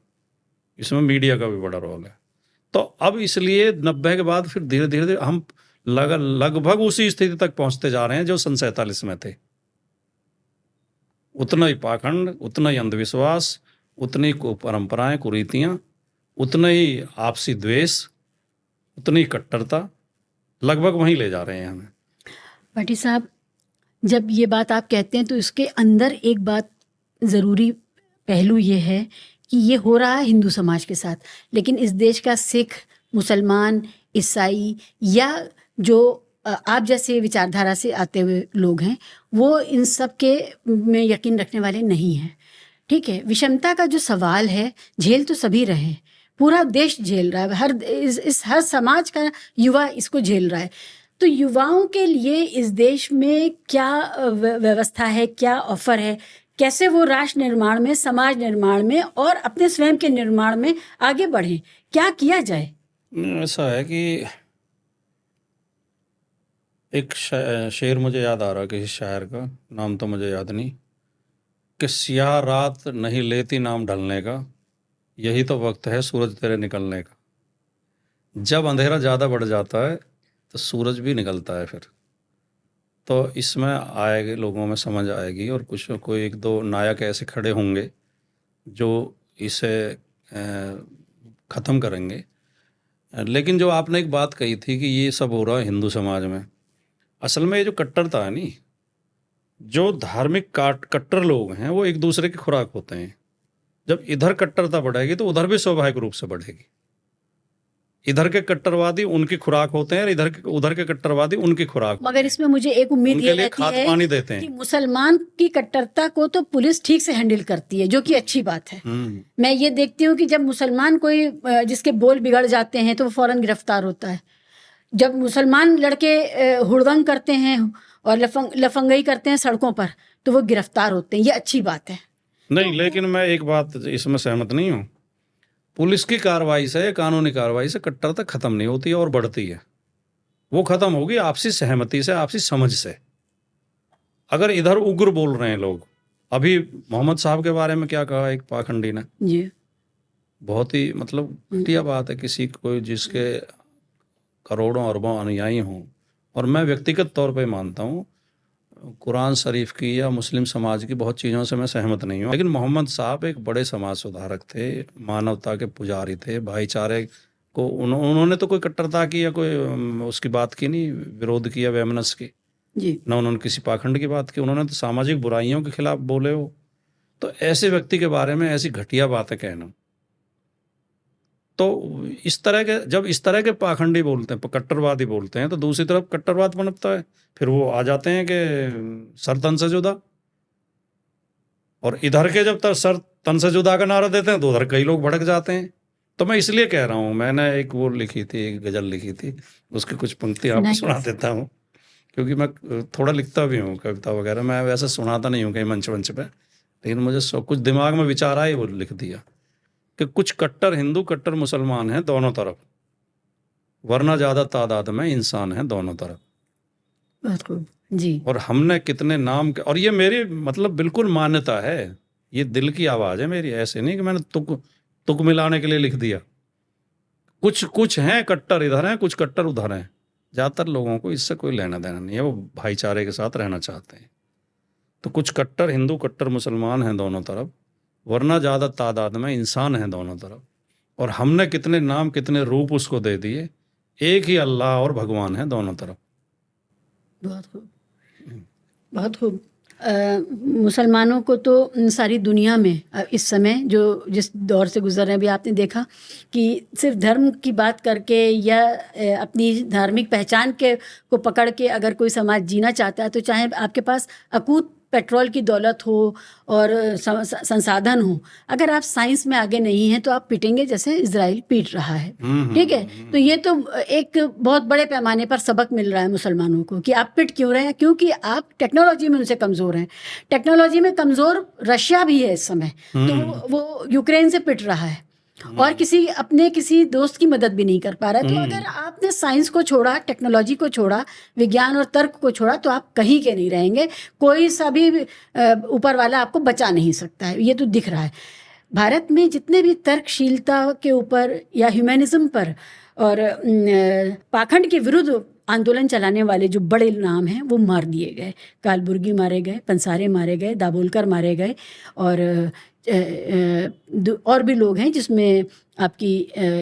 इसमें मीडिया का भी बड़ा रोल है। तो अब इसलिए 90 के बाद फिर धीरे धीरे हम लगभग उसी स्थिति तक पहुंचते जा रहे हैं जो सन 47 में थे। उतना ही पाखंड, उतना ही अंधविश्वास, उतनी परंपराएं, कुरीतियाँ, उतना ही आपसी द्वेष, उतनी कट्टरता, लगभग वहीं ले जा रहे हैं हमें। भाटी साहब, जब ये बात आप कहते हैं तो इसके अंदर एक बात ज़रूरी पहलू ये है कि ये हो रहा है हिंदू समाज के साथ, लेकिन इस देश का सिख, मुसलमान, ईसाई या जो आप जैसे विचारधारा से आते हुए लोग हैं, वो इन सब के में यकीन रखने वाले नहीं हैं। ठीक है, विषमता का जो सवाल है, झेल तो सभी रहे हैं, पूरा देश झेल रहा है, हर समाज का युवा इसको झेल रहा है। तो युवाओं के लिए इस देश में क्या व्यवस्था है, क्या ऑफर है, कैसे वो राष्ट्र निर्माण में, समाज निर्माण में और अपने स्वयं के निर्माण में आगे बढ़ें? क्या किया जाए? ऐसा है कि एक शेर मुझे याद आ रहा किसी शायर का, नाम तो मुझे याद नहीं, कि सियाह रात नहीं लेती नाम ढलने का, यही तो वक्त है सूरज तेरे निकलने का। जब अंधेरा ज़्यादा बढ़ जाता है तो सूरज भी निकलता है फिर। तो इसमें आएगी, लोगों में समझ आएगी, और कुछ कोई एक दो नायक ऐसे खड़े होंगे जो इसे ख़त्म करेंगे। लेकिन जो आपने एक बात कही थी कि ये सब हो रहा है हिंदू समाज में, असल में ये जो कट्टरता है नी, जो धार्मिक कट्टर लोग हैं वो एक दूसरे की खुराक होते हैं। जब इधर कट्टरता बढ़ेगी तो उधर भी स्वाभाविक रूप से बढ़ेगी। इधर के कट्टरवादी उनकी खुराक होते हैं और उधर के कट्टरवादी उनकी खुराक होते मगर हैं। इसमें मुझे एक उम्मीद उनके ये लिए रहती खाद है पानी देते कि हैं। मुसलमान की कट्टरता को तो पुलिस ठीक से हैंडल करती है, जो कि अच्छी बात है। मैं ये देखती हूँ कि जब मुसलमान कोई जिसके बोल बिगड़ जाते हैं तो वो फौरन गिरफ्तार होता है। जब मुसलमान लड़के हुड़दंग करते हैं और लफंगई करते हैं सड़कों पर तो वो गिरफ्तार होते हैं, ये अच्छी बात है। नहीं, लेकिन मैं एक बात इसमें सहमत नहीं हूँ। पुलिस की कार्रवाई से, कानूनी कार्रवाई से कट्टरता खत्म नहीं होती है और बढ़ती है। वो खत्म होगी आपसी सहमति से, आपसी समझ से। अगर इधर उग्र बोल रहे हैं लोग, अभी मोहम्मद साहब के बारे में क्या कहा एक पाखंडी ने, जी, बहुत ही मतलब घटिया बात है। किसी कोई जिसके करोड़ों अरबों अनुयायी हों, और मैं व्यक्तिगत तौर पे मानता हूँ कुरान शरीफ की या मुस्लिम समाज की बहुत चीज़ों से मैं सहमत नहीं हूँ, लेकिन मोहम्मद साहब एक बड़े समाज सुधारक थे, मानवता के पुजारी थे, भाईचारे को उन्होंने तो कोई कट्टरता की या कोई उसकी बात की नहीं, विरोध किया वैमनस्य की, जी, न उन्होंने किसी पाखंड की बात की, उन्होंने तो सामाजिक बुराइयों के खिलाफ बोले हो। तो ऐसे व्यक्ति के बारे में ऐसी घटिया बातें कहना, तो इस तरह के, जब इस तरह के पाखंडी बोलते हैं, कट्टरवादी बोलते हैं, तो दूसरी तरफ कट्टरवाद पनपता है। फिर वो आ जाते हैं कि सर तन से जुदा, और इधर के जब तक सर तन से जुदा का नारा देते हैं तो उधर कई लोग भड़क जाते हैं। तो मैं इसलिए कह रहा हूँ, मैंने एक वो लिखी थी, एक गज़ल लिखी थी, उसकी कुछ पंक्ति आपको सुना देता हूँ, क्योंकि मैं थोड़ा लिखता भी हूँ कविता वगैरह। मैं वैसे सुनाता नहीं हूँ कहीं मंच पे, लेकिन मुझे कुछ दिमाग में विचार आए, वो लिख दिया कि कुछ कट्टर हिंदू कट्टर मुसलमान हैं दोनों तरफ, वरना ज़्यादा तादाद में इंसान हैं दोनों तरफ। बहुत खूब जी। और हमने कितने नाम और ये मेरी मतलब बिल्कुल मान्यता है, ये दिल की आवाज़ है मेरी, ऐसे नहीं कि मैंने तुक मिलाने के लिए लिख दिया। कुछ हैं कट्टर इधर हैं, कुछ कट्टर उधर हैं। ज़्यादातर लोगों को इससे कोई लेना देना नहीं है, वो भाईचारे के साथ रहना चाहते हैं। तो कुछ कट्टर हिंदू कट्टर मुसलमान हैं दोनों तरफ, वरना ज़्यादा तादाद में इंसान हैं दोनों तरफ। और हमने कितने नाम कितने रूप उसको दे दिए, एक ही अल्लाह और भगवान है दोनों तरफ। बहुत खूब, बहुत खूब। मुसलमानों को तो सारी दुनिया में इस समय जो जिस दौर से गुजर रहे हैं, अभी आपने देखा कि सिर्फ धर्म की बात करके या अपनी धार्मिक पहचान को पकड़ के अगर कोई समाज जीना चाहता है, तो चाहे आपके पास अकूत पेट्रोल की दौलत हो और संसाधन हो, अगर आप साइंस में आगे नहीं हैं तो आप पिटेंगे जैसे इजराइल पीट रहा है। ठीक है, तो ये तो एक बहुत बड़े पैमाने पर सबक मिल रहा है मुसलमानों को कि आप पिट क्यों रहे हैं, क्योंकि आप टेक्नोलॉजी में उनसे कमज़ोर हैं। टेक्नोलॉजी में कमज़ोर रशिया भी है इस समय, तो वो यूक्रेन से पिट रहा है और किसी दोस्त की मदद भी नहीं कर पा रहा है। तो अगर आपने साइंस को छोड़ा, टेक्नोलॉजी को छोड़ा, विज्ञान और तर्क को छोड़ा, तो आप कहीं के नहीं रहेंगे। कोई सा भी ऊपर वाला आपको बचा नहीं सकता है, ये तो दिख रहा है। भारत में जितने भी तर्कशीलता के ऊपर या ह्यूमैनिज्म पर और पाखंड के विरुद्ध आंदोलन चलाने वाले जो बड़े नाम हैं वो मार दिए गए। कालबुर्गी मारे गए, पंसारे मारे गए, दाभोलकर मारे गए, और भी लोग हैं, जिसमें आपकी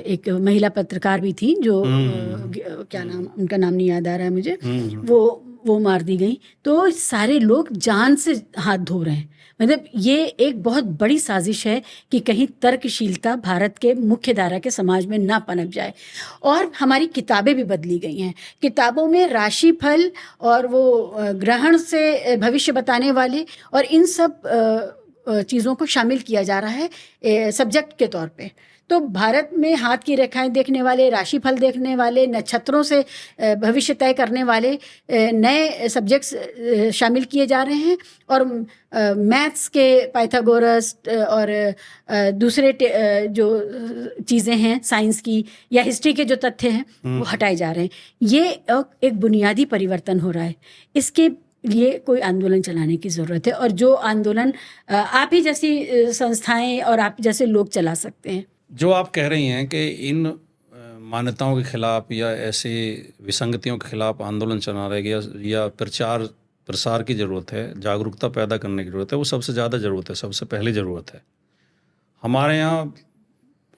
एक महिला पत्रकार भी थी जो क्या नाम, उनका नाम नहीं याद आ रहा है मुझे, वो मार दी गई। तो सारे लोग जान से हाथ धो रहे हैं। मतलब ये एक बहुत बड़ी साजिश है कि कहीं तर्कशीलता भारत के मुख्य धारा के समाज में ना पनप जाए। और हमारी किताबें भी बदली गई हैं। किताबों में राशिफल और वो ग्रहण से भविष्य बताने वाले और इन सब चीज़ों को शामिल किया जा रहा है सब्जेक्ट के तौर पे। तो भारत में हाथ की रेखाएं देखने वाले, राशिफल देखने वाले, नक्षत्रों से भविष्य तय करने वाले नए सब्जेक्ट्स शामिल किए जा रहे हैं। और मैथ्स के पाइथागोरस और दूसरे जो चीज़ें हैं साइंस की या हिस्ट्री के जो तथ्य हैं वो हटाए जा रहे हैं। ये एक बुनियादी परिवर्तन हो रहा है। इसके लिए कोई आंदोलन चलाने की ज़रूरत है, और जो आंदोलन आप ही जैसी संस्थाएं और आप जैसे लोग चला सकते हैं। जो आप कह रही हैं कि इन मान्यताओं के खिलाफ या ऐसी विसंगतियों के खिलाफ आंदोलन चला रहे या प्रचार प्रसार की ज़रूरत है, जागरूकता पैदा करने की ज़रूरत है, वो सबसे ज़्यादा ज़रूरत है, सबसे पहली ज़रूरत है। हमारे यहाँ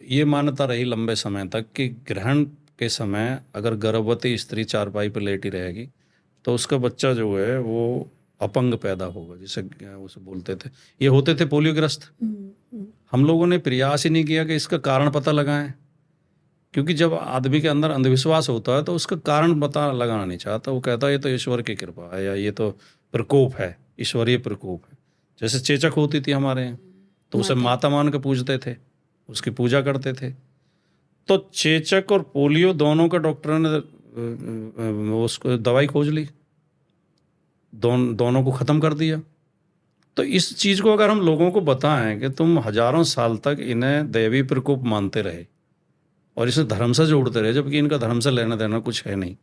ये मान्यता रही लंबे समय तक कि ग्रहण के समय अगर गर्भवती स्त्री चारपाई पर लेटी रहेगी तो उसका बच्चा जो है वो अपंग पैदा होगा, जिसे उसे बोलते थे। ये होते थे पोलियोग्रस्त। हम लोगों ने प्रयास ही नहीं किया कि इसका कारण पता लगाएं, क्योंकि जब आदमी के अंदर अंधविश्वास होता है तो उसका कारण पता लगाना नहीं चाहता। वो कहता है ये तो ईश्वर की कृपा है या ये तो प्रकोप है, ईश्वरीय प्रकोप है। जैसे चेचक होती थी हमारे यहाँ, तो उसे माता मान के पूजते थे, उसकी पूजा करते थे। तो चेचक और पोलियो दोनों का डॉक्टर ने उसको दवाई खोज ली, दोनों को ख़त्म कर दिया। तो इस चीज़ को अगर हम लोगों को बताएं कि तुम हजारों साल तक इन्हें दैवी प्रकोप मानते रहे और इसे धर्म से जोड़ते रहे, जबकि इनका धर्म से लेना देना कुछ है नहीं।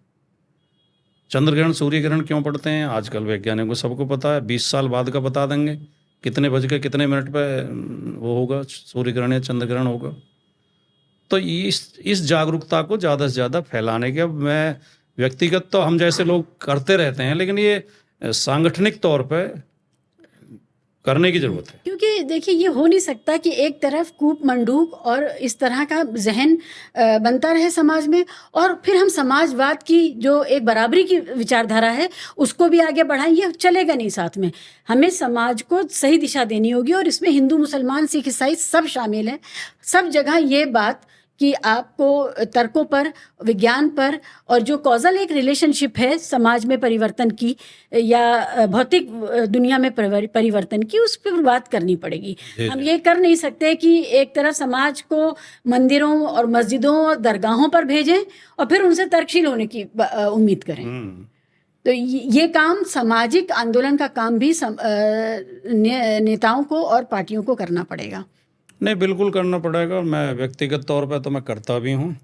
चंद्र ग्रहण सूर्य ग्रहण क्यों पड़ते हैं आजकल वैज्ञानिकों को सबको पता है। 20 साल बाद का बता देंगे कितने बज के कितने मिनट पे वो होगा, सूर्य ग्रहण या चंद्र ग्रहण होगा। तो इस जागरूकता को ज़्यादा से ज़्यादा फैलाने के, अब मैं व्यक्तिगत तो हम जैसे लोग करते रहते हैं, लेकिन ये सांगठनिक तौर पे करने की ज़रूरत है। क्योंकि देखिए ये हो नहीं सकता कि एक तरफ कूप मंडूक और इस तरह का जहन बनता रहे समाज में, और फिर हम समाजवाद की जो एक बराबरी की विचारधारा है उसको भी आगे बढ़ाएं। ये चलेगा नहीं साथ में। हमें समाज को सही दिशा देनी होगी, और इसमें हिंदू मुसलमान सिख ईसाई सब शामिल हैं। सब जगह ये बात कि आपको तर्कों पर, विज्ञान पर, और जो कॉजल एक रिलेशनशिप है समाज में परिवर्तन की या भौतिक दुनिया में परिवर्तन की, उस पर बात करनी पड़ेगी। हम ये कर नहीं सकते कि एक तरफ समाज को मंदिरों और मस्जिदों और दरगाहों पर भेजें और फिर उनसे तर्कशील होने की उम्मीद करें। तो ये काम, सामाजिक आंदोलन का काम भी नेताओं को और पार्टियों को करना पड़ेगा। नहीं, बिल्कुल करना पड़ेगा। मैं व्यक्तिगत तौर पे तो मैं करता भी हूँ,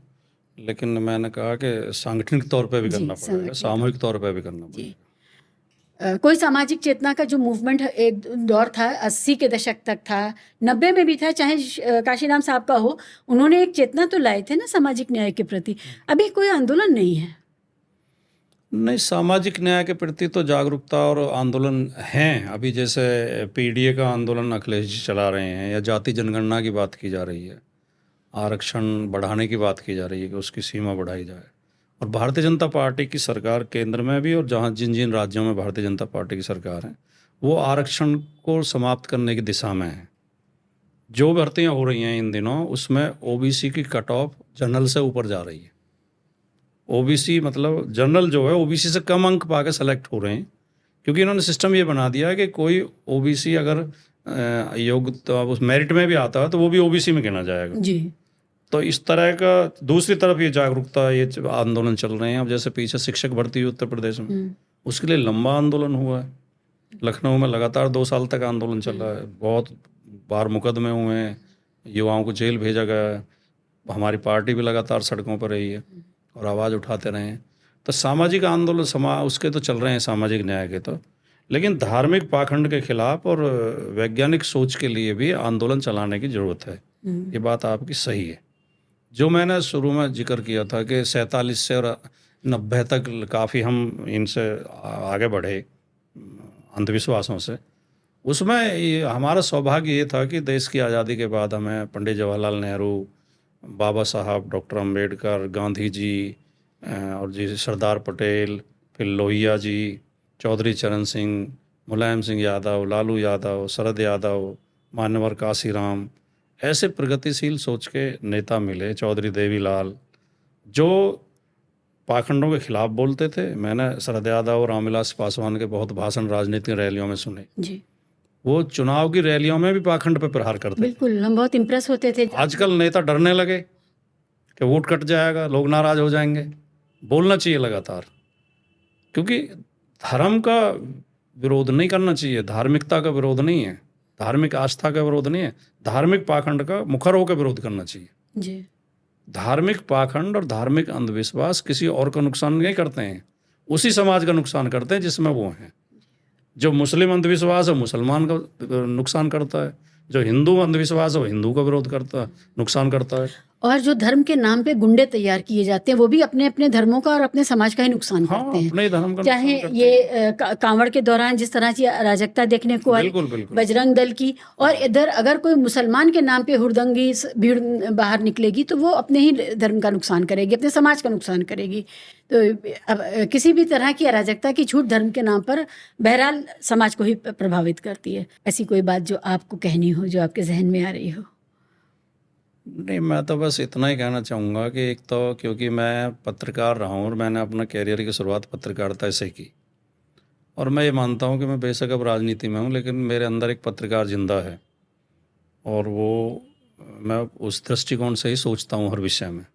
लेकिन मैंने कहा कि सांगठनिक तौर पे भी करना पड़ेगा, सामूहिक तौर पे भी करना पड़ेगा। कोई सामाजिक चेतना का जो मूवमेंट एक दौर था 80 के दशक तक था, 90 में भी था, चाहे काशीराम साहब का हो, उन्होंने एक चेतना तो लाए थे ना सामाजिक न्याय के प्रति। अभी कोई आंदोलन नहीं है। नहीं, सामाजिक न्याय के प्रति तो जागरूकता और आंदोलन हैं। अभी जैसे पीडीए का आंदोलन अखिलेश जी चला रहे हैं, या जाति जनगणना की बात की जा रही है, आरक्षण बढ़ाने की बात की जा रही है कि उसकी सीमा बढ़ाई जाए। और भारतीय जनता पार्टी की सरकार केंद्र में भी, और जहाँ जिन जिन राज्यों में भारतीय जनता पार्टी की सरकार है, वो आरक्षण को समाप्त करने की दिशा में है। जो भर्तियाँ हो रही हैं इन दिनों, उसमें ओबीसी की कट ऑफ जनरल से ऊपर जा रही है। ओबीसी मतलब जनरल जो है ओबीसी से कम अंक पाकर सेलेक्ट हो रहे हैं, क्योंकि इन्होंने सिस्टम ये बना दिया है कि कोई ओबीसी अगर योग्य उस मेरिट में भी आता है तो वो भी ओबीसी में गिना जाएगा जी। तो इस तरह का दूसरी तरफ ये जागरूकता, ये आंदोलन चल रहे हैं। अब जैसे पीछे शिक्षक भर्ती हुई उत्तर प्रदेश में, उसके लिए लंबा आंदोलन हुआ है। लखनऊ में लगातार 2 साल तक आंदोलन चला है, बहुत बार मुकदमे हुए हैं, युवाओं को जेल भेजा गया है। हमारी पार्टी भी लगातार सड़कों पर रही है और आवाज़ उठाते रहे हैं। तो सामाजिक आंदोलन उसके तो चल रहे हैं, सामाजिक न्याय के तो, लेकिन धार्मिक पाखंड के खिलाफ और वैज्ञानिक सोच के लिए भी आंदोलन चलाने की ज़रूरत है। ये बात आपकी सही है। जो मैंने शुरू में जिक्र किया था कि 47 से और 90 तक काफ़ी हम इनसे आगे बढ़े अंधविश्वासों से, उसमें हमारा सौभाग्य ये था कि देश की आज़ादी के बाद हमें पंडित जवाहरलाल नेहरू, बाबा साहब, डॉक्टर अंबेडकर, गांधी जी और जी सरदार पटेल, फिर लोहिया जी, चौधरी चरण सिंह, मुलायम सिंह यादव, लालू यादव, शरद यादव, मान्यवर काशीराम, ऐसे प्रगतिशील सोच के नेता मिले। चौधरी देवीलाल, जो पाखंडों के खिलाफ बोलते थे। मैंने शरद यादव और रामविलास पासवान के बहुत भाषण राजनीतिक रैलियों में सुने जी। वो चुनाव की रैलियों में भी पाखंड पे प्रहार करते थे। बिल्कुल, हम बहुत इम्प्रेस होते थे। आजकल नेता डरने लगे कि वोट कट जाएगा, लोग नाराज हो जाएंगे। बोलना चाहिए लगातार, क्योंकि धर्म का विरोध नहीं करना चाहिए, धार्मिकता का विरोध नहीं है, धार्मिक आस्था का विरोध नहीं है, धार्मिक पाखंड का मुखर होकर विरोध करना चाहिए। जी। धार्मिक पाखंड और धार्मिक अंधविश्वास किसी और का नुकसान नहीं करते हैं, उसी समाज का नुकसान करते हैं जिसमें वो हैं। जो मुस्लिम अंधविश्वास है मुसलमान का नुकसान करता है, जो हिंदू अंधविश्वास है वो हिंदू का विरोध करता है, नुकसान करता है। और जो धर्म के नाम पे गुंडे तैयार किए जाते हैं वो भी अपने अपने धर्मों का और अपने समाज का ही नुकसान हाँ, करते हैं। अपने ही धर्म का चाहे नुकसान करते ये हैं। कांवड़ के दौरान जिस तरह की अराजकता देखने को आई, बिल्कुल बिल्कुल। बजरंग दल की, और इधर अगर कोई मुसलमान के नाम पे हुड़दंगी भीड़ बाहर निकलेगी तो वो अपने ही धर्म का नुकसान करेगी, अपने समाज का नुकसान करेगी। तो अब किसी भी तरह की अराजकता की छूट धर्म के नाम पर बहरहाल समाज को ही प्रभावित करती है। ऐसी कोई बात जो आपको कहनी हो, जो आपके जहन में आ रही हो? नहीं, मैं तो बस इतना ही कहना चाहूँगा कि एक तो क्योंकि मैं पत्रकार रहा हूँ और मैंने अपना कैरियर की शुरुआत पत्रकारिता से की, और मैं ये मानता हूँ कि मैं बेशक अब राजनीति में हूँ लेकिन मेरे अंदर एक पत्रकार जिंदा है, और वो मैं उस दृष्टिकोण से ही सोचता हूँ हर विषय में।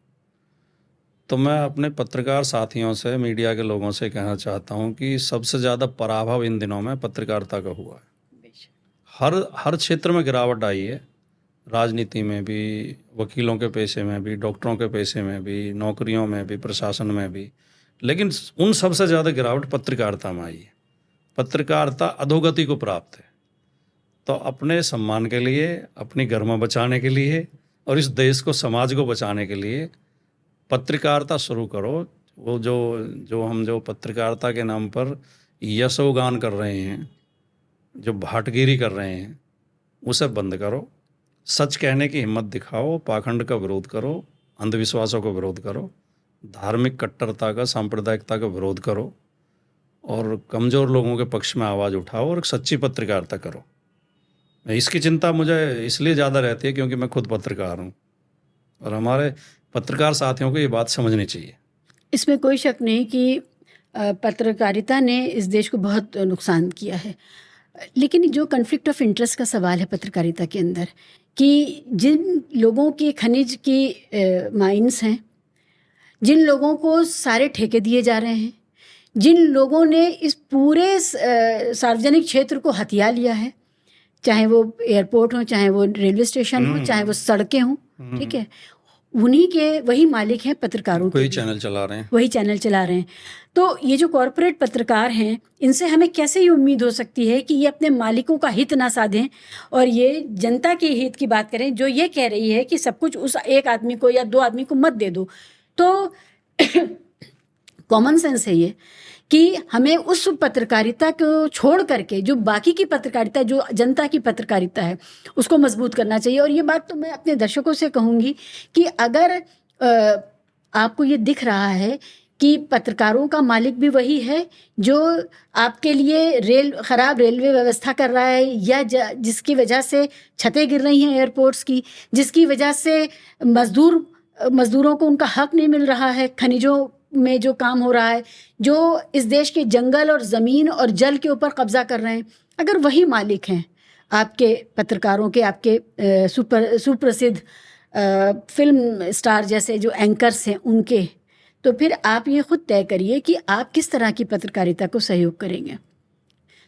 तो मैं अपने पत्रकार साथियों से, मीडिया के लोगों से कहना चाहता हूँ कि सबसे ज़्यादा पराभव इन दिनों में पत्रकारिता का हुआ है। हर क्षेत्र में गिरावट आई है, राजनीति में भी, वकीलों के पेशे में भी, डॉक्टरों के पेशे में भी, नौकरियों में भी, प्रशासन में भी, लेकिन उन सबसे ज़्यादा गिरावट पत्रकारिता में आई है। पत्रकारिता अधोगति को प्राप्त है। तो अपने सम्मान के लिए, अपनी गरिमा बचाने के लिए और इस देश को, समाज को बचाने के लिए पत्रकारिता शुरू करो। वो जो पत्रकारिता के नाम पर यशोगान कर रहे हैं, जो भाटगिरी कर रहे हैं, उसे बंद करो। सच कहने की हिम्मत दिखाओ, पाखंड का विरोध करो, अंधविश्वासों का विरोध करो, धार्मिक कट्टरता का, सांप्रदायिकता का विरोध करो, और कमज़ोर लोगों के पक्ष में आवाज़ उठाओ और एक सच्ची पत्रकारिता करो। इसकी चिंता मुझे इसलिए ज़्यादा रहती है क्योंकि मैं खुद पत्रकार हूँ, और हमारे पत्रकार साथियों को ये बात समझनी चाहिए। इसमें कोई शक नहीं कि पत्रकारिता ने इस देश को बहुत नुकसान किया है, लेकिन जो कन्फ्लिक्ट ऑफ इंटरेस्ट का सवाल है पत्रकारिता के अंदर, कि जिन लोगों के खनिज की माइंस हैं, जिन लोगों को सारे ठेके दिए जा रहे हैं, जिन लोगों ने इस पूरे सार्वजनिक क्षेत्र को हथिया लिया है, चाहे वो एयरपोर्ट हो, चाहे वो रेलवे स्टेशन हो, चाहे वो सड़कें हों, ठीक है, उन्हीं के वही मालिक हैं पत्रकारों के, वही चैनल चला रहे हैं, वही चैनल चला रहे हैं। तो ये जो कॉरपोरेट पत्रकार हैं, इनसे हमें कैसे ये उम्मीद हो सकती है कि ये अपने मालिकों का हित ना साधें और ये जनता के हित की बात करें, जो ये कह रही है कि सब कुछ उस एक आदमी को या दो आदमी को मत दे दो। तो कॉमन सेंस है ये कि हमें उस पत्रकारिता को छोड़ करके जो बाकी की पत्रकारिता, जो जनता की पत्रकारिता है, उसको मजबूत करना चाहिए। और ये बात तो मैं अपने दर्शकों से कहूँगी कि अगर आपको ये दिख रहा है कि पत्रकारों का मालिक भी वही है जो आपके लिए ख़राब रेलवे व्यवस्था कर रहा है, या जिसकी वजह से छतें गिर रही हैं एयरपोर्ट्स की, जिसकी वजह से मज़दूरों को उनका हक नहीं मिल रहा है, खनिजों में जो काम हो रहा है, जो इस देश के जंगल और ज़मीन और जल के ऊपर कब्जा कर रहे हैं, अगर वही मालिक हैं आपके पत्रकारों के, आपके सुप्रसिद्ध फिल्म स्टार जैसे जो एंकर्स हैं उनके, तो फिर आप ये खुद तय करिए कि आप किस तरह की पत्रकारिता को सहयोग करेंगे।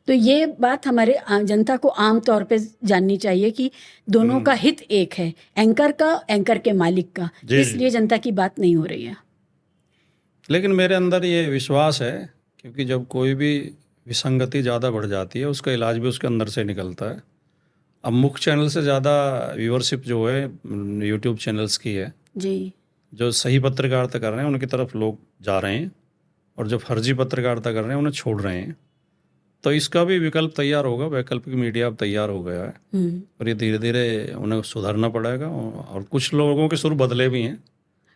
तो ये बात हमारे जनता को आम तौर पे जाननी चाहिए कि दोनों का हित एक है, एंकर का, एंकर के मालिक का, इसलिए जनता की बात नहीं हो रही है। लेकिन मेरे अंदर ये विश्वास है, क्योंकि जब कोई भी विसंगति ज़्यादा बढ़ जाती है उसका इलाज भी उसके अंदर से निकलता है। अब मुख्य चैनल से ज़्यादा व्यूअरशिप जो है यूट्यूब चैनल्स की है जी। जो सही पत्रकारिता कर रहे हैं उनकी तरफ लोग जा रहे हैं, और जो फर्जी पत्रकारिता कर रहे हैं उन्हें छोड़ रहे हैं। तो इसका भी विकल्प तैयार होगा, वैकल्पिक मीडिया अब तैयार हो गया है, और ये धीरे धीरे उन्हें सुधारना पड़ेगा। और कुछ लोगों के सुर बदले भी हैं,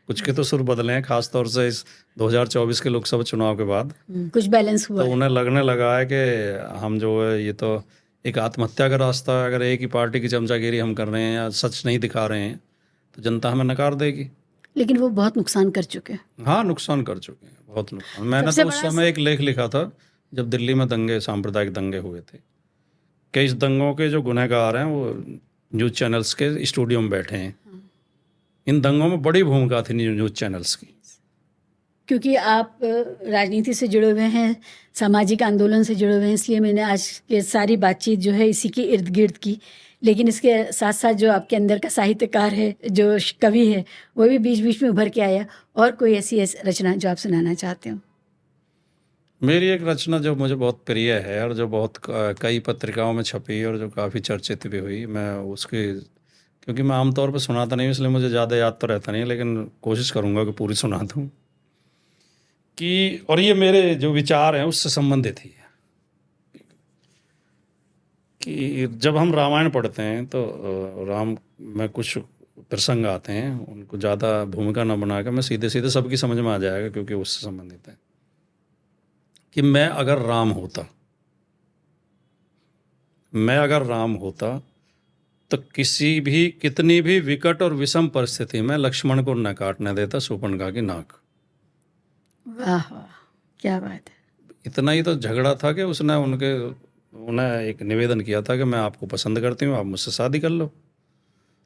कुछ के तो सुर बदले हैं, खासतौर से इस 2024 के लोकसभा चुनाव के बाद कुछ बैलेंस हुआ, तो उन्हें लगने लगा है कि हम जो है ये तो एक आत्महत्या का रास्ता है, अगर एक ही पार्टी की चमचागिरी हम कर रहे हैं या सच नहीं दिखा रहे हैं तो जनता हमें नकार देगी। लेकिन वो बहुत नुकसान कर चुके हैं। हाँ, नुकसान कर चुके हैं, बहुत नुकसान। मैंने तो उस समय एक लेख लिखा था जब दिल्ली में दंगे, सांप्रदायिक दंगे हुए थे, कि इस दंगों के जो गुनहगार हैं वो न्यूज़ चैनल्स के स्टूडियो में बैठे हैं। इन दंगों में बड़ी भूमिका थी न्यूज़ चैनल्स की। क्योंकि आप राजनीति से जुड़े हुए हैं, सामाजिक आंदोलन से जुड़े हुए हैं, इसलिए मैंने आज के सारी बातचीत जो है इसी के इर्द गिर्द की। लेकिन इसके साथ साथ जो आपके अंदर का साहित्यकार है, जो कवि है, वो भी बीच बीच में उभर के आया। और कोई ऐसी रचना जो आप सुनाना चाहते हो? मेरी एक रचना जो मुझे बहुत प्रिय है और जो बहुत कई पत्रिकाओं में छपी और जो काफ़ी चर्चित भी हुई, मैं उसकी, क्योंकि मैं आमतौर पर सुनाता नहीं हूँ इसलिए मुझे ज़्यादा याद तो रहता नहीं, लेकिन कोशिश करूँगा कि पूरी सुना दूँ कि, और ये मेरे जो विचार हैं उससे संबंधित ही है कि जब हम रामायण पढ़ते हैं तो राम में कुछ प्रसंग आते हैं, उनको ज़्यादा भूमिका न बना के मैं सीधे सीधे सबकी समझ में आ जाएगा क्योंकि उससे संबंधित है कि मैं अगर राम होता तो कितनी भी विकट और विषम परिस्थिति में लक्ष्मण को न काटने देता शूर्पणखा की नाक। वाह वाह, क्या बात है। इतना ही तो झगड़ा था कि उन्हें एक निवेदन किया था कि मैं आपको पसंद करती हूँ, आप मुझसे शादी कर लो।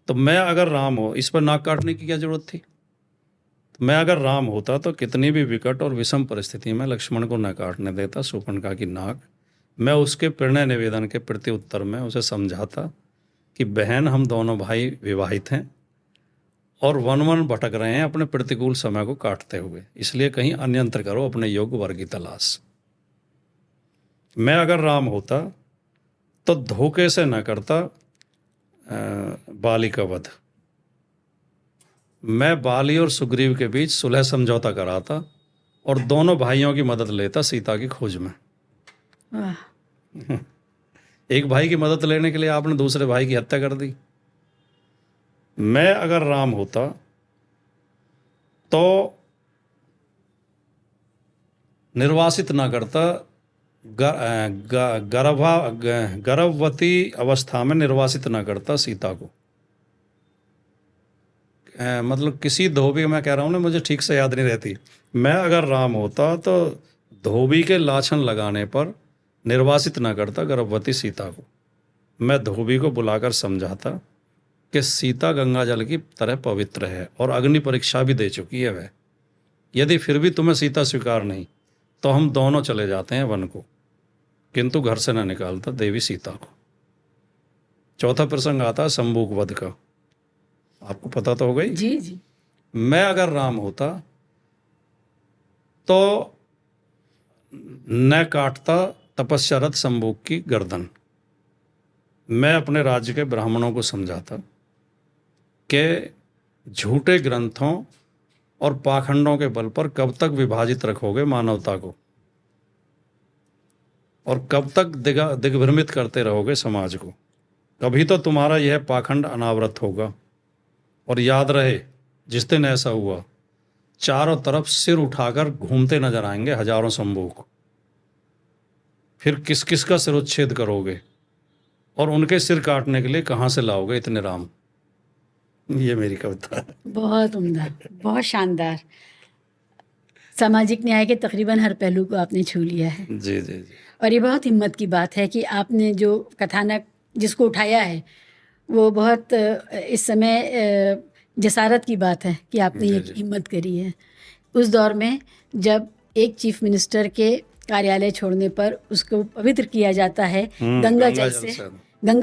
तो मैं अगर राम हो, इस पर नाक काटने की क्या जरूरत थी? तो मैं अगर राम होता तो कितनी भी विकट और विषम परिस्थिति में लक्ष्मण को न काटने देता शूर्पणखा की नाक। मैं उसके प्रणय निवेदन के प्रति उत्तर में उसे समझाता कि बहन, हम दोनों भाई विवाहित हैं और वन वन भटक रहे हैं अपने प्रतिकूल समय को काटते हुए, इसलिए कहीं अन्यंत्र करो अपने योग्य वर की तलाश। मैं अगर राम होता तो धोखे से न करता बाली का वध। मैं बाली और सुग्रीव के बीच सुलह समझौता कराता और दोनों भाइयों की मदद लेता सीता की खोज में। वाह। एक भाई की मदद लेने के लिए आपने दूसरे भाई की हत्या कर दी। मैं अगर राम होता तो निर्वासित ना करता, गर्भवती अवस्था में निर्वासित ना करता सीता को। मतलब किसी धोबी, मैं कह रहा हूँ ना, मुझे ठीक से याद नहीं रहती। मैं अगर राम होता तो धोबी के लाछन लगाने पर निर्वासित ना करता गर्भवती सीता को। मैं धोबी को बुलाकर समझाता कि सीता गंगा जल की तरह पवित्र है और अग्नि परीक्षा भी दे चुकी है वह। यदि फिर भी तुम्हें सीता स्वीकार नहीं तो हम दोनों चले जाते हैं वन को, किंतु घर से न निकालता देवी सीता को। चौथा प्रसंग आता है शंभूक वध का, आपको पता तो होगा ही। जी जी। मैं अगर राम होता तो न काटता तपस्यारत शंभूक की गर्दन। मैं अपने राज्य के ब्राह्मणों को समझाता कि झूठे ग्रंथों और पाखंडों के बल पर कब तक विभाजित रखोगे मानवता को, और कब तक दिग्भ्रमित करते रहोगे समाज को। कभी तो तुम्हारा यह पाखंड अनावृत होगा। और याद रहे, जिस दिन ऐसा हुआ, चारों तरफ सिर उठाकर घूमते नजर आएंगे हजारों शंभूक। फिर किस किस का सिरोच्छेद करोगे और उनके सिर काटने के लिए कहाँ से लाओगे इतने राम। ये मेरी कविता है। बहुत उम्दा, बहुत शानदार। सामाजिक न्याय के तकरीबन हर पहलू को आपने छू लिया है। जी जी जी। और ये बहुत हिम्मत की बात है कि आपने जो कथानक जिसको उठाया है वो बहुत इस समय जसारत की बात है कि आपने ये हिम्मत करी है उस दौर में जब एक चीफ मिनिस्टर के कार्यालय छोड़ने पर उसको पवित्र किया जाता है गंगा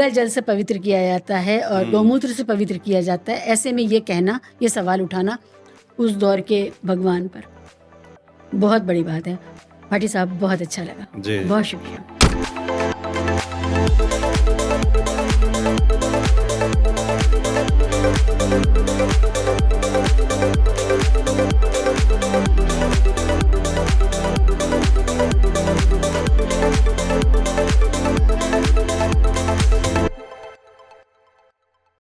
जल से पवित्र किया जाता है और गौमूत्र से पवित्र किया जाता है। ऐसे में ये कहना, ये सवाल उठाना उस दौर के भगवान पर बहुत बड़ी बात है। भाटी साहब, बहुत अच्छा लगा, बहुत शुक्रिया।